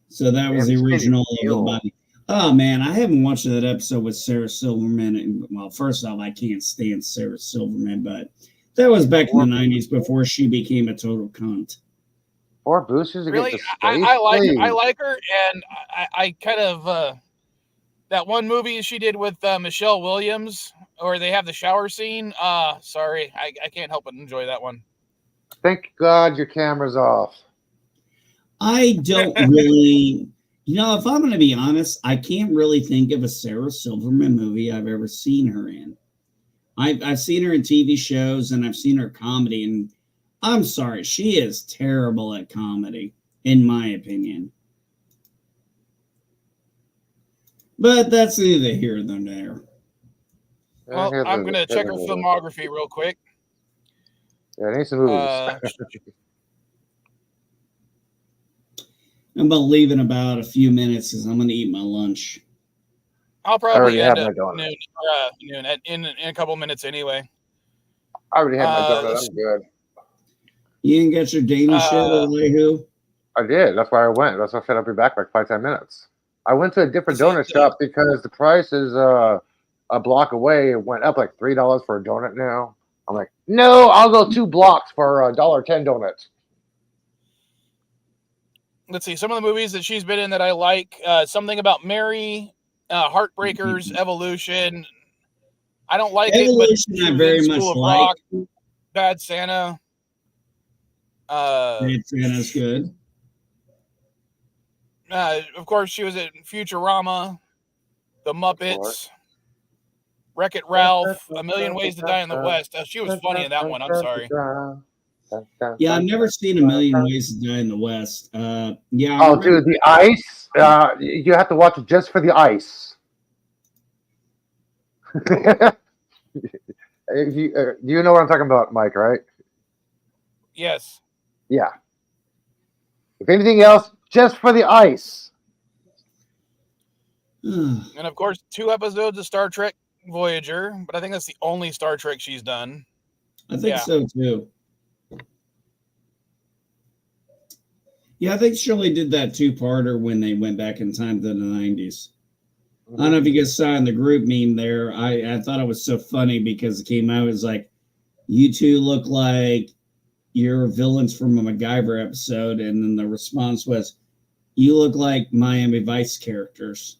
Speaker 5: So that was
Speaker 3: Yeah,
Speaker 5: the
Speaker 3: City
Speaker 5: original of the
Speaker 3: Fuel.
Speaker 5: body. Oh man, I haven't watched that episode with Sarah Silverman. And, well, first off, I can't stand Sarah Silverman, but that was back in the '90s before she became a total cunt.
Speaker 3: Four boosters to get
Speaker 1: Really,
Speaker 3: to space,
Speaker 1: I like her. I
Speaker 3: please.
Speaker 1: like her, and I kind of that one movie she did with Michelle Williams, or they have the shower scene. Sorry, I can't help but enjoy that one.
Speaker 3: Thank God your camera's off.
Speaker 5: I don't really, if I'm going to be honest, I can't really think of a Sarah Silverman movie I've ever seen her in. I've seen her in TV shows and I've seen her comedy, and I'm sorry, she is terrible at comedy, in my opinion. But that's neither here nor there.
Speaker 1: Well, I'm gonna check her filmography real quick.
Speaker 3: Yeah, I need some movies.
Speaker 5: I'm about to leave in about a few minutes because I'm going to eat my lunch.
Speaker 1: I'll
Speaker 3: I
Speaker 1: probably
Speaker 3: already
Speaker 1: end
Speaker 3: have
Speaker 1: up
Speaker 3: my donut.
Speaker 1: noon in a couple minutes anyway.
Speaker 3: I already had my donut. I'm good.
Speaker 5: You didn't get your Danish shit, Lehu?
Speaker 3: I did. That's why I went. That's why I said I'll be back like 5-10 minutes. I went to a different donut shop because the price is a block away. It went up like $3 for a donut now. I'm like, no, I'll go 2 blocks for a $1.10 donut.
Speaker 1: Let's see some of the movies that she's been in that I like. Something About Mary, Heartbreakers, Evolution. I don't like
Speaker 5: Evolution,
Speaker 1: it, but
Speaker 5: I very much
Speaker 1: School of
Speaker 5: like.
Speaker 1: Rock, Bad Santa.
Speaker 5: Bad Santa's good.
Speaker 1: Of course, she was in Futurama, The Muppets, Wreck-It Ralph, A Million Ways to Die in the West. She was funny in that one. I'm sorry.
Speaker 5: Yeah, I've never seen A Million Ways to Die in the West. Yeah.
Speaker 3: Oh, dude, the ice. You have to watch it just for the ice. You know what I'm talking about, Mike, right?
Speaker 1: Yes.
Speaker 3: Yeah. If anything else, just for the ice.
Speaker 1: And of course, 2 episodes of Star Trek Voyager, but I think that's the only Star Trek she's done.
Speaker 5: I think so too. Yeah, I think she only did that 2-parter when they went back in time to the 90s. I don't know if you guys saw in the group meme there. I thought it was so funny because it came out as like, you two look like you're villains from a MacGyver episode. And then the response was, you look like Miami Vice characters.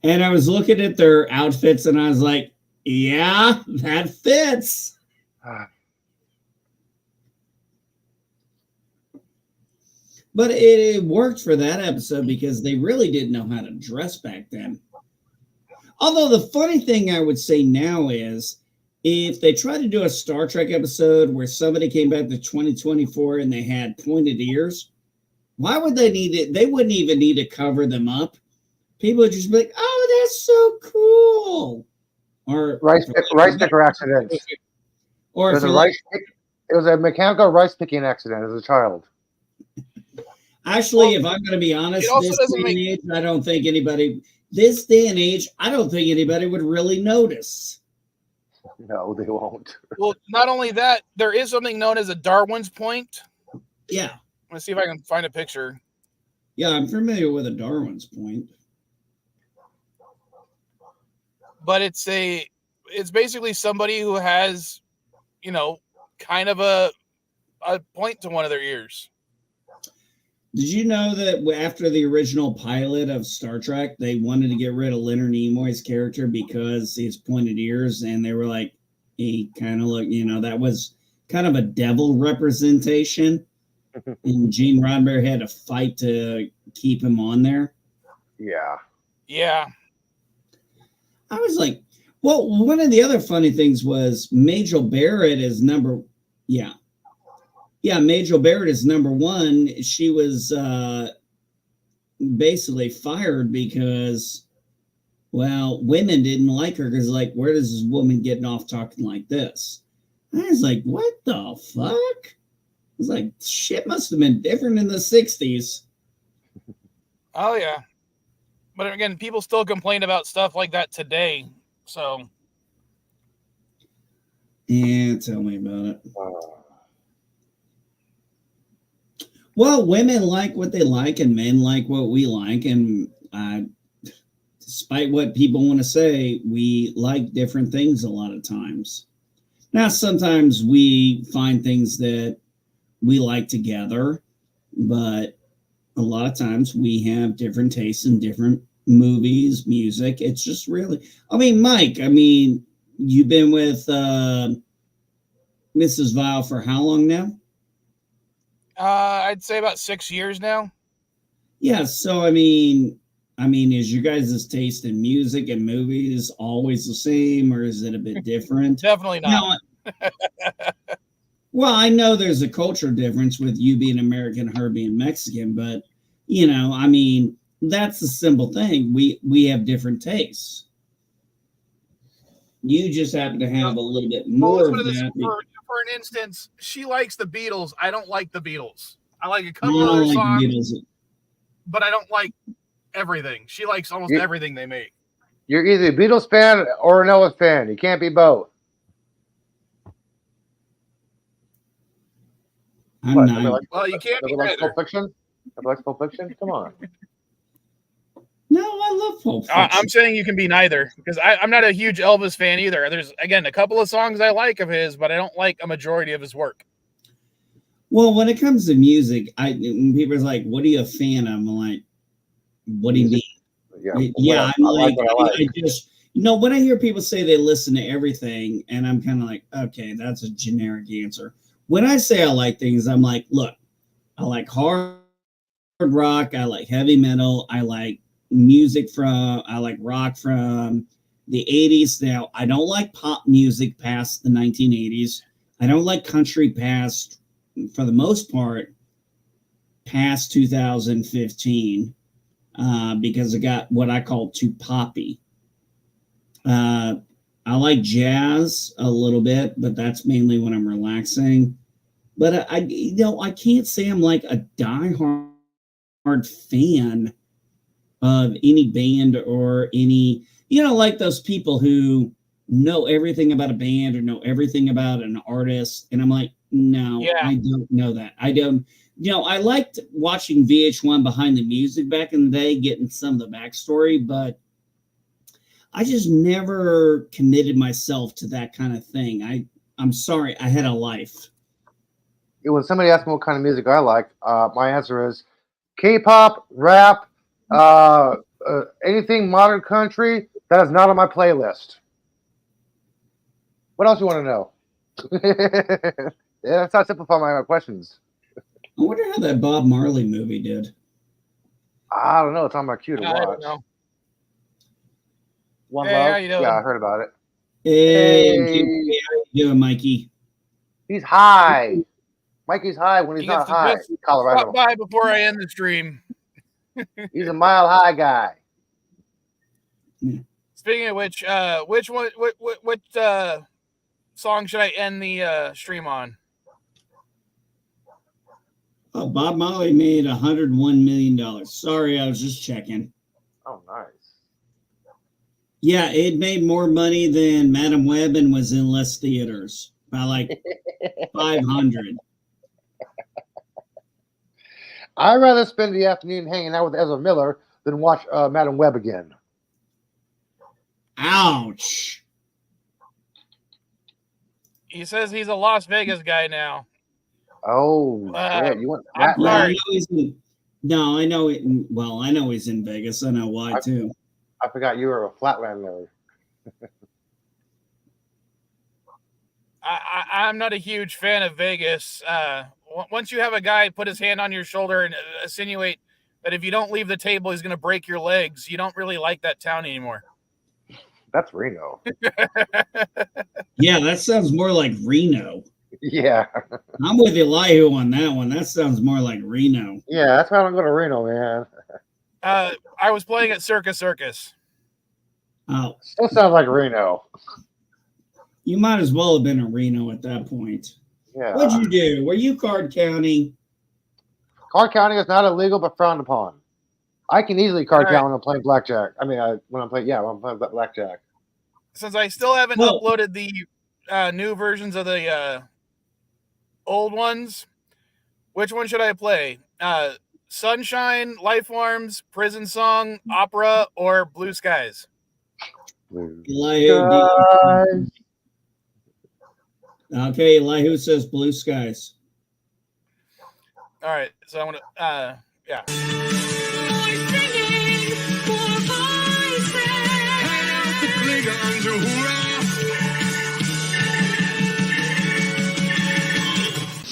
Speaker 5: And I was looking at their outfits and I was like, yeah, that fits. But it worked for that episode because they really didn't know how to dress back then. Although the funny thing I would say now is if they tried to do a Star Trek episode where somebody came back to 2024 and they had pointed ears, why would they need it? They wouldn't even need to cover them up. People would just be like, oh, that's so cool. Or
Speaker 3: rice picker accident.
Speaker 5: Or
Speaker 3: it was a mechanical rice picking accident as a child.
Speaker 5: Actually, if I'm going to be honest, this day and age, I don't think anybody would really notice.
Speaker 3: No, they won't.
Speaker 1: Well, not only that, there is something known as a Darwin's point.
Speaker 5: Yeah.
Speaker 1: Let's see if I can find a picture.
Speaker 5: Yeah, I'm familiar with a Darwin's point.
Speaker 1: But it's basically somebody who has, kind of a point to one of their ears.
Speaker 5: Did you know that after the original pilot of Star Trek, they wanted to get rid of Leonard Nimoy's character because his pointed ears, and they were like, he kind of looked, that was kind of a devil representation, and Gene Roddenberry had to fight to keep him on there.
Speaker 3: Yeah.
Speaker 1: Yeah.
Speaker 5: I was like, well, one of the other funny things was Majel Barrett is Majel Barrett is number 1. She was basically fired because, women didn't like her because, where does this woman getting off talking like this? I was like, what the fuck? I was like, shit must have been different in the 60s.
Speaker 1: Oh, yeah. But again, people still complain about stuff like that today. So.
Speaker 5: Yeah, tell me about it. Well, women like what they like, and men like what we like, and despite what people want to say, we like different things a lot of times. Now, sometimes we find things that we like together, but a lot of times we have different tastes in different movies, music. It's just really, I mean, Mike, you've been with Mrs. Vile for how long now?
Speaker 1: I'd say about 6 years now.
Speaker 5: Yeah, so is your guys' taste in music and movies always the same, or is it a bit different?
Speaker 1: Definitely not.
Speaker 5: Well, I know there's a culture difference with you being American, her being Mexican, but that's the simple thing. We have different tastes. You just happen to have a little bit more of that.
Speaker 1: For an instance, she likes the Beatles. I don't like the Beatles. I like a
Speaker 5: I
Speaker 1: couple
Speaker 5: don't
Speaker 1: other
Speaker 5: like
Speaker 1: songs,
Speaker 5: Beatles.
Speaker 1: but I don't like everything. She likes almost everything they make.
Speaker 3: You're either a Beatles fan or an Elvis fan. You can't be both.
Speaker 5: I'm not.
Speaker 1: Well, you can't be
Speaker 3: like
Speaker 1: either.
Speaker 3: Pulp Fiction? Like Pulp Fiction? Come on.
Speaker 5: No, I love Pulp Fiction.
Speaker 1: I'm saying you can be neither, because I'm not a huge Elvis fan either. There's, again, a couple of songs I like of his, but I don't like a majority of his work.
Speaker 5: Well, when it comes to music, when people are like, "What are you a fan of?" I'm like, "What do you mean?" Yeah, I'm like, I just, when I hear people say they listen to everything, and I'm kind of like, okay, that's a generic answer. When I say I like things, I'm like, look, I like hard rock, I like heavy metal, I like I like rock from the 80s. Now, I don't like pop music past the 1980s. I don't like country past, for the most part, past 2015, because it got what I call too poppy. I like jazz a little bit, but that's mainly when I'm relaxing. But I can't say I'm like a diehard fan of any band or any, like those people who know everything about a band or know everything about an artist. And I'm like, no, yeah. I don't know that. I don't, I liked watching VH1 Behind the Music back in the day, getting some of the backstory, but I just never committed myself to that kind of thing. I'm sorry, I had a life.
Speaker 3: When somebody asks me what kind of music I like, my answer is K-pop, rap, anything modern country that is not on my playlist. What else you want to know? Yeah, that's how I simplify my questions.
Speaker 5: I wonder how that Bob Marley movie did.
Speaker 3: I don't know. It's on my queue to watch.
Speaker 1: I don't know.
Speaker 3: One Love? Yeah, I heard about it.
Speaker 5: Hey, how you doing, Mikey?
Speaker 3: He's high. Mikey's high when he's not high. Colorado.
Speaker 1: Stop by before I end the stream.
Speaker 3: He's a mile high guy.
Speaker 1: Speaking of which one? What song should I end the stream on?
Speaker 5: Oh, Bob Marley made $101 million. Sorry, I was just checking.
Speaker 3: Oh, nice.
Speaker 5: Yeah, it made more money than Madam Web and was in less theaters by like 500.
Speaker 3: I'd rather spend the afternoon hanging out with Ezra Miller than watch Madam Web again.
Speaker 5: Ouch.
Speaker 1: He says he's a Las Vegas guy now.
Speaker 3: Oh, yeah. You want that?
Speaker 5: No, I know it. Well, I know he's in Vegas. I know why, too.
Speaker 3: I forgot you were a Flatlander.
Speaker 1: I'm not a huge fan of Vegas. Once you have a guy put his hand on your shoulder and insinuate that if you don't leave the table, he's going to break your legs, you don't really like that town anymore.
Speaker 3: That's Reno.
Speaker 5: Yeah, that sounds more like Reno.
Speaker 3: Yeah.
Speaker 5: I'm with Elihu on that one. That sounds more like Reno.
Speaker 3: Yeah, that's why I don't go to Reno, man.
Speaker 1: I was playing at Circus.
Speaker 5: Oh.
Speaker 3: Still sounds like Reno.
Speaker 5: You might as well have been in Reno at that point.
Speaker 3: Yeah.
Speaker 5: What'd you do? Were you Card County?
Speaker 3: Card County is not illegal, but frowned upon. I can easily card count when I'm playing blackjack. I mean, when I'm playing blackjack.
Speaker 1: Since I still haven't uploaded the new versions of the old ones, Which one should I play? Sunshine, Life Forms, Prison Song, Opera, or Blue Skies?
Speaker 5: Elihu, okay, Elihu says Blue Skies.
Speaker 1: All right, so I want to, yeah.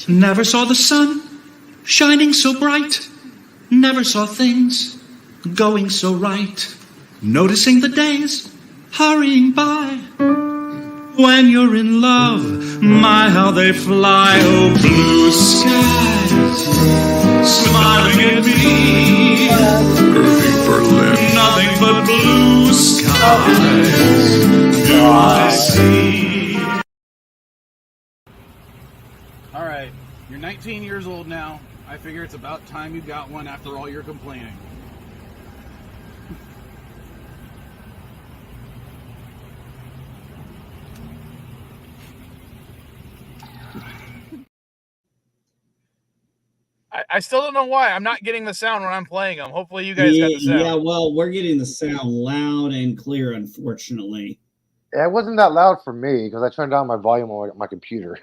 Speaker 2: Never saw the sun shining so bright. Never saw things going so right. Noticing the days hurrying by. When you're in love, my how they fly. Oh, blue skies, smiling at me. Irving Berlin, nothing but blue skies do I see.
Speaker 1: All right, you're 19 years old now. I figure it's about time you got one after all your complaining. I still don't know why. I'm not getting the sound when I'm playing them. Hopefully you guys got the sound.
Speaker 5: Yeah, well, we're getting the sound loud and clear, unfortunately.
Speaker 3: Yeah, it wasn't that loud for me because I turned down my volume on my computer.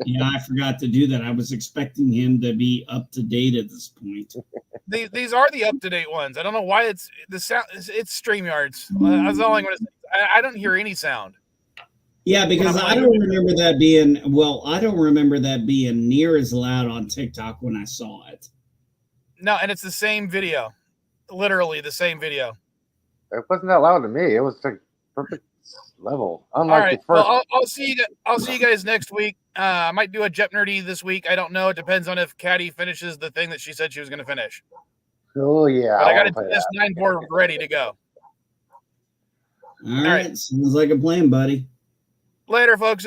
Speaker 5: Yeah, I forgot to do that. I was expecting him to be up to date at this point.
Speaker 1: These are the up-to-date ones. I don't know why it's the sound. It's StreamYards. That's all I'm going to say. I don't hear any sound.
Speaker 5: Yeah, because I don't remember that being, well, I don't remember that being near as loud on TikTok when I saw it.
Speaker 1: No, and it's the same video. Literally the same video.
Speaker 3: It wasn't that loud to me. It was like perfect level. Unlike
Speaker 1: All right.
Speaker 3: the first.
Speaker 1: Well, I'll see you. I'll see you guys next week. I might do a Jep Nerdy this week. I don't know. It depends on if Caddy finishes the thing that she said she was going to finish.
Speaker 3: Oh yeah.
Speaker 1: But I got this 9 board ready to go.
Speaker 5: All right. Sounds like a plan, buddy.
Speaker 1: Later, folks.